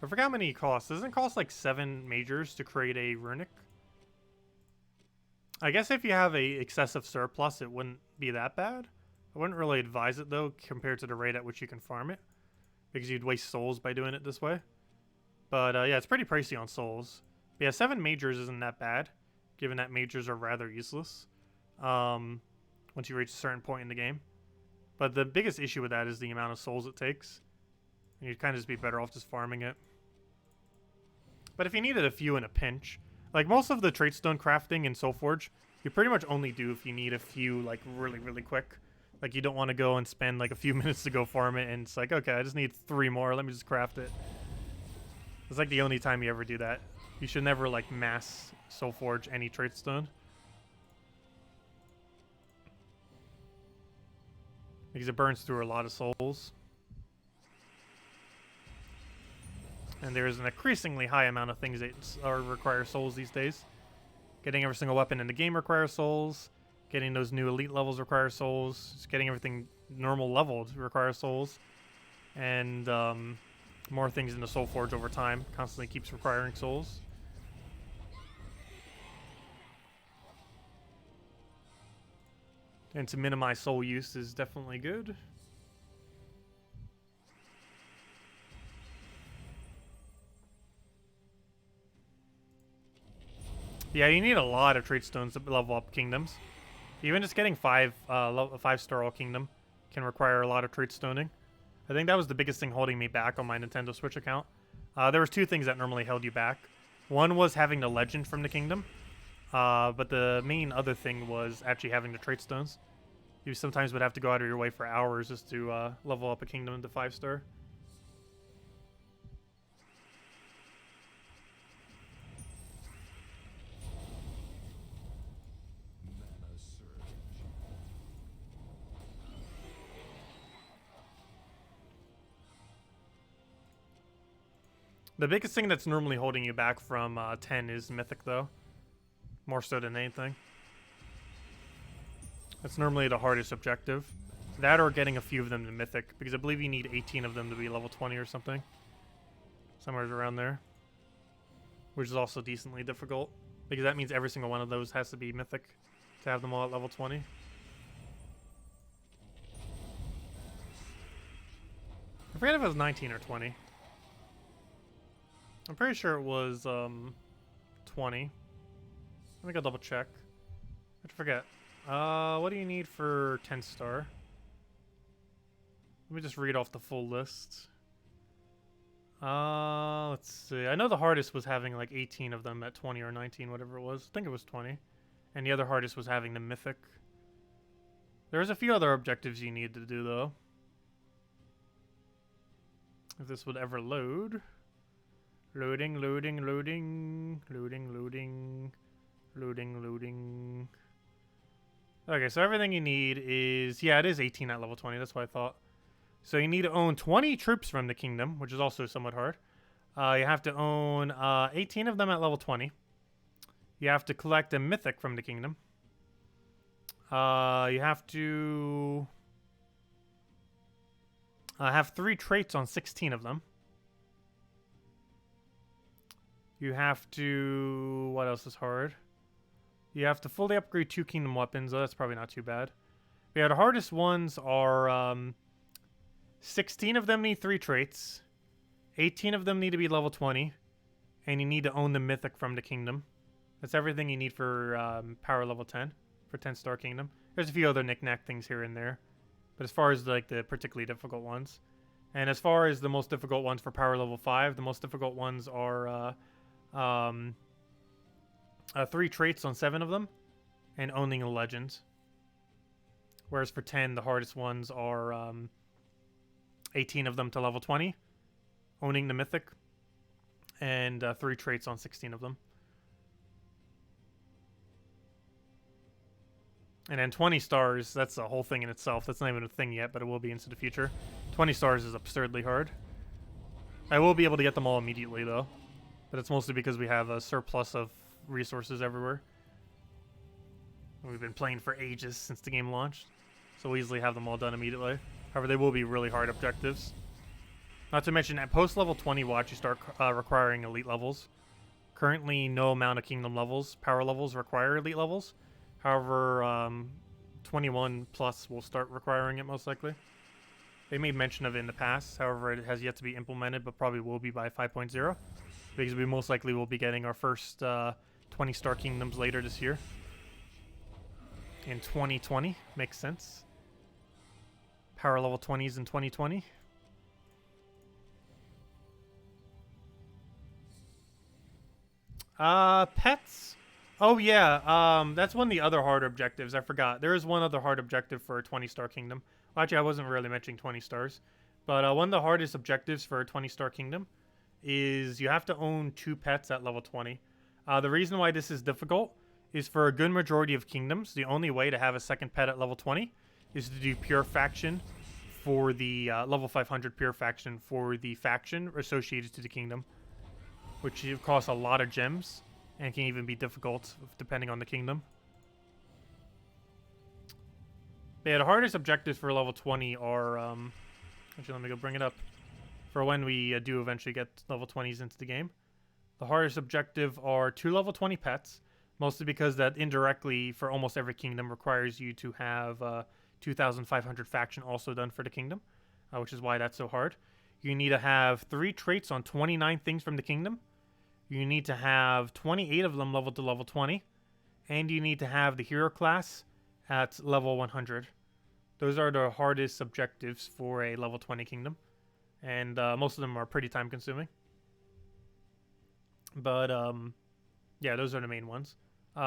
I forgot how many it costs. Doesn't it cost like 7 majors to create a runic? I guess if you have a excessive surplus, it wouldn't be that bad. I wouldn't really advise it though, compared to the rate at which you can farm it, because you'd waste souls by doing it this way. But yeah, it's pretty pricey on souls. But yeah, 7 majors isn't that bad, given that majors are rather useless once you reach a certain point in the game. But the biggest issue with that is the amount of souls it takes. And you'd kind of just be better off just farming it. But if you needed a few in a pinch, like most of the trait stone crafting in Soulforge, you pretty much only do if you need a few like really, really quick. Like you don't want to go and spend like a few minutes to go farm it and it's like, okay, I just need 3 more, let me just craft it. It's like the only time you ever do that. You should never like mass Soulforge any trait stone. because it burns through a lot of souls. And there's an increasingly high amount of things that require souls these days. Getting every single weapon in the game requires souls. Getting those new elite levels requires souls. Just getting everything normal leveled requires souls. And more things in the Soul Forge over time constantly keeps requiring souls. And to minimize soul use is definitely good. Yeah, you need a lot of trait stones to level up kingdoms. Even just getting 5-star all kingdom can require a lot of trait stoning. I think that was the biggest thing holding me back on my Nintendo Switch account. There was 2 things that normally held you back. One was having the legend from the kingdom, but the main other thing was actually having the trait stones. You sometimes would have to go out of your way for hours just to level up a kingdom into 5-star. The biggest thing that's normally holding you back from 10 is Mythic, though. More so than anything. That's normally the hardest objective. That or getting a few of them to Mythic, because I believe you need 18 of them to be level 20 or something. Somewhere around there. Which is also decently difficult, because that means every single one of those has to be Mythic to have them all at level 20. I forget if it was 19 or 20. I'm pretty sure it was 20. Let me go double check. I forget. What do you need for 10-star? Let me just read off the full list. Let's see. I know the hardest was having like 18 of them at 20 or 19, whatever it was. I think it was 20. And the other hardest was having the Mythic. There's a few other objectives you need to do, though. If this would ever load. Loading, loading, loading, loading, loading, loading, loading. Okay, so everything you need is... Yeah, it is 18 at level 20. That's what I thought. So you need to own 20 troops from the kingdom, which is also somewhat hard. You have to own 18 of them at level 20. You have to collect a Mythic from the kingdom. You have to... have 3 traits on 16 of them. You have to... What else is hard? You have to fully upgrade 2 kingdom weapons. Oh, that's probably not too bad. Yeah, the hardest ones are... 16 of them need 3 traits. 18 of them need to be level 20. And you need to own the Mythic from the kingdom. That's everything you need for power level 10. For 10-star kingdom. There's a few other knick-knack things here and there. But as far as like the particularly difficult ones. And as far as the most difficult ones for power level 5, the most difficult ones are... 3 traits on 7 of them, and owning a legend. Whereas for 10, the hardest ones are 18 of them to level 20, owning the Mythic, and 3 traits on 16 of them. And then 20 stars, that's a whole thing in itself. That's not even a thing yet, but it will be into the future. 20 stars is absurdly hard. I will be able to get them all immediately, though. But it's mostly because we have a surplus of resources everywhere. We've been playing for ages since the game launched, so we'll easily have them all done immediately. However, they will be really hard objectives. Not to mention, at post-level 20, we'll actually start requiring elite levels. Currently, no amount of kingdom levels, power levels, require elite levels. However, 21 plus will start requiring it most likely. They made mention of it in the past, however, it has yet to be implemented, but probably will be by 5.0. Because we most likely will be getting our first 20-star kingdoms later this year. In 2020. Makes sense. Power level 20s in 2020. Pets? Oh, yeah. That's one of the other hard objectives. I forgot. There is one other hard objective for a 20-star kingdom. Well, actually, I wasn't really mentioning 20 stars. But one of the hardest objectives for a 20-star kingdom is you have to own 2 pets at level 20. The reason why this is difficult is for a good majority of kingdoms, the only way to have a second pet at level 20 is to do pure faction for the level 500 pure faction for the faction associated to the kingdom, which costs a lot of gems and can even be difficult depending on the kingdom. But yeah, the hardest objectives for level 20 are, actually let me go bring it up, for when we do eventually get level 20s into the game. The hardest objective are 2 level 20 pets, mostly because that indirectly for almost every kingdom requires you to have 2,500 faction also done for the kingdom, which is why that's so hard. You need to have 3 traits on 29 things from the kingdom. You need to have 28 of them leveled to level 20. And you need to have the hero class at level 100. Those are the hardest objectives for a level 20 kingdom. And most of them are pretty time consuming. But yeah, those are the main ones. 2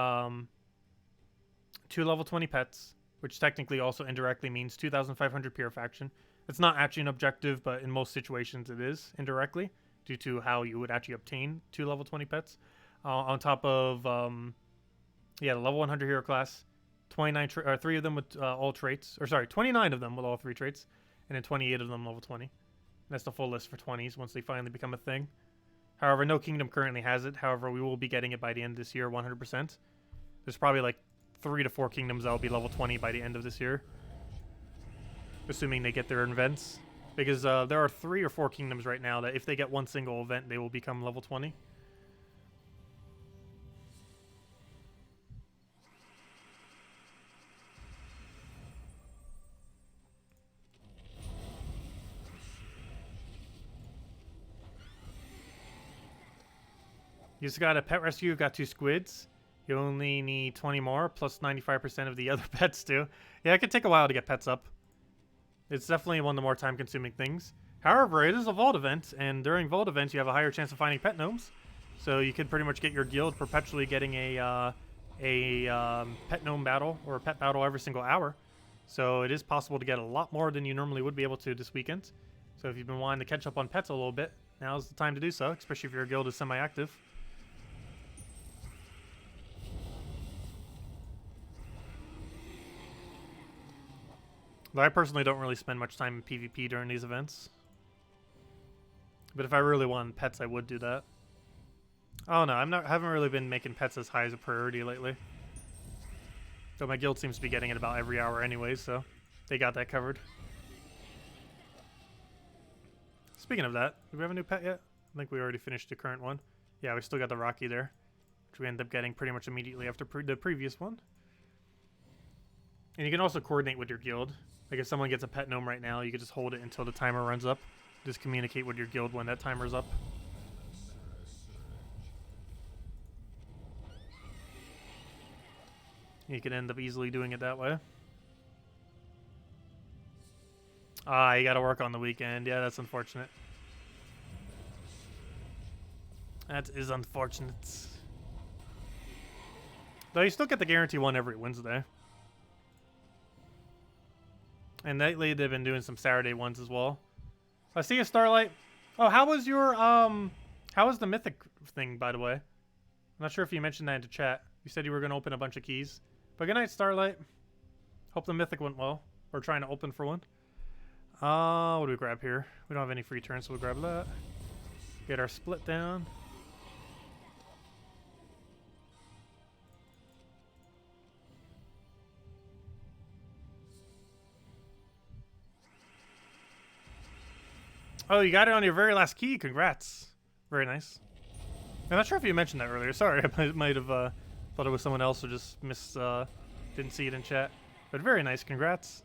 level 20 pets, which technically also indirectly means 2,500 pure faction. It's not actually an objective, but in most situations it is indirectly, due to how you would actually obtain 2 level 20 pets. On top of, yeah, the level 100 hero class, 3 of them with all traits, or sorry, 29 of them with all 3 traits, and then 28 of them level 20. And that's the full list for 20s once they finally become a thing. However, no kingdom currently has it. However, we will be getting it by the end of this year, 100%. There's probably like 3 to 4 kingdoms that will be level 20 by the end of this year, assuming they get their events. Because there are 3 or 4 kingdoms right now that if they get one single event, they will become level 20. You just got a pet rescue, you've got 2 squids. You only need 20 more, plus 95% of the other pets too. Yeah, it could take a while to get pets up. It's definitely one of the more time-consuming things. However, it is a vault event, and during vault events, you have a higher chance of finding pet gnomes. So you could pretty much get your guild perpetually getting a pet gnome battle or a pet battle every single hour. So it is possible to get a lot more than you normally would be able to this weekend. So if you've been wanting to catch up on pets a little bit, now's the time to do so, especially if your guild is semi-active. Though I personally don't really spend much time in PvP during these events. But if I really wanted pets, I would do that. Oh no, haven't really been making pets as high as a priority lately. Though my guild seems to be getting it about every hour anyway, so they got that covered. Speaking of that, do we have a new pet yet? I think we already finished the current one. Yeah, we still got the Rocky there, which we end up getting pretty much immediately after the previous one. And you can also coordinate with your guild. Like if someone gets a pet gnome right now, you can just hold it until the timer runs up. Just communicate with your guild when that timer's up. You can end up easily doing it that way. Ah, you gotta work on the weekend. Yeah, that's unfortunate. That is unfortunate. Though you still get the guarantee one every Wednesday. And lately they've been doing some Saturday ones as well. I see you, Starlight. Oh, how was your how was the Mythic thing, by the way? I'm not sure if you mentioned that into chat. You said you were gonna open a bunch of keys. But good night, Starlight. Hope the Mythic went well. We're trying to open for one. What do we grab here? We don't have any free turns, so we'll grab that. Get our split down. Oh, you got it on your very last key. Congrats. Very nice. I'm not sure if you mentioned that earlier. Sorry, I might have thought it was someone else or just didn't see it in chat. But very nice. Congrats.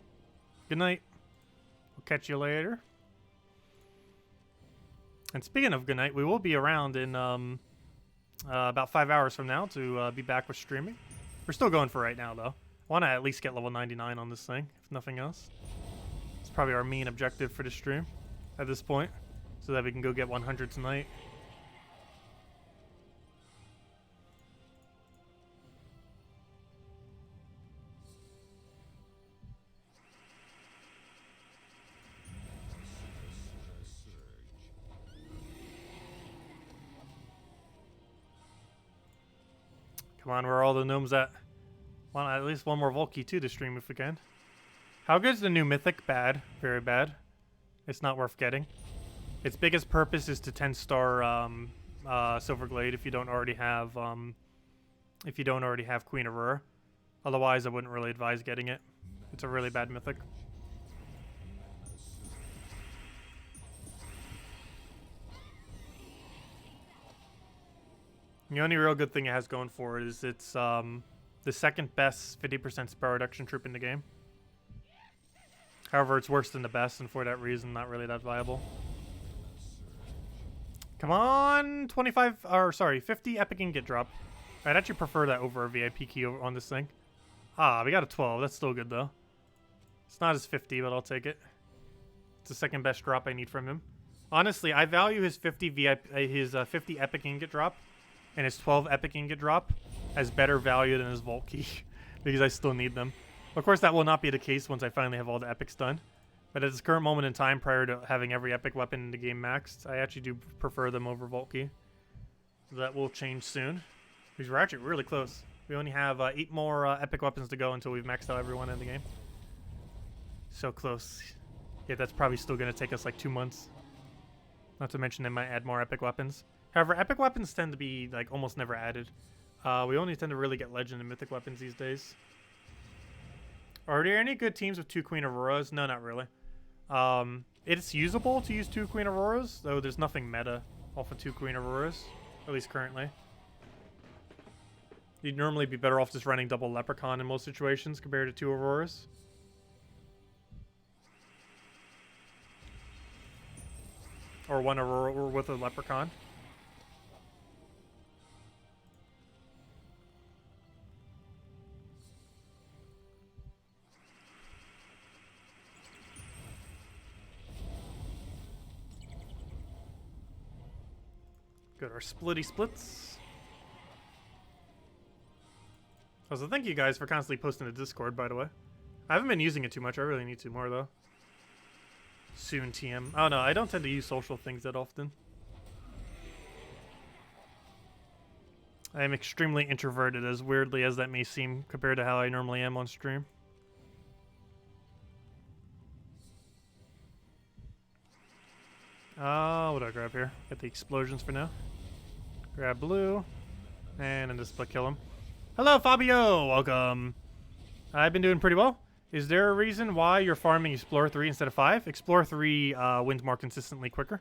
Good night. We'll catch you later. And speaking of good night, we will be around in about 5 hours from now to be back with streaming. We're still going for right now, though. I want to at least get level 99 on this thing, if nothing else. It's probably our main objective for the stream at this point, so that we can go get 100 tonight. Come on, where are all the gnomes at? Want at least one more Volky too to stream if we can. How good is the new Mythic? Bad. Very bad. It's not worth getting. Its biggest purpose is to 10-star Silverglade if you don't already have Queen Aurora. Otherwise, I wouldn't really advise getting it. It's a really bad Mythic. The only real good thing it has going for it is it's the second best 50% spell reduction troop in the game. However, it's worse than the best, and for that reason, not really that viable. Come on, 50 epic ingot drop. I'd actually prefer that over a VIP key on this thing. Ah, we got a 12. That's still good though. It's not as 50, but I'll take it. It's the second best drop I need from him. Honestly, I value his 50 50 epic ingot drop and his 12 epic ingot drop as better value than his vault key because I still need them. Of course, that will not be the case once I finally have all the epics done. But at this current moment in time, prior to having every epic weapon in the game maxed, I actually do prefer them over vault key. So that will change soon. Because we're actually really close. We only have 8 more epic weapons to go until we've maxed out everyone in the game. So close. Yeah, that's probably still going to take us like 2 months. Not to mention they might add more epic weapons. However, epic weapons tend to be like almost never added. We only tend to really get legend and mythic weapons these days. Are there any good teams with 2 Queen Auroras? No, not really. It's usable to use 2 Queen Auroras, though there's nothing meta off of 2 Queen Auroras, at least currently. You'd normally be better off just running double Leprechaun in most situations compared to 2 Auroras. Or 1 Aurora with a Leprechaun. Got our splitty splits. Also, thank you guys for constantly posting to Discord, by the way. I haven't been using it too much. I really need to more, though. Soon, TM. Oh, no, I don't tend to use social things that often. I am extremely introverted, as weirdly as that may seem, compared to how I normally am on stream. What do I grab here? Get the explosions for now. Grab blue. And then just split kill him. Hello, Fabio! Welcome. I've been doing pretty well. Is there a reason why you're farming Explorer 3 instead of 5? Explorer 3 wins more consistently quicker.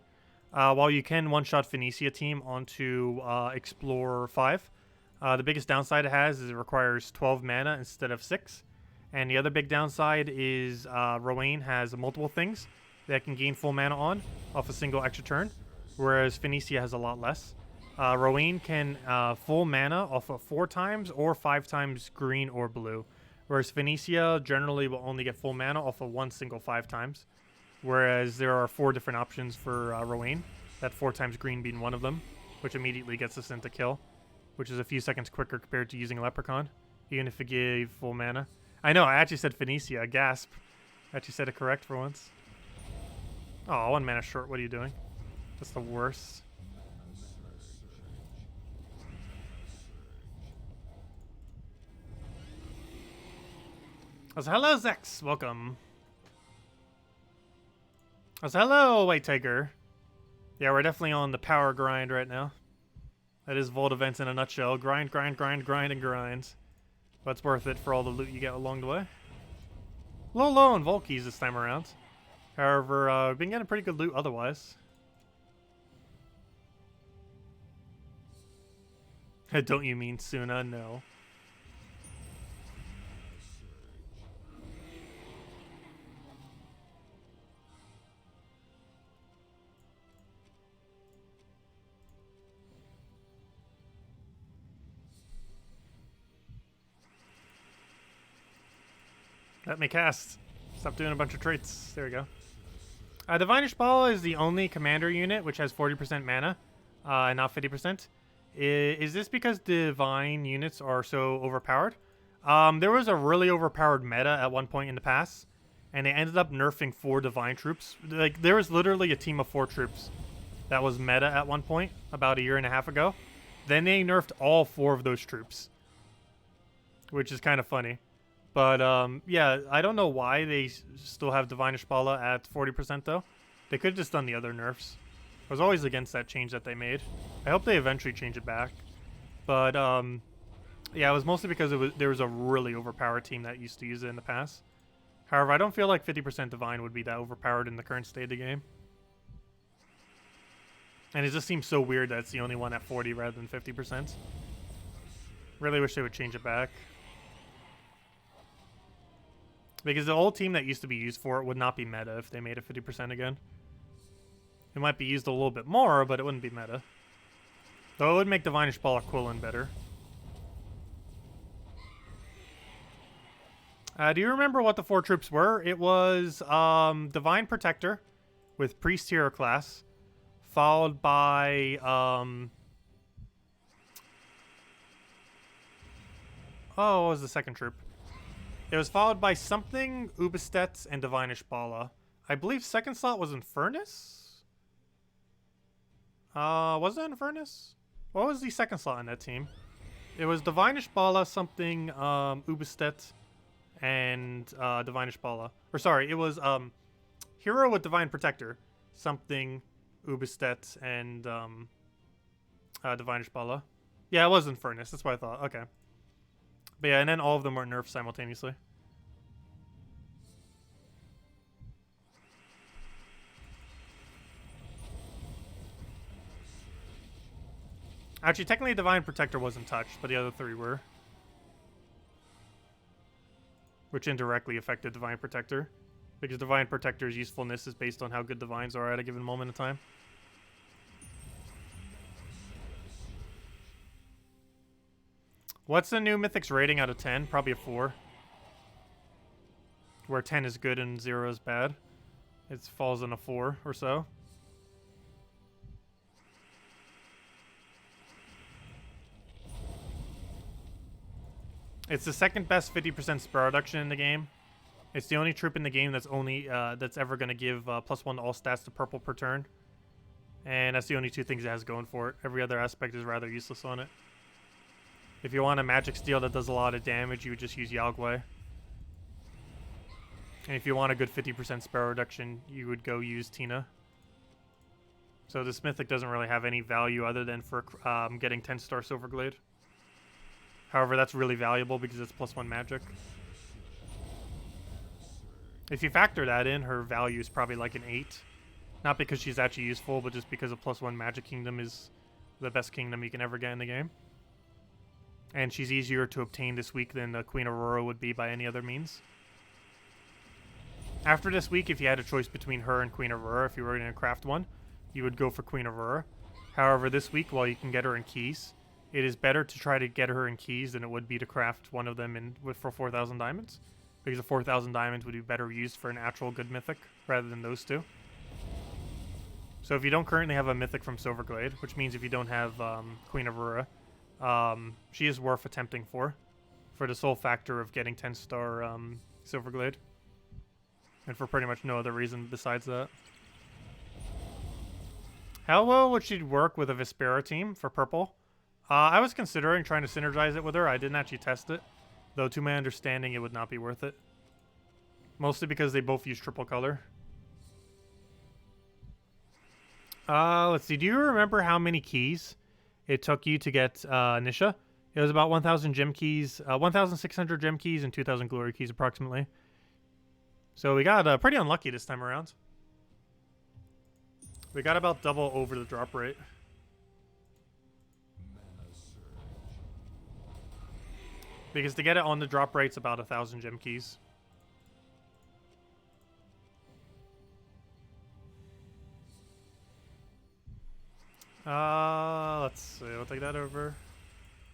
While you can one-shot Phoenicia team onto Explorer 5, the biggest downside it has is it requires 12 mana instead of 6. And the other big downside is Rowan has multiple things that can gain full mana on off a single extra turn, whereas Phoenicia has a lot less. Rowan can full mana off of 4 times or 5 times green or blue, whereas Phoenicia generally will only get full mana off of 1 single 5 times, whereas there are 4 different options for Rowan, that 4 times green being one of them, which immediately gets us into kill, which is a few seconds quicker compared to using Leprechaun, even if it gave full mana. I know, I actually said Phoenicia, gasp. I actually said it correct for once. Oh, 1 mana short, what are you doing? That's the worst. Hello, Zex. Welcome. Hello, White Tiger. Yeah, we're definitely on the power grind right now. That is Vault events in a nutshell. Grind, grind, grind, grind, and grind. But it's worth it for all the loot you get along the way. A little low on Vault keys this time around. However, we've been getting pretty good loot otherwise. Don't you mean Suna? No. Let me cast. Stop doing a bunch of traits. There we go. Divinish Ball is the only commander unit which has 40% mana, and not 50%. Is this because divine units are so overpowered? There was a really overpowered meta at one point in the past, and they ended up nerfing 4 divine troops. Like, there was literally a team of 4 troops that was meta at one point, about a year and a half ago. Then they nerfed all 4 of those troops, which is kind of funny. But yeah, I don't know why they still have Divine Ishbala at 40% though. They could have just done the other nerfs. I was always against that change that they made. I hope they eventually change it back. But yeah, it was mostly because there was a really overpowered team that used to use it in the past. However, I don't feel like 50% Divine would be that overpowered in the current state of the game. And it just seems so weird that it's the only one at 40 rather than 50%. Really wish they would change it back. Because the old team that used to be used for it would not be meta if they made it 50% again. It might be used a little bit more, but it wouldn't be meta. Though it would make Divine Ishbala Quillen better. Do you remember what the 4 troops were? It was Divine Protector with Priest Hero class, followed by oh, what was the second troop? It was followed by something, Ubistet, and Divine Ishbala. I believe second slot was Infernus? Was it Infernus? What was the second slot in that team? It was Divine Ishbala, something, Ubistet, and Divine Ishbala. Or sorry, it was Hero with Divine Protector, something, Ubistet, and Divine Ishbala. Yeah, it was Infernus. That's what I thought. Okay. But yeah, and then all of them were nerfed simultaneously. Actually, technically Divine Protector wasn't touched, but the other 3 were. Which indirectly affected Divine Protector. Because Divine Protector's usefulness is based on how good Divines are at a given moment in time. What's the new Mythic's rating out of 10? Probably a 4. Where 10 is good and 0 is bad. It falls in a 4 or so. It's the second best 50% spell reduction in the game. It's the only troop in the game that's that's ever going to give +1 to all stats to purple per turn. And that's the only 2 things it has going for it. Every other aspect is rather useless on it. If you want a magic steel that does a lot of damage, you would just use Yagway. And if you want a good 50% spell reduction, you would go use Tina. So this Mythic doesn't really have any value other than for getting 10-star Silverglade. However, that's really valuable because it's +1 magic. If you factor that in, her value is probably like an 8. Not because she's actually useful, but just because a +1 magic kingdom is the best kingdom you can ever get in the game. And she's easier to obtain this week than the Queen Aurora would be by any other means. After this week, if you had a choice between her and Queen Aurora, if you were going to craft one, you would go for Queen Aurora. However, this week, while you can get her in keys, it is better to try to get her in keys than it would be to craft one of them for 4,000 diamonds. Because the 4,000 diamonds would be better used for an actual good Mythic, rather than those 2. So if you don't currently have a Mythic from Silverglade, which means if you don't have Queen Aurora, she is worth attempting for the sole factor of getting 10-star Silverglade. And for pretty much no other reason besides that. How well would she work with a Vespera team for purple? I was considering trying to synergize it with her. I didn't actually test it. Though to my understanding, it would not be worth it. Mostly because they both use triple color. Let's see. Do you remember how many keys it took you to get Nysha? It was about 1,000 gem keys, 1,600 gem keys, and 2,000 glory keys approximately. So we got pretty unlucky this time around. We got about double over the drop rate. Because to get it on the drop rate's about 1,000 gem keys. Let's see. We'll take that over.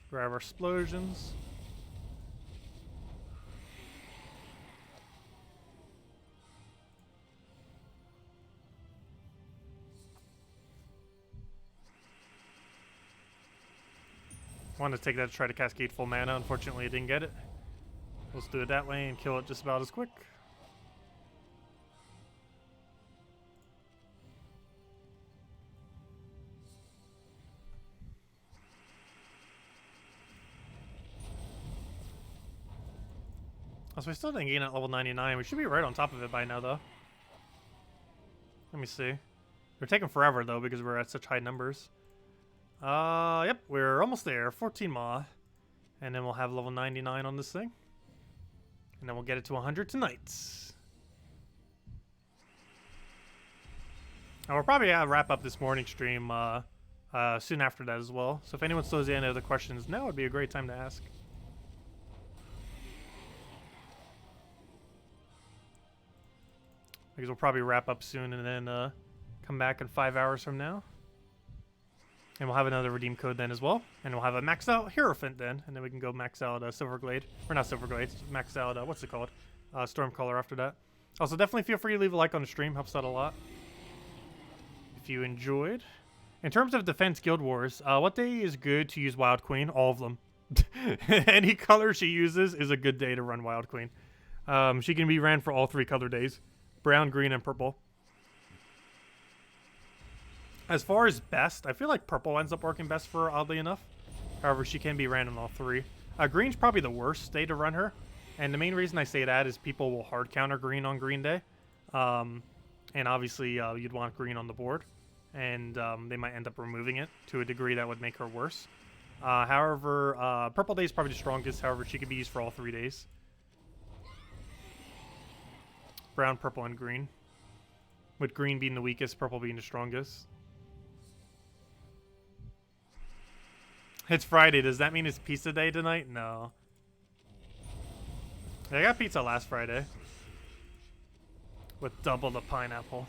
Grab our explosions. Wanted to take that to try to cascade full mana. Unfortunately, I didn't get it. Let's do it that way and kill it just about as quick. Oh, so we still didn't gain at level 99. We should be right on top of it by now, though. Let me see. They're taking forever, though, because we're at such high numbers. Yep, we're almost there. 14 more. And then we'll have level 99 on this thing. And then we'll get it to 100 tonight. And we'll probably wrap up this morning stream soon after that as well. So if anyone still has any other questions, now would be a great time to ask. Because we'll probably wrap up soon and then come back in 5 hours from now. And we'll have another redeem code then as well. And we'll have a maxed out Hierophant then. And then we can go max out Silverglade. Or not Silverglade, max out, what's it called? Stormcaller after that. Also, definitely feel free to leave a like on the stream. Helps out a lot. If you enjoyed. In terms of Defense Guild Wars, what day is good to use Wild Queen? All of them. Any color she uses is a good day to run Wild Queen. She can be ran for all 3 color days. Brown, green, and purple. As far as best, I feel like purple ends up working best for her, oddly enough. However, she can be ran on all 3. Green's probably the worst day to run her. And the main reason I say that is people will hard counter green on green day. And obviously, you'd want green on the board. And they might end up removing it to a degree that would make her worse. However, purple day is probably the strongest. However, she could be used for all 3 days. Brown, purple, and green. With green being the weakest, purple being the strongest. It's Friday. Does that mean it's pizza day tonight? No. I got pizza last Friday. With double the pineapple.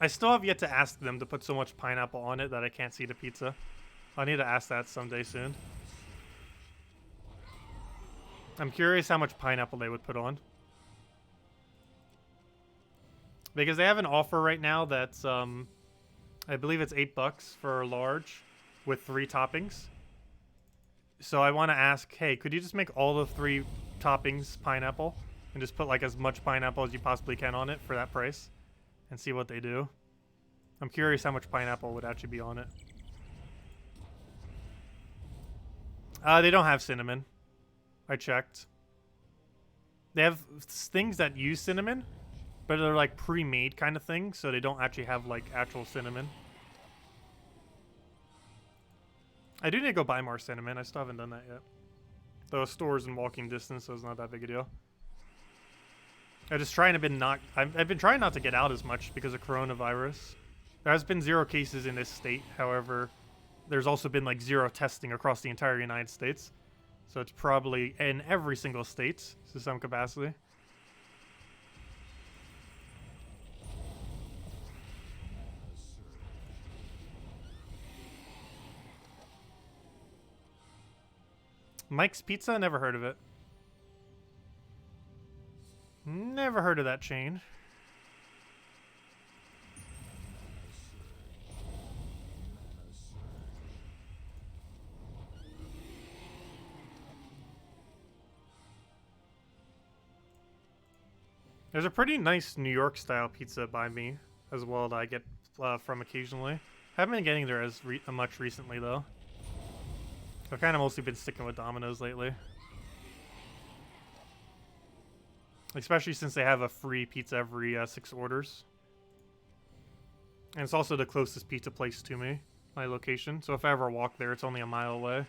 I still have yet to ask them to put so much pineapple on it that I can't see the pizza. I need to ask that someday soon. I'm curious how much pineapple they would put on. Because they have an offer right now that's, I believe it's $8 for a large with 3 toppings. So I want to ask, hey, could you just make all the 3 toppings pineapple and just put like as much pineapple as you possibly can on it for that price and see what they do? I'm curious how much pineapple would actually be on it. They don't have cinnamon. I checked. They have things that use cinnamon, but they're like pre-made kind of thing, so they don't actually have like actual cinnamon. I do need to go buy more cinnamon. I still haven't done that yet. The store's in walking distance, so it's not that big a deal. I've been trying not to get out as much because of coronavirus. There has been 0 cases in this state. However, there's also been like 0 testing across the entire United States. So it's probably in every single state to some capacity. Mike's Pizza? Never heard of it. Never heard of that chain. There's a pretty nice New York style pizza by me as well that I get from occasionally. Haven't been getting there as much recently though. I've kind of mostly been sticking with Domino's lately. Especially since they have a free pizza every 6 orders. And it's also the closest pizza place to me, my location. So if I ever walk there, it's only a mile away.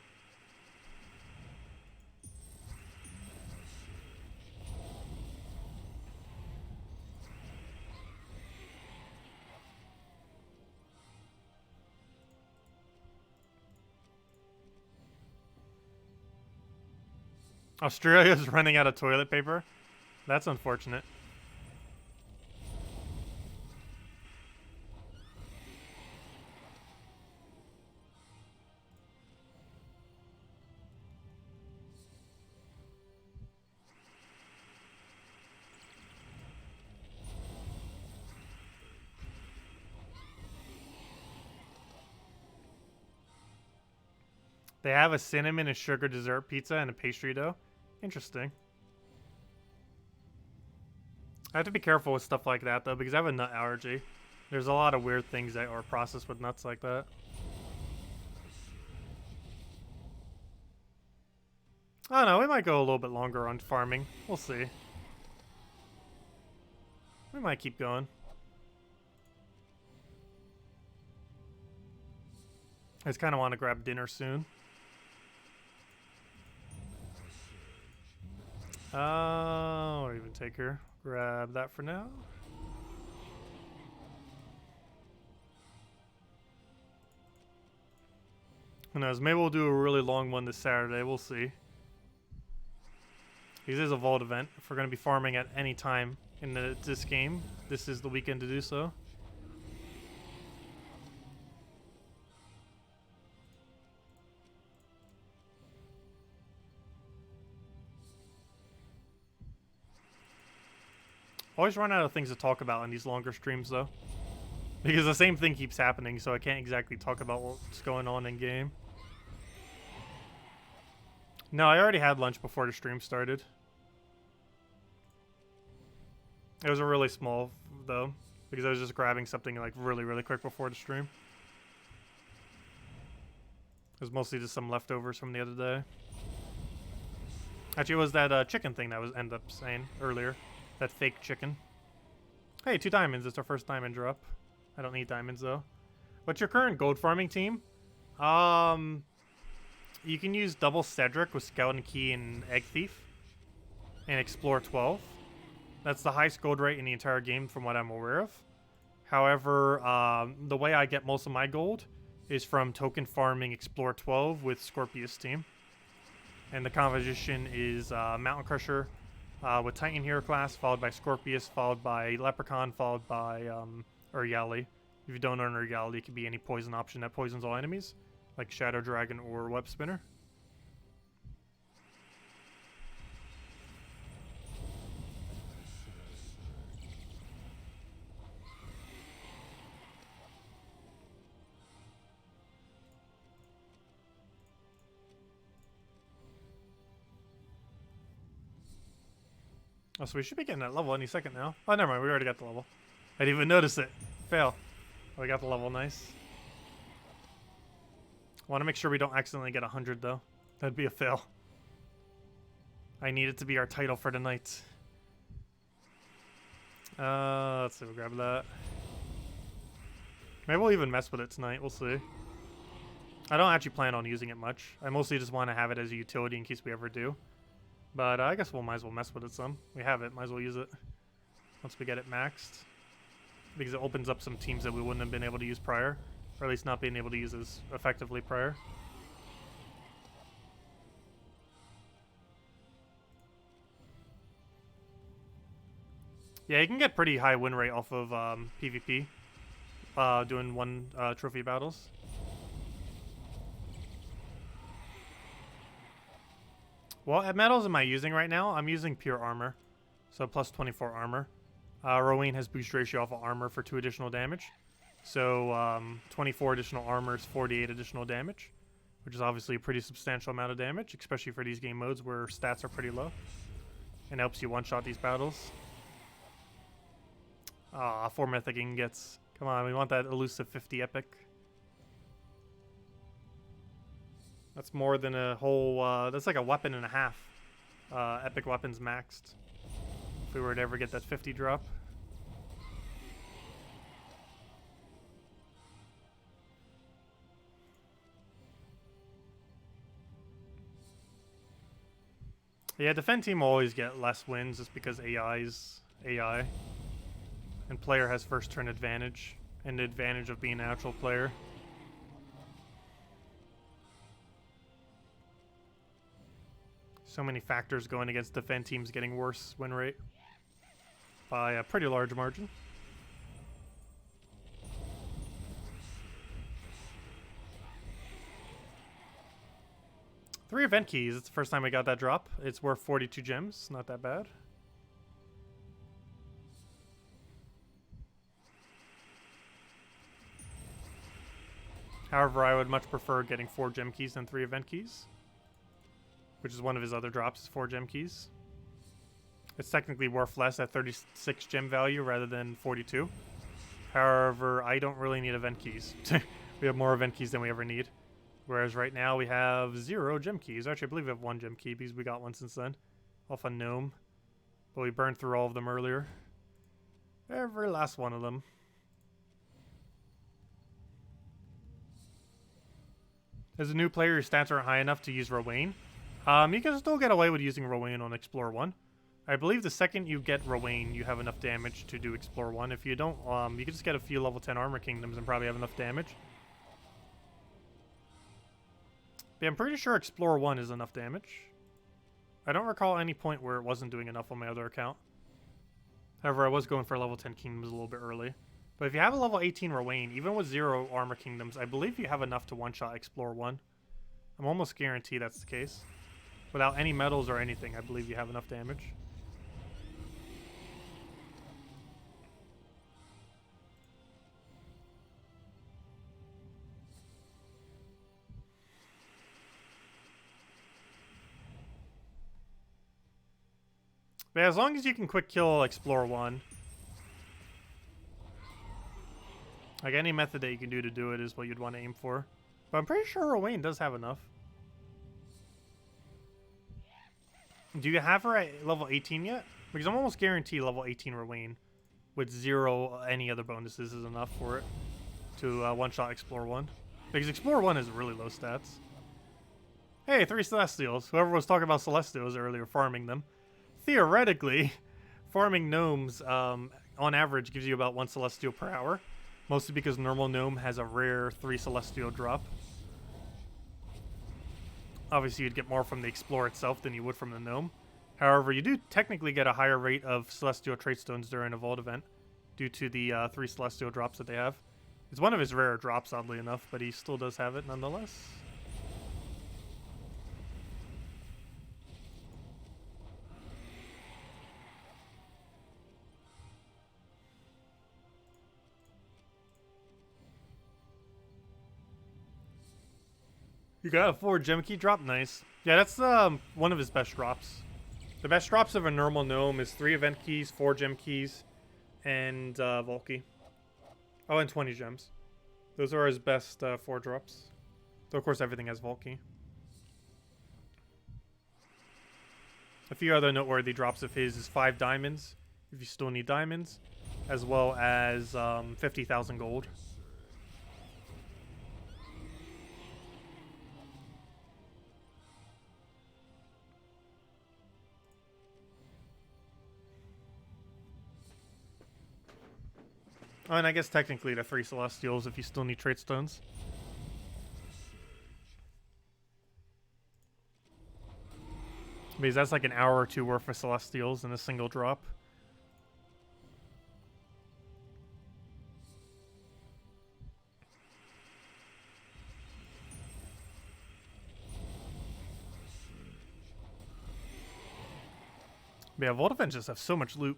Australia's running out of toilet paper? That's unfortunate. They have a cinnamon and sugar dessert pizza and a pastry dough. Interesting. I have to be careful with stuff like that, though, because I have a nut allergy. There's a lot of weird things that are processed with nuts like that. I don't know, we might go a little bit longer on farming. We'll see. We might keep going. I just kind of want to grab dinner soon. I'll even take her. Grab that for now. Who knows? Maybe we'll do a really long one this Saturday. We'll see. This is a vault event. If we're going to be farming at any time in this game, this is the weekend to do so. Always run out of things to talk about in these longer streams, though. Because the same thing keeps happening, so I can't exactly talk about what's going on in game. No, I already had lunch before the stream started. It was a really small, though, because I was just grabbing something like really quick before the stream. It was mostly just some leftovers from the other day. Actually, it was that chicken thing that I was ended up saying earlier. That fake chicken. Hey, 2 diamonds. It's our first diamond drop. I don't need diamonds, though. What's your current gold farming team? You can use double Cedric with Scout and Key and Egg Thief. And Explore 12. That's the highest gold rate in the entire game from what I'm aware of. However, the way I get most of my gold is from token farming Explore 12 with Scorpius team. And the composition is Mountain Crusher, with Titan Hero class, followed by Scorpius, followed by Leprechaun, followed by Uryali. If you don't earn Uryali, it could be any poison option that poisons all enemies, like Shadow Dragon or Web Spinner. Oh, so we should be getting that level any second now. Oh, never mind. We already got the level. I didn't even notice it. Fail. Oh, we got the level. Nice. Want to make sure we don't accidentally get 100, though. That'd be a fail. I need it to be our title for the night. Let's see. We'll grab that. Maybe we'll even mess with it tonight. We'll see. I don't actually plan on using it much. I mostly just want to have it as a utility in case we ever do. But I guess we'll might as well mess with it some. We have it, might as well use it once we get it maxed. Because it opens up some teams that we wouldn't have been able to use prior. Or at least not being able to use as effectively prior. Yeah, you can get pretty high win rate off of PvP. Doing one trophy battles. What metals am I using right now? I'm using pure armor. So plus 24 armor. Rowene has boost ratio off of armor for 2 additional damage. So 24 additional armor is 48 additional damage. Which is obviously a pretty substantial amount of damage. Especially for these game modes where stats are pretty low. And helps you one-shot these battles. 4 Mythic ingots. Come on, we want that elusive 50 epic. That's more than a whole, that's like a weapon and a half. Epic weapons maxed. If we were to ever get that 50 drop. Yeah, defend team will always get less wins just because AI's AI. And player has first turn advantage. And the advantage of being an actual player. So many factors going against defend teams getting worse win rate by a pretty large margin. Three event keys. It's the first time I got that drop. It's worth 42 gems. Not that bad. However, I would much prefer getting 4 gem keys than 3 event keys. Which is one of his other drops, is 4 gem keys. It's technically worth less at 36 gem value rather than 42. However, I don't really need event keys. We have more event keys than we ever need. Whereas right now we have 0 gem keys. Actually, I believe we have 1 gem key because we got one since then. Off a gnome. But we burned through all of them earlier. Every last one of them. As a new player, your stats aren't high enough to use Rowan. You can still get away with using Rowan on Explore 1. I believe the second you get Rowan, you have enough damage to do Explore 1. If you don't, you can just get a few level 10 armor kingdoms and probably have enough damage. But I'm pretty sure Explore 1 is enough damage. I don't recall any point where it wasn't doing enough on my other account. However, I was going for level 10 kingdoms a little bit early. But if you have a level 18 Rowan, even with 0 armor kingdoms, I believe you have enough to one-shot Explore 1. I'm almost guaranteed that's the case. Without any medals or anything, I believe you have enough damage. But as long as you can quick kill Explore 1, like any method that you can do to do it is what you'd want to aim for. But I'm pretty sure Rowan does have enough. Do you have her at level 18 yet? Because I'm almost guaranteed level 18 Rowan with 0 any other bonuses is enough for it to one-shot Explore 1. Because Explore 1 is really low stats. Hey, 3 Celestials. Whoever was talking about Celestials earlier, farming them. Theoretically, farming gnomes on average gives you about 1 Celestial per hour. Mostly because normal gnome has a rare 3 Celestial drop. Obviously, you'd get more from the Explorer itself than you would from the gnome. However, you do technically get a higher rate of Celestial Trait Stones during a Vault event due to the 3 Celestial drops that they have. It's one of his rarer drops, oddly enough, but he still does have it nonetheless. You got a 4 gem key drop? Nice. Yeah, that's one of his best drops. The best drops of a normal gnome is 3 event keys, 4 gem keys, and vault key. Oh, and 20 gems. Those are his best 4 drops. So of course everything has vault key. A few other noteworthy drops of his is 5 diamonds, if you still need diamonds, as well as 50,000 gold. Oh, and I guess technically the 3 Celestials if you still need trait stones. Because that's like an hour or 2 worth of Celestials in a single drop. But yeah, Vault events just have so much loot.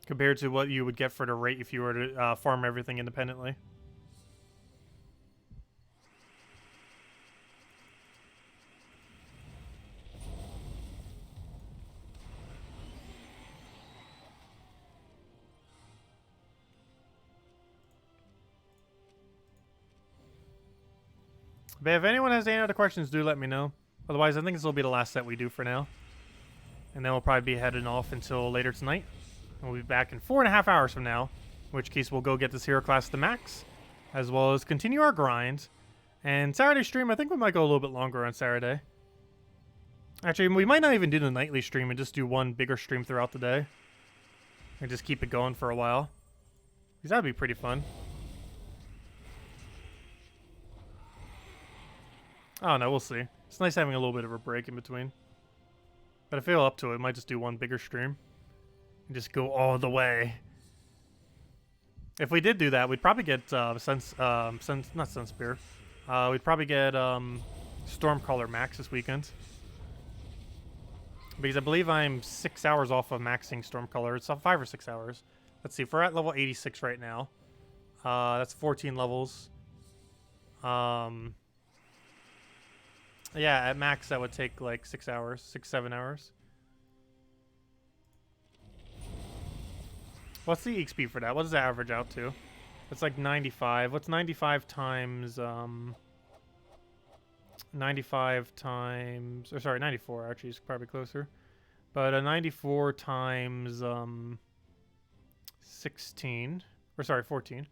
Compared to what you would get for the rate if you were to farm everything independently. But if anyone has any other questions, do let me know. Otherwise, I think this will be the last set we do for now. And then we'll probably be heading off until later tonight. We'll be back in 4.5 hours from now, in which case we'll go get this hero class to max, as well as continue our grind. And Saturday stream, I think we might go a little bit longer on Saturday. Actually, we might not even do the nightly stream and just do one bigger stream throughout the day. And just keep it going for a while. Because that'd be pretty fun. I don't know, we'll see. It's nice having a little bit of a break in between. But I feel up to it, might just do one bigger stream. And just go all the way. If we did do that, we'd probably get not Sunspear. We'd probably get Stormcaller max this weekend. Because I believe I'm 6 hours off of maxing Stormcaller. It's 5 or 6 hours. Let's see, if we're at level 86 right now. That's 14 levels. Yeah, at max that would take like 6 hours, 7 hours. What's the XP for that? What does that average out to? It's like 95. What's 95 times 95 times, or sorry, 94 actually is probably closer. But 94 times 16, or sorry, 14.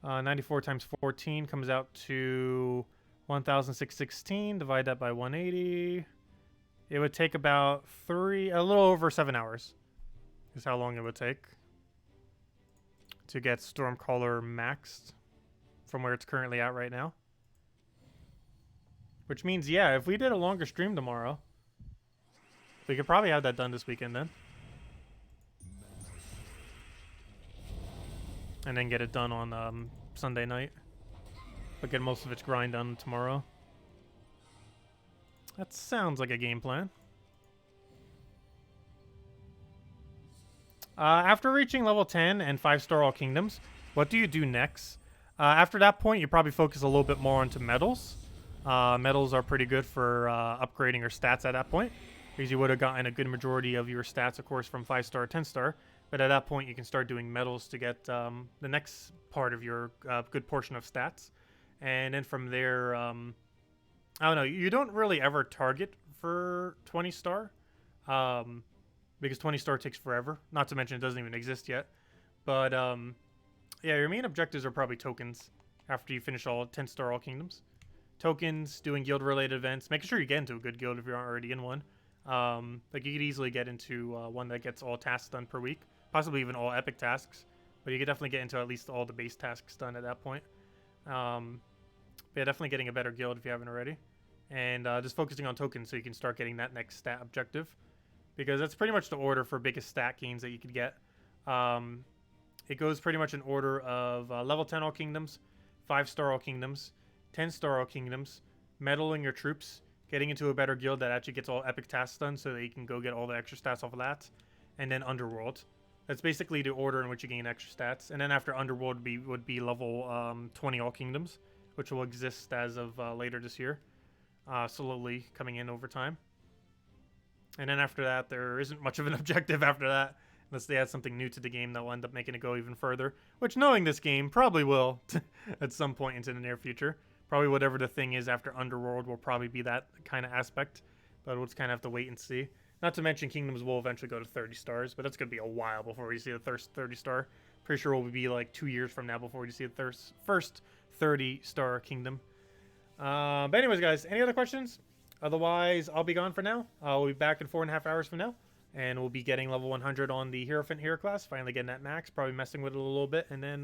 94 times 14 comes out to 1,616. Divide that by 180. It would take about a little over 7 hours is how long it would take to get Stormcaller maxed from where it's currently at right now. Which means, yeah, if we did a longer stream tomorrow, we could probably have that done this weekend then. And then get it done on Sunday night. But get most of its grind done tomorrow. That sounds like a game plan. After reaching level 10 and 5-star all kingdoms, what do you do next? After that point, you probably focus a little bit more onto medals. Medals are pretty good for upgrading your stats at that point, because you would have gotten a good majority of your stats, of course, from 5-star, 10-star. But at that point, you can start doing medals to get the next part of your good portion of stats. And then from there, I don't know, you don't really ever target for 20-star. Because 20-star takes forever. Not to mention it doesn't even exist yet. But, yeah, your main objectives are probably tokens after you finish all 10-star all kingdoms. Tokens, doing guild-related events, making sure you get into a good guild if you're already in one. Like, you could easily get into one that gets all tasks done per week. Possibly even all epic tasks. But you could definitely get into at least all the base tasks done at that point. But yeah, definitely getting a better guild if you haven't already. And just focusing on tokens so you can start getting that next stat objective. Because that's pretty much the order for biggest stat gains that you could get. It goes pretty much in order of level 10 all kingdoms, 5-star all kingdoms, 10-star all kingdoms, medaling your troops, getting into a better guild that actually gets all epic tasks done so that you can go get all the extra stats off of that, and then Underworld. That's basically the order in which you gain extra stats. And then after Underworld would be level 20 all kingdoms, which will exist as of later this year, slowly coming in over time. And then after that, there isn't much of an objective after that, unless they add something new to the game that will end up making it go even further, which, knowing this game, probably will at some point into the near future. Probably whatever the thing is after Underworld will probably be that kind of aspect, but we'll just kind of have to wait and see. Not to mention Kingdoms will eventually go to 30 stars, but that's going to be a while before we see the first 30 star. Pretty sure it will be like 2 years from now before we see the first 30 star Kingdom. But anyways, guys, any other questions? Otherwise, I'll be gone for now. We'll be back in 4.5 hours from now. And we'll be getting level 100 on the Hierophant Hero class. Finally getting that max. Probably messing with it a little bit. And then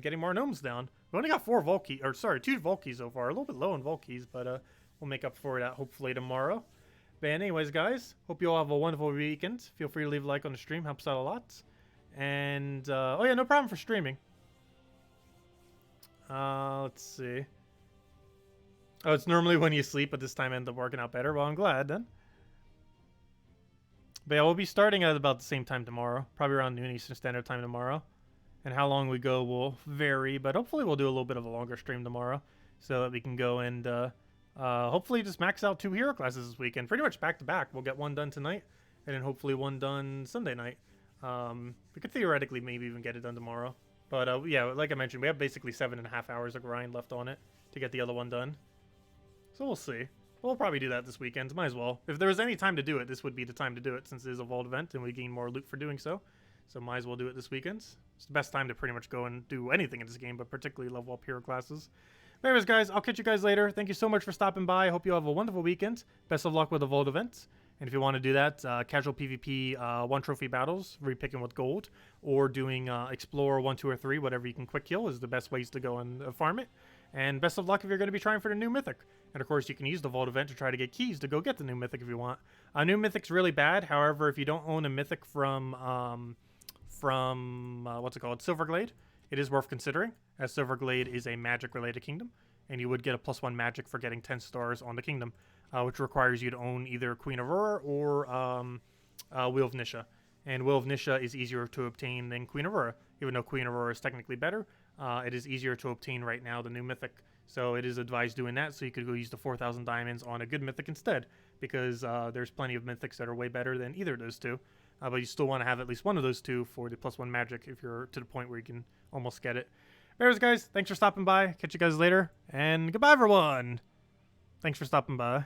getting more gnomes down. We only got 2 Volkies so far. A little bit low on Volkies. But we'll make up for that hopefully tomorrow. But anyways, guys. Hope you all have a wonderful weekend. Feel free to leave a like on the stream. Helps out a lot. And, oh yeah, no problem for streaming. Let's see. Oh, it's normally when you sleep, but this time it ended up working out better. Well, I'm glad then. But yeah, we'll be starting at about the same time tomorrow. Probably around noon Eastern Standard Time tomorrow. And how long we go will vary, but hopefully we'll do a little bit of a longer stream tomorrow. So that we can go and hopefully just max out 2 hero classes this weekend. Pretty much back to back. We'll get one done tonight, and then hopefully one done Sunday night. We could theoretically maybe even get it done tomorrow. But yeah, like I mentioned, we have basically 7.5 hours of grind left on it to get the other one done. So we'll see. We'll probably do that this weekend. Might as well. If there was any time to do it, this would be the time to do it since it is a vault event and we gain more loot for doing so. So might as well do it this weekend. It's the best time to pretty much go and do anything in this game, but particularly level up hero classes. But anyways, guys, I'll catch you guys later. Thank you so much for stopping by. I hope you have a wonderful weekend. Best of luck with the vault event. And if you want to do that, casual PvP 1 trophy battles, repicking with gold, or doing Explore 1, 2, or 3, whatever you can quick kill is the best ways to go and farm it. And best of luck if you're going to be trying for the new Mythic. And of course, you can use the Vault event to try to get keys to go get the new Mythic if you want. New Mythic's really bad. However, if you don't own a Mythic from what's it called, Silverglade, it is worth considering, as Silverglade is a magic-related kingdom, and you would get a +1 magic for getting 10 stars on the kingdom, which requires you to own either Queen of Aurora or Wheel of Nysha. And Wheel of Nysha is easier to obtain than Queen of Aurora, even though Queen of Aurora is technically better. It is easier to obtain right now the new Mythic, so it is advised doing that, so you could go use the 4,000 diamonds on a good Mythic instead, because there's plenty of Mythics that are way better than either of those two, but you still want to have at least one of those two for the +1 magic if you're to the point where you can almost get it. Anyways, guys, thanks for stopping by. Catch you guys later, and goodbye, everyone! Thanks for stopping by.